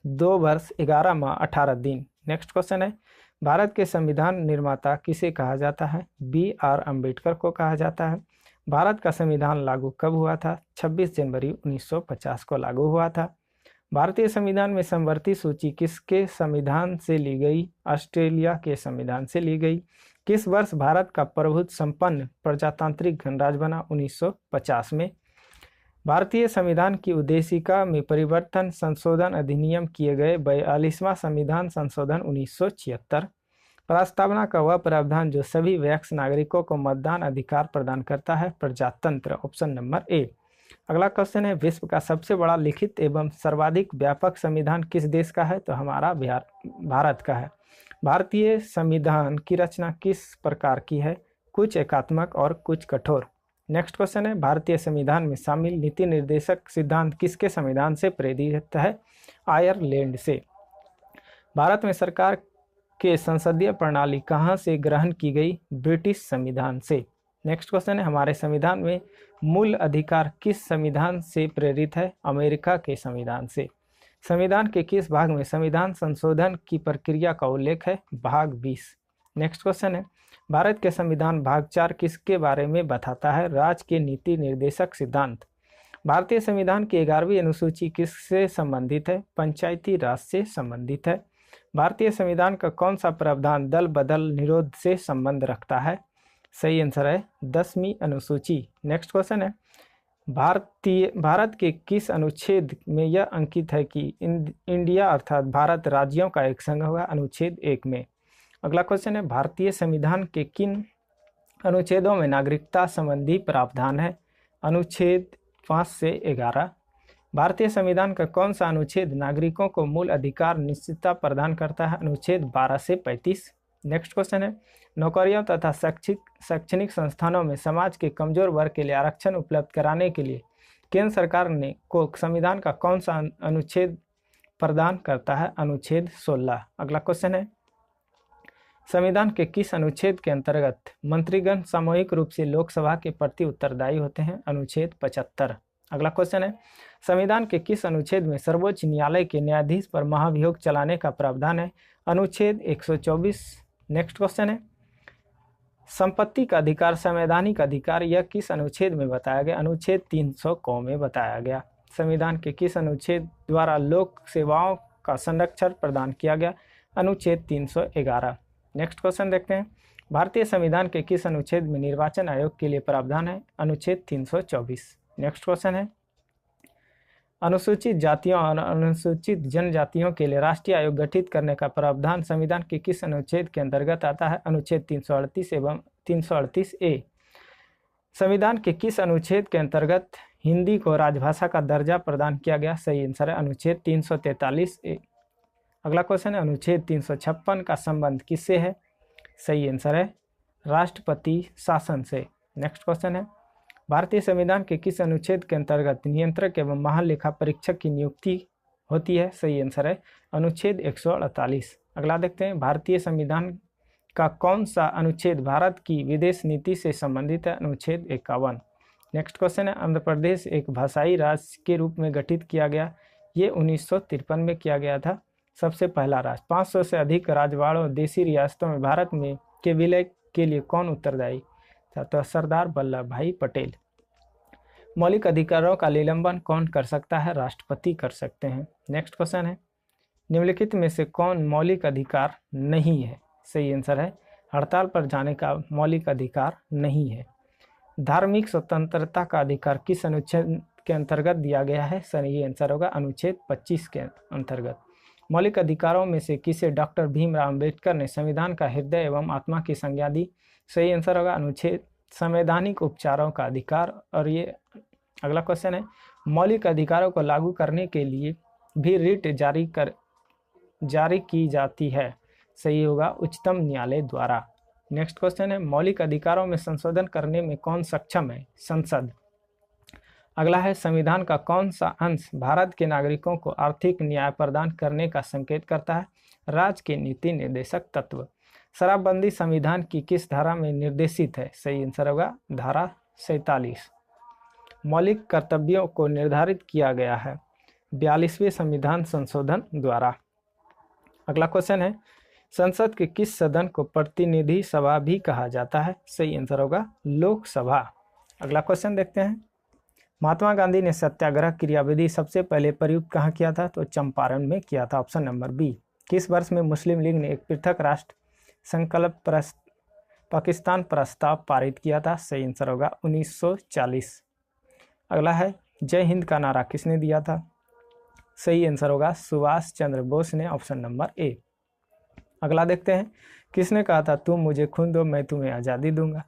2 वर्ष 11 माह 18 दिन। नेक्स्ट क्वेश्चन है, भारत के संविधान निर्माता किसे कहा जाता है? BR अम्बेडकर को कहा जाता है। भारत का संविधान लागू कब हुआ था? 26 जनवरी 1950 को लागू हुआ था। भारतीय संविधान में समवर्ती सूची किसके संविधान से ली गई? ऑस्ट्रेलिया के संविधान से ली गई। किस वर्ष भारत का प्रभुत्व संपन्न प्रजातांत्रिक गणराज्य बना? 1950 में। भारतीय संविधान की उद्देशिका में परिवर्तन संशोधन अधिनियम किए गए 42वां संविधान संशोधन 1976। प्रस्तावना का वह प्रावधान जो सभी वयस्क नागरिकों को मतदान अधिकार प्रदान करता है? प्रजातंत्र, ऑप्शन नंबर ए। अगला क्वेश्चन है, विश्व का सबसे बड़ा लिखित एवं सर्वाधिक व्यापक संविधान किस देश का है? तो हमारा भारत का है। भारतीय संविधान की रचना किस प्रकार की है? कुछ एकात्मक और कुछ कठोर। नेक्स्ट क्वेश्चन है, भारतीय संविधान में शामिल नीति निर्देशक सिद्धांत किसके संविधान से प्रेरित है? आयरलैंड से। भारत में सरकार के संसदीय प्रणाली कहाँ से ग्रहण की गई? ब्रिटिश संविधान से। नेक्स्ट क्वेश्चन है, हमारे संविधान में मूल अधिकार किस संविधान से प्रेरित है? अमेरिका के संविधान से। संविधान के किस भाग में संविधान संशोधन की प्रक्रिया का उल्लेख है? भाग 20। नेक्स्ट क्वेश्चन है, भारत के संविधान भाग 4 किसके बारे में बताता है? राज्य के नीति निर्देशक सिद्धांत। भारतीय संविधान की 11वीं अनुसूची किससे संबंधित है? पंचायती राज से संबंधित है। भारतीय संविधान का कौन सा प्रावधान दल बदल निरोध से संबंध रखता है? सही आंसर है 10वीं अनुसूची। नेक्स्ट क्वेश्चन है, भारत के किस अनुच्छेद में यह अंकित है कि इंडिया अर्थात भारत राज्यों का एक संघ होगा? अनुच्छेद 1 में। अगला क्वेश्चन है, भारतीय संविधान के किन अनुच्छेदों में नागरिकता संबंधी प्रावधान है? अनुच्छेद 5 से 11। भारतीय संविधान का कौन सा अनुच्छेद नागरिकों को मूल अधिकार निश्चितता प्रदान करता है? अनुच्छेद 12 से 35। नेक्स्ट क्वेश्चन है, नौकरियों तथा शैक्षणिक संस्थानों में समाज के कमजोर वर्ग के लिए आरक्षण उपलब्ध कराने के लिए केंद्र सरकार ने को संविधान का कौन सा अनुच्छेद प्रदान करता है? अनुच्छेद 16। अगला क्वेश्चन है, संविधान के किस अनुच्छेद के अंतर्गत मंत्रीगण सामूहिक रूप से लोकसभा के प्रति उत्तरदायी होते हैं? अनुच्छेद 75। अगला क्वेश्चन है, संविधान के किस अनुच्छेद में सर्वोच्च न्यायालय के न्यायाधीश पर महाभियोग चलाने का प्रावधान है? अनुच्छेद 124। नेक्स्ट क्वेश्चन है, संपत्ति का अधिकार संवैधानिक अधिकार यह किस अनुच्छेद में बताया गया? अनुच्छेद 300 क में बताया गया। संविधान के किस अनुच्छेद द्वारा लोक सेवाओं का संरक्षण प्रदान किया गया? अनुच्छेद 311। नेक्स्ट क्वेश्चन देखते हैं, भारतीय संविधान के किस अनुच्छेद में निर्वाचन आयोग के लिए प्रावधान है? अनुच्छेद 324। नेक्स्ट क्वेश्चन है, अनुसूचित जातियों और अनुसूचित जनजातियों के लिए राष्ट्रीय आयोग गठित करने का प्रावधान संविधान के किस अनुच्छेद के अंतर्गत आता है? अनुच्छेद 338 एवं 338A। संविधान के किस अनुच्छेद के अंतर्गत हिंदी को राजभाषा का दर्जा प्रदान किया गया? सही आंसर है अनुच्छेद 343A। अगला क्वेश्चन है, अनुच्छेद 356 का संबंध किससे है? सही आंसर है राष्ट्रपति शासन से। नेक्स्ट क्वेश्चन है, भारतीय संविधान के किस अनुच्छेद के अंतर्गत नियंत्रक एवं महालेखा परीक्षक की नियुक्ति होती है? सही आंसर है अनुच्छेद 148। अगला देखते हैं, भारतीय संविधान का कौन सा अनुच्छेद भारत की विदेश नीति से संबंधित है? अनुच्छेद 51। नेक्स्ट क्वेश्चन है, आंध्र प्रदेश एक भाषाई राज्य के रूप में गठित किया गया, ये 1953 में किया गया था। सबसे पहला राज्य 500 से अधिक राजवाड़ों देशी रियासतों में भारत में के विलय के लिए कौन उत्तरदायी था? तो सरदार वल्लभ भाई पटेल। मौलिक अधिकारों का निलंबन कौन कर सकता है? राष्ट्रपति कर सकते हैं। नेक्स्ट क्वेश्चन है, निम्नलिखित में से कौन मौलिक अधिकार नहीं है? सही आंसर है हड़ताल पर जाने का मौलिक अधिकार नहीं है। धार्मिक स्वतंत्रता का अधिकार किस अनुच्छेद के अंतर्गत दिया गया है? सही आंसर होगा अनुच्छेद 25 के अंतर्गत। मौलिक अधिकारों में से किसे डॉक्टर भीमराव अंबेडकर ने संविधान का हृदय एवं आत्मा की संज्ञा दी? सही आंसर होगा अनुच्छेद संवैधानिक उपचारों का अधिकार। और ये अगला क्वेश्चन है, मौलिक अधिकारों को लागू करने के लिए भी रिट जारी की जाती है? सही होगा उच्चतम न्यायालय द्वारा। नेक्स्ट क्वेश्चन है, मौलिक अधिकारों में संशोधन करने में कौन सक्षम है? संसद। अगला है, संविधान का कौन सा अंश भारत के नागरिकों को आर्थिक न्याय प्रदान करने का संकेत करता है? राज्य के नीति निर्देशक तत्व। शराबबंदी संविधान की किस धारा में निर्देशित है? सही आंसर होगा धारा 47। मौलिक कर्तव्यों को निर्धारित किया गया है 42वें संविधान संशोधन द्वारा। अगला क्वेश्चन है, संसद के किस सदन को प्रतिनिधि सभा भी कहा जाता है? सही आंसर होगा लोकसभा। अगला क्वेश्चन देखते हैं, महात्मा गांधी ने सत्याग्रह क्रियाविधि सबसे पहले प्रयुक्त कहाँ किया था? तो चंपारण में किया था, ऑप्शन नंबर बी। किस वर्ष में मुस्लिम लीग ने एक पृथक राष्ट्र संकल्प पाकिस्तान प्रस्ताव पारित किया था? सही आंसर होगा 1940। अगला है, जय हिंद का नारा किसने दिया था? सही आंसर होगा सुभाष चंद्र बोस ने, ऑप्शन नंबर ए। अगला देखते हैं, किसने कहा था तुम मुझे खून दो मैं तुम्हें आज़ादी दूंगा?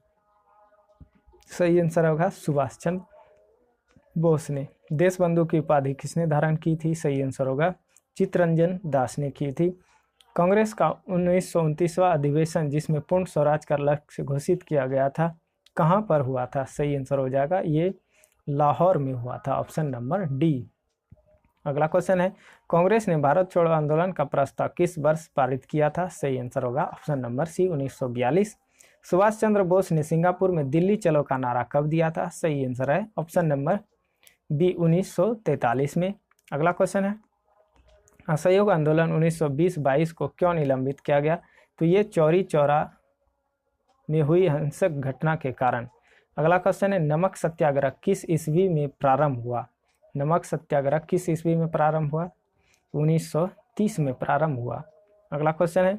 सही आंसर होगा सुभाष चंद्र बोस ने। देशबंधु की उपाधि किसने धारण की थी? सही आंसर होगा चित्तरंजन दास ने की थी। कांग्रेस का 1929वां अधिवेशन जिसमें पूर्ण स्वराज का लक्ष्य घोषित किया गया था कहाँ पर हुआ था? सही आंसर हो जाएगा ये लाहौर में हुआ था, ऑप्शन नंबर डी। अगला क्वेश्चन है, कांग्रेस ने भारत छोड़ो आंदोलन का प्रस्ताव किस वर्ष पारित किया था? सही आंसर होगा ऑप्शन नंबर सी 1942। सुभाष चंद्र बोस ने सिंगापुर में दिल्ली चलो का नारा कब दिया था? सही आंसर है ऑप्शन नंबर बी 1943 में। अगला क्वेश्चन है, असहयोग आंदोलन 1920-22 को क्यों निलंबित किया गया? तो ये चौरी चौरा में हुई हिंसक घटना के कारण। अगला क्वेश्चन है, नमक सत्याग्रह किस ईस्वी में प्रारंभ हुआ? नमक सत्याग्रह किस ईस्वी में प्रारंभ हुआ? 1930 में प्रारंभ हुआ। अगला क्वेश्चन है,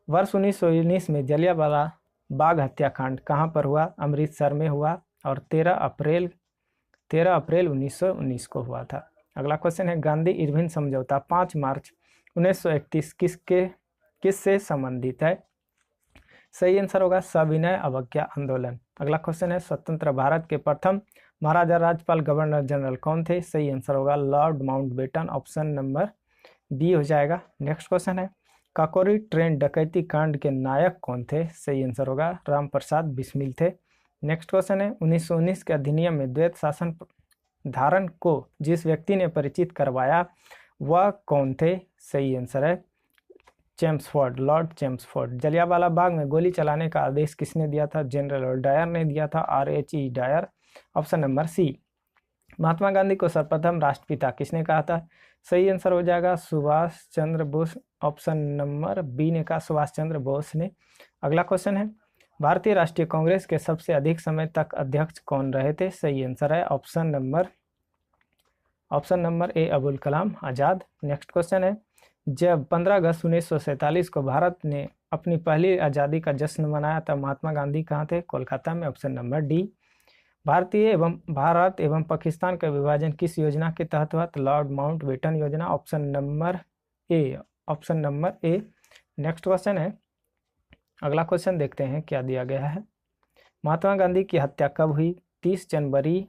वर्ष 1919 में जलियांवाला बाग हत्याकांड कहाँ पर हुआ? अमृतसर में हुआ और 13 अप्रैल 1919 को हुआ था। अगला क्वेश्चन है, गांधी इरविन समझौता 5 मार्च 1931 किससे संबंधित है? सही आंसर होगा सविनय अवज्ञा आंदोलन। अगला क्वेश्चन है, स्वतंत्र भारत के प्रथम महाराजा राज्यपाल गवर्नर जनरल कौन थे? सही आंसर होगा Lord Mountbatten, option number B हो जाएगा। नेक्स्ट क्वेश्चन है, काकोरी ट्रेन डकैती कांड के नायक कौन थे? सही आंसर होगा राम प्रसाद बिस्मिल थे। नेक्स्ट क्वेश्चन है, 1919 के अधिनियम में द्वैत शासन धारण को जिस व्यक्ति ने परिचित करवाया वह कौन थे? सही आंसर है Chelmsford, Lord Chelmsford. Jallianwala Bagh में गोली चलाने का आदेश किसने दिया था? जनरल डायर ने दिया था, RHE Dyer, option number C. Mahatma Gandhi को सर्वप्रथम राष्ट्रपिता किसने कहा था? सही आंसर हो जाएगा Subhash Chandra Bose, option number B ने कहा सुभाष चंद्र बोस ने। अगला क्वेश्चन है, भारतीय राष्ट्रीय कांग्रेस के सबसे अधिक समय तक अध्यक्ष कौन रहे थे? सही आंसर है ऑप्शन नंबर ए अबुल कलाम आजाद। नेक्स्ट क्वेश्चन है, जब 15 अगस्त 1947 को भारत ने अपनी पहली आज़ादी का जश्न मनाया तब महात्मा गांधी कहाँ थे? कोलकाता में, ऑप्शन नंबर डी। भारत एवं पाकिस्तान का विभाजन किस योजना के तहत हुआ? लॉर्ड माउंटबेटन योजना, option number A. Next question है, अगला क्वेश्चन देखते हैं क्या दिया गया है। महात्मा गांधी की हत्या कब हुई? 30 जनवरी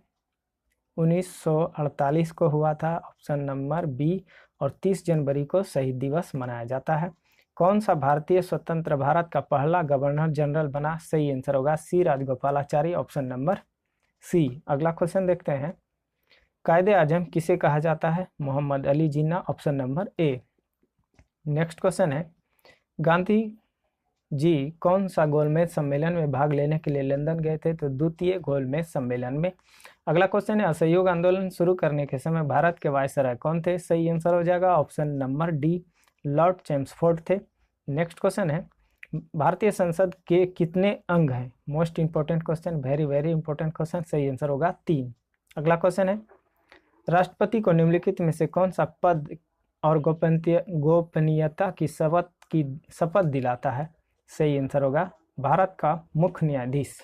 1948 को हुआ था, ऑप्शन नंबर बी। और 30 जनवरी को शहीद दिवस मनाया जाता है। कौन सा भारतीय स्वतंत्र भारत का पहला गवर्नर जनरल बना? सही आंसर होगा सी राजगोपालाचारी, ऑप्शन नंबर सी। अगला क्वेश्चन देखते हैं, कायदे आजम किसे कहा जाता है? Mohammad Ali Jinnah, option number A. Next question है, गांधी जी कौन सा गोलमेज सम्मेलन में भाग लेने के लिए लंदन गए थे? तो द्वितीय गोलमेज सम्मेलन में। अगला क्वेश्चन है, असहयोग आंदोलन शुरू करने के समय भारत के वायसराय कौन थे? सही आंसर हो जाएगा option number D, Lord Chelmsford थे। नेक्स्ट क्वेश्चन है, भारतीय संसद के कितने अंग हैं? Most important question, very very important question. सही आंसर होगा 3। अगला क्वेश्चन है, राष्ट्रपति को निम्नलिखित में से कौन सा पद और गोपनीयता की शपथ दिलाता है? सही आंसर होगा भारत का मुख्य न्यायाधीश।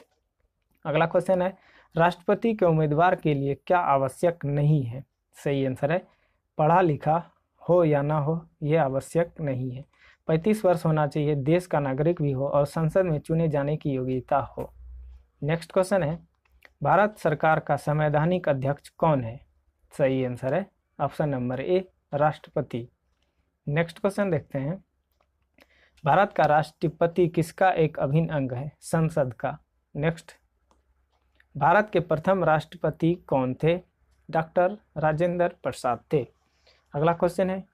अगला क्वेश्चन है, राष्ट्रपति के उम्मीदवार के लिए क्या आवश्यक नहीं है? सही आंसर है पढ़ा लिखा हो या ना हो, यह आवश्यक नहीं है। 35 वर्ष होना चाहिए, देश का नागरिक भी हो और संसद में चुने जाने की योग्यता हो। नेक्स्ट क्वेश्चन है, भारत सरकार का संवैधानिक अध्यक्ष कौन है? सही आंसर है ऑप्शन नंबर ए, राष्ट्रपति। नेक्स्ट क्वेश्चन देखते हैं, भारत का राष्ट्रपति किसका एक अभिन्न अंग है? संसद का। नेक्स्ट, भारत के प्रथम राष्ट्रपति कौन थे? डॉक्टर राजेंद्र प्रसाद थे। अगला क्वेश्चन है,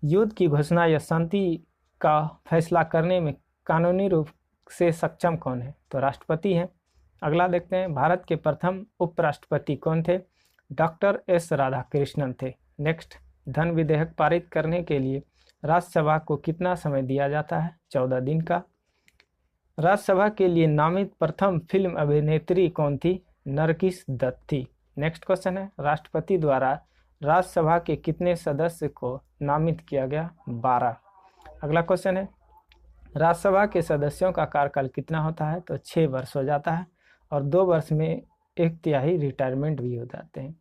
युद्ध की घोषणा या शांति का फैसला करने में कानूनी रूप से सक्षम कौन है? तो राष्ट्रपति हैं। अगला देखते हैं, भारत के प्रथम उपराष्ट्रपति कौन थे? डॉक्टर एस राधाकृष्णन थे। नेक्स्ट, धन विधेयक पारित करने के लिए राज्यसभा को कितना समय दिया जाता है? 14 दिन का। राज्यसभा के लिए नामित प्रथम फिल्म अभिनेत्री कौन थी? नरगिस दत्त थी। नेक्स्ट क्वेश्चन है, राष्ट्रपति द्वारा राज्यसभा के कितने सदस्य को नामित किया गया? 12। अगला क्वेश्चन है, राज्यसभा के सदस्यों का कार्यकाल कितना होता है? तो 6 वर्ष हो जाता है और 2 वर्ष में 1/3 रिटायरमेंट भी हो जाते हैं।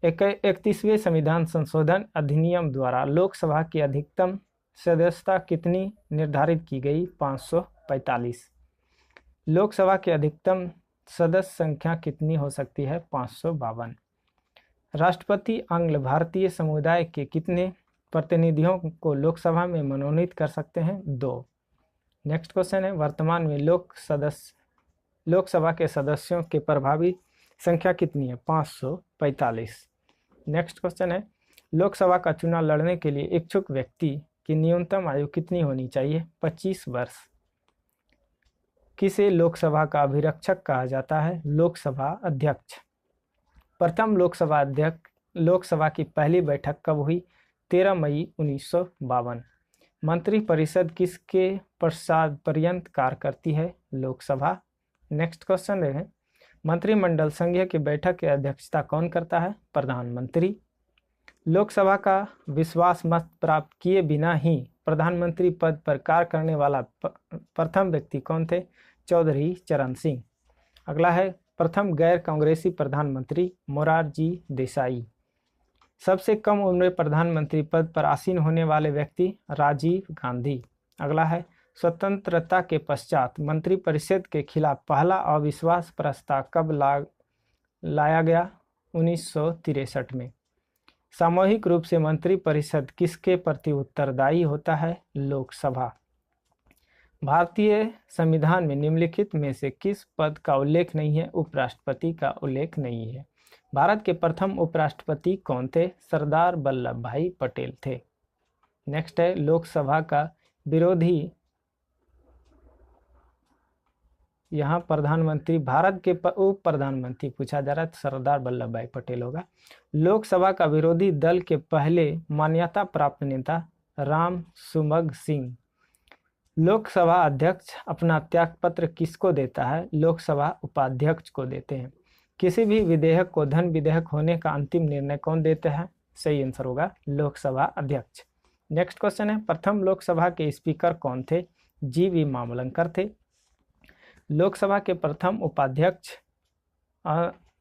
31वें संविधान संशोधन अधिनियम द्वारा लोकसभा की अधिकतम सदस्यता कितनी निर्धारित की गई? 545। लोकसभा की अधिकतम सदस्य संख्या कितनी हो सकती है? 552। राष्ट्रपति आंग्ल भारतीय समुदाय के कितने प्रतिनिधियों को लोकसभा में मनोनीत कर सकते हैं? 2। नेक्स्ट क्वेश्चन है, वर्तमान में लोकसभा के सदस्यों के प्रभावी संख्या कितनी है? 545। नेक्स्ट क्वेश्चन है, लोकसभा का चुनाव लड़ने के लिए इच्छुक व्यक्ति की न्यूनतम आयु कितनी होनी चाहिए? 25 वर्ष। किसे लोकसभा का अभिरक्षक कहा जाता है? लोकसभा अध्यक्ष। प्रथम लोकसभा की पहली बैठक कब हुई? 13 मई 1952। मंत्रिपरिषद किसके पश्चात पर्यंत कार्य करती है? लोकसभा। नेक्स्ट क्वेश्चन देखें, मंत्रिमंडल संघ की बैठक की अध्यक्षता कौन करता है? प्रधानमंत्री। लोकसभा का विश्वास मत प्राप्त किए बिना ही प्रधानमंत्री पद पर कार्य करने वाला प्रथम व्यक्ति कौन थे? चौधरी चरण सिंह। अगला है, प्रथम गैर कांग्रेसी प्रधानमंत्री मोरारजी देसाई। सबसे कम उम्र में प्रधानमंत्री पद पर आसीन होने वाले व्यक्ति राजीव गांधी। अगला है, स्वतंत्रता के पश्चात मंत्रिपरिषद के खिलाफ पहला अविश्वास प्रस्ताव कब लाया गया? 1963 में। सामूहिक रूप से मंत्रिपरिषद किसके प्रति उत्तरदायी होता है? लोकसभा। भारतीय संविधान में निम्नलिखित में से किस पद का उल्लेख नहीं है? उपराष्ट्रपति का उल्लेख नहीं है। भारत के प्रथम उपराष्ट्रपति कौन थे? सरदार वल्लभ भाई पटेल थे। नेक्स्ट है, लोकसभा का विरोधी, यहाँ प्रधानमंत्री, भारत के उप प्रधानमंत्री पूछा जा रहा है, सरदार वल्लभ भाई पटेल होगा। लोकसभा का विरोधी दल के पहले मान्यता प्राप्त नेता राम सुमग सिंह। लोकसभा अध्यक्ष अपना त्यागपत्र किसको देता है? लोकसभा उपाध्यक्ष को देते हैं। किसी भी विधेयक को धन विधेयक होने का अंतिम निर्णय कौन देते हैं? सही आंसर होगा लोकसभा अध्यक्ष। नेक्स्ट क्वेश्चन है, प्रथम लोकसभा के स्पीकर कौन थे? जी.वी. मावलंकर थे। लोकसभा के प्रथम उपाध्यक्ष,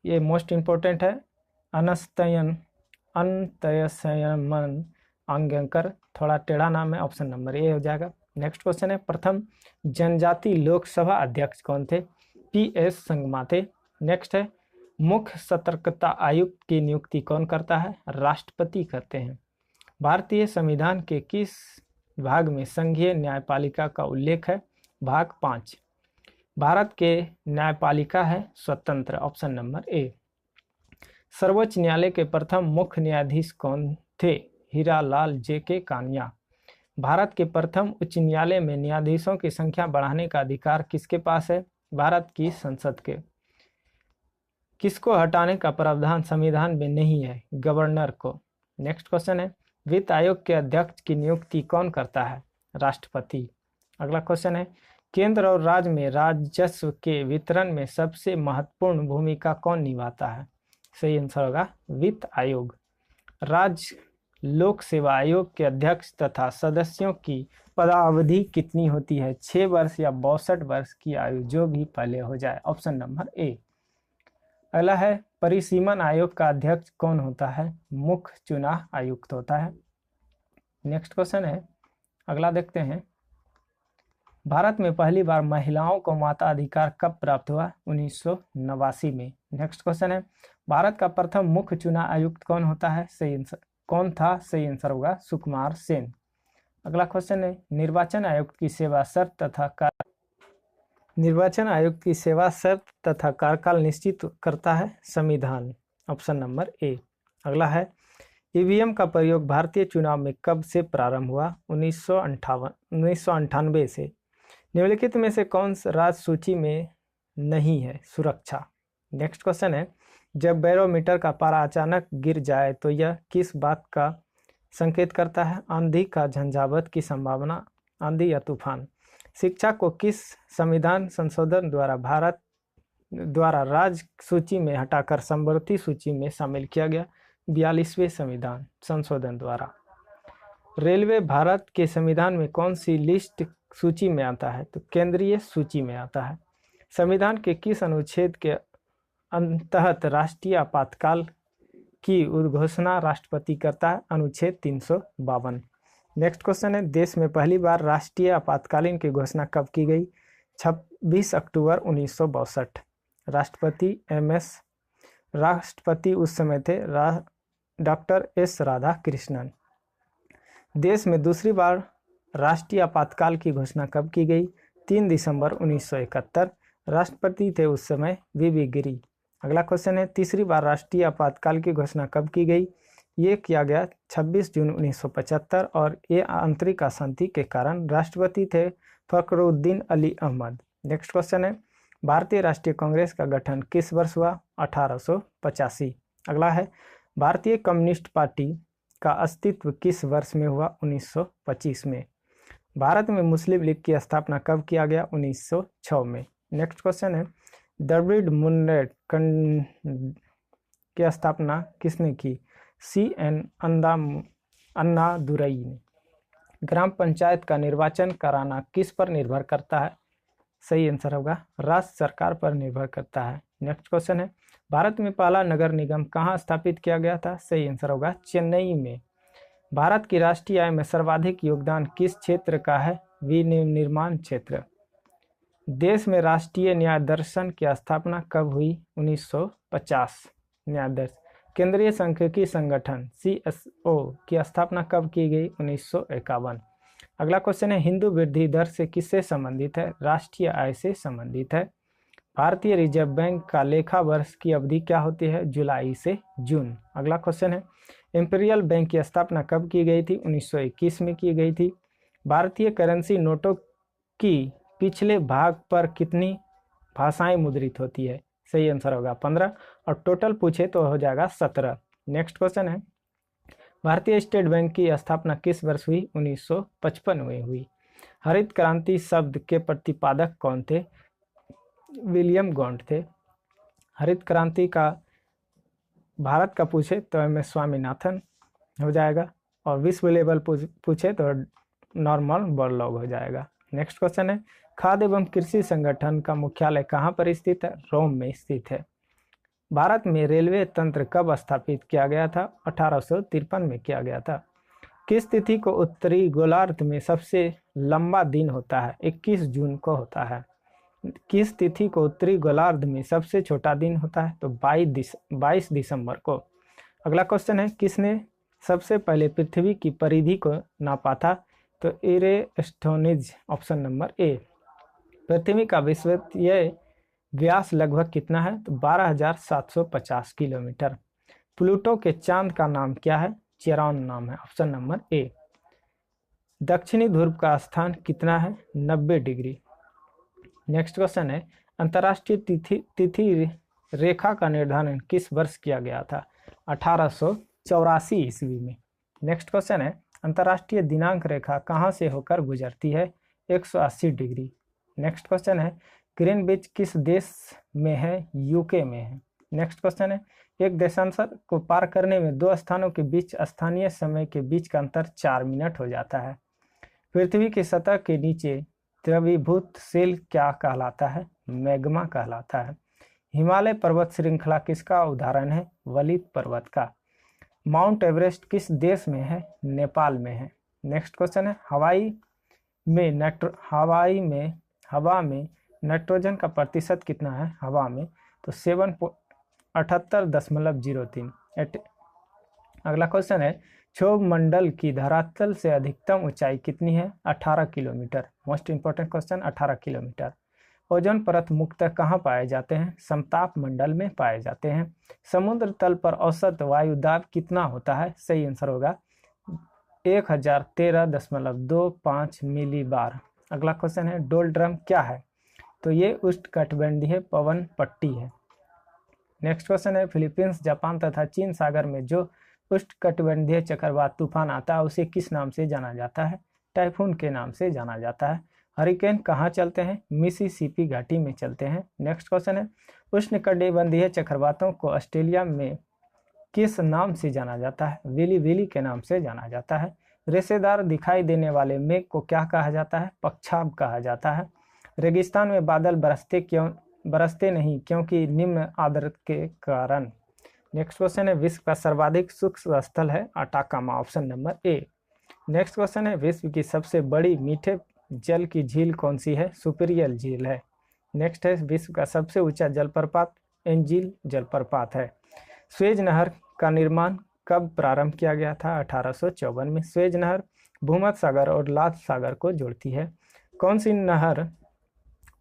ये मोस्ट इम्पोर्टेंट है, अनंतयसयमन अंगकर। थोड़ा टेढ़ा नाम है, ऑप्शन नंबर ए हो जाएगा। नेक्स्ट क्वेश्चन है, प्रथम जनजाति लोकसभा अध्यक्ष कौन थे? पी.एस. संगमा थे। नेक्स्ट है, मुख्य सतर्कता आयुक्त की नियुक्ति कौन करता है? राष्ट्रपति करते हैं। भारतीय संविधान के किस भाग में संघीय न्यायपालिका का उल्लेख है? भाग 5। भारत के न्यायपालिका है स्वतंत्र, ऑप्शन नंबर ए। सर्वोच्च न्यायालय के प्रथम मुख्य न्यायाधीश कौन थे? हीरालाल जे.के. कानिया। भारत के प्रथम उच्च न्यायालय में न्यायाधीशों की संख्या बढ़ाने का अधिकार किसके पास है? भारत की संसद के। किसको हटाने का प्रावधान संविधान में नहीं है? गवर्नर को। नेक्स्ट क्वेश्चन है, वित्त आयोग के अध्यक्ष की नियुक्ति कौन करता है? राष्ट्रपति। अगला क्वेश्चन है, केंद्र और राज्य में राजस्व के वितरण में सबसे महत्वपूर्ण भूमिका कौन निभाता है? सही आंसर होगा वित्त आयोग। राज्य लोक सेवा आयोग के अध्यक्ष तथा सदस्यों की पदावधि कितनी होती है? 6 वर्ष या 62 वर्ष की आयु, जो भी पहले हो जाए, ऑप्शन नंबर ए। अगला है, परिसीमन आयोग का अध्यक्ष कौन होता है? मुख्य चुनाव आयुक्त होता है। नेक्स्ट क्वेश्चन है, अगला देखते हैं, भारत में पहली बार महिलाओं को मताधिकार कब प्राप्त हुआ? 1989 में। नेक्स्ट क्वेश्चन है, भारत का प्रथम मुख्य चुनाव आयुक्त कौन होता है? कौन था? सही आंसर होगा सुकुमार सेन। अगला क्वेश्चन है, निर्वाचन आयुक्त की सेवा शर्त तथा कार्यकाल निश्चित करता है संविधान, ऑप्शन नंबर ए। अगला है, ईवीएम का प्रयोग भारतीय चुनाव में कब से प्रारंभ हुआ? 1998 से। निम्नलिखित में से कौन सा राज्य सूची में नहीं है? सुरक्षा। नेक्स्ट क्वेश्चन है, जब बैरोमीटर का पारा अचानक गिर जाए तो यह किस बात का संकेत करता है? आंधी का झंझावात की संभावना, आंधी या तूफान। शिक्षा को किस संविधान संशोधन द्वारा राज्य सूची में हटाकर समवर्ती सूची में शामिल किया गया? 42वें संविधान संशोधन द्वारा। रेलवे भारत के संविधान में कौन सी लिस्ट सूची में आता है? तो केंद्रीय सूची में आता है। संविधान के किस अनुच्छेद के अंतर्गत राष्ट्रीय आपातकाल की उद्घोषणा राष्ट्रपति करता है? अनुच्छेद 352। नेक्स्ट क्वेश्चन है, देश में पहली बार राष्ट्रीय आपातकालीन की घोषणा कब की गई? 26 अक्टूबर 1962। राष्ट्रपति MS राष्ट्रपति उस समय थे डॉक्टर S राधाकृष्णन। देश में दूसरी बार राष्ट्रीय आपातकाल की घोषणा कब की गई? 3 दिसंबर 1971। राष्ट्रपति थे उस समय VV गिरी। अगला क्वेश्चन है, तीसरी बार राष्ट्रीय आपातकाल की घोषणा कब की गई? ये किया गया 26 जून 1975 और ये आंतरिक अशांति के कारण। राष्ट्रपति थे फखरुद्दीन अली अहमद। नेक्स्ट क्वेश्चन है, भारतीय राष्ट्रीय कांग्रेस का गठन किस वर्ष हुआ? 1885। अगला है, भारतीय कम्युनिस्ट पार्टी का अस्तित्व किस वर्ष में हुआ? 1925 में। भारत में मुस्लिम लीग की स्थापना कब किया गया? 1906 में। नेक्स्ट क्वेश्चन है, द्रविड़ मुन्नेत्र की स्थापना किसने की? CN अन्नादुरई ने। ग्राम पंचायत का निर्वाचन कराना किस पर निर्भर करता है? सही आंसर होगा राज्य सरकार पर निर्भर करता है। नेक्स्ट क्वेश्चन है, भारत में पहला नगर निगम कहाँ स्थापित किया गया था? सही आंसर होगा चेन्नई में। भारत की राष्ट्रीय आय में सर्वाधिक योगदान किस क्षेत्र का है? विनिर्माण क्षेत्र। देश में राष्ट्रीय न्याय दर्शन की स्थापना कब हुई? 1950। न्याय दर्शन। केंद्रीय सांख्यिकी संगठन CSO की स्थापना कब की गई? 1951। अगला क्वेश्चन है, हिंदू वृद्धि दर से किससे संबंधित है? राष्ट्रीय आय से संबंधित है। भारतीय रिजर्व बैंक का लेखा वर्ष की अवधि क्या होती है? जुलाई से जून। अगला क्वेश्चन है, इंपीरियल बैंक की स्थापना कब की गई थी? 1921 में की गई थी। भारतीय करेंसी नोटों की पिछले भाग पर कितनी भाषाएं मुद्रित होती है? सही आंसर होगा 15 और टोटल पूछे तो हो जाएगा 17। नेक्स्ट क्वेश्चन है, भारतीय स्टेट बैंक की स्थापना किस वर्ष हुई? 1955 में हुई। हरित क्रांति शब्द के प्रतिपादक कौन थे? विलियम गॉन्ट थे। हरित क्रांति का भारत का पूछे तो एम एस स्वामीनाथन हो जाएगा और विश्व लेवल पूछे तो नॉर्मन बोरलॉग हो जाएगा। नेक्स्ट क्वेश्चन है, खाद्य एवं कृषि संगठन का मुख्यालय कहाँ पर स्थित है? रोम में स्थित है। भारत में रेलवे तंत्र कब स्थापित किया गया था? 1853 में किया गया था। किस तिथि को उत्तरी गोलार्ध में सबसे लंबा दिन होता है? 21 जून को होता है। किस तिथि को उत्तरी गोलार्ध में सबसे छोटा दिन होता है? तो 22 दिसंबर को। अगला क्वेश्चन है, किसने सबसे पहले पृथ्वी की परिधि को नापा था? तो एरेस्टोनिज, ऑप्शन नंबर ए। पृथ्वी का विश्वव्यापी व्यास लगभग कितना है? तो 12,750 किलोमीटर। प्लूटो के चांद का नाम क्या है? चेरॉन नाम है, ऑप्शन नंबर ए। दक्षिणी ध्रुव का स्थान कितना है? 90 डिग्री। नेक्स्ट क्वेश्चन है, अंतर्राष्ट्रीय तिथि रेखा का निर्धारण किस वर्ष किया गया था? 1884 ईस्वी में। नेक्स्ट क्वेश्चन है, अंतर्राष्ट्रीय दिनांक रेखा कहाँ से होकर गुजरती है? 180 डिग्री। नेक्स्ट क्वेश्चन है, ग्रीनविच किस देश में है? यूके में है। नेक्स्ट क्वेश्चन है, एक देशांतर को पार करने में दो स्थानों के बीच स्थानीय समय के बीच का अंतर 4 मिनट हो जाता है। पृथ्वी की सतह के नीचे द्रवीभूत शेल क्या कहलाता है? मैग्मा कहलाता है। हिमालय पर्वत श्रृंखला किसका उदाहरण है? वलित पर्वत का। माउंट एवरेस्ट किस देश में है? नेपाल में है। नेक्स्ट क्वेश्चन है, हवा में नाइट्रोजन का प्रतिशत कितना है? हवा में तो 78.03। अगला क्वेश्चन है, क्षोभ मंडल की धरातल से अधिकतम ऊंचाई कितनी है? 18 kilometre. Most important question, 18 kilometre. Ozone परत मुख्यतः कहाँ पाए जाते हैं? समताप मंडल में पाए जाते हैं। समुद्र तल पर औसत वायु दाब कितना होता है? सही आंसर होगा 1013.25 मिलीबार। अगला क्वेश्चन है, डोलड्रम क्या है? तो ये उष्णकटिबंधीय पवन पट्टी है। नेक्स्ट क्वेश्चन है, फिलीपींस, जापान तथा चीन सागर में जो उष्णकटिबंधीय चक्रवात तूफान आता है उसे किस नाम से जाना जाता है? टाइफून के नाम से जाना जाता है। हरिकेन कहाँ चलते हैं? मिसिसिपी घाटी में चलते हैं। नेक्स्ट क्वेश्चन है, उष्णकटिबंधीय चक्रवातों को ऑस्ट्रेलिया में किस नाम से जाना जाता है? विली विली के नाम से जाना जाता है। रेशेदार दिखाई देने वाले मेघ को क्या कहा जाता है? पक्षाभ कहा जाता है। रेगिस्तान में बादल बरसते नहीं क्योंकि निम्न आर्द्रता के कारण। नेक्स्ट क्वेश्चन है, विश्व का सर्वाधिक शुष्क स्थल है Atacama, option number A. Next question है, विश्व की सबसे बड़ी मीठे जल की झील कौन सी है? सुपीरियर झील है। नेक्स्ट है, विश्व का सबसे ऊंचा जलप्रपात एंजिल जलप्रपात है। स्वेज नहर का निर्माण कब प्रारंभ किया गया था? 1854 में। स्वेज नहर भूमध्य सागर और लाल सागर को जोड़ती है। कौन सी नहर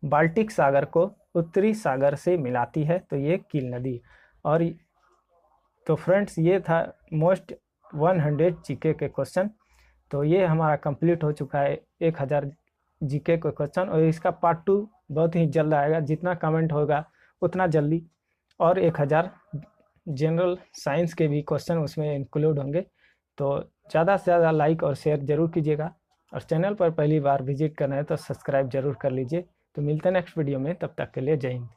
बाल्टिक सागर को उत्तरी सागर से मिलाती है? तो ये कील नदी। और तो फ्रेंड्स, ये था मोस्ट 100 जीके के क्वेश्चन। तो ये हमारा कंप्लीट हो चुका है 1000 जीके के क्वेश्चन, और इसका पार्ट 2 बहुत ही जल्द आएगा। जितना कमेंट होगा उतना जल्दी, और 1000 जनरल साइंस के भी क्वेश्चन उसमें इंक्लूड होंगे। तो ज़्यादा से ज़्यादा लाइक और शेयर ज़रूर कीजिएगा, और चैनल पर पहली बार विजिट करना है तो सब्सक्राइब ज़रूर कर लीजिए। तो मिलते हैं नेक्स्ट वीडियो में, तब तक के लिए जय हिंद।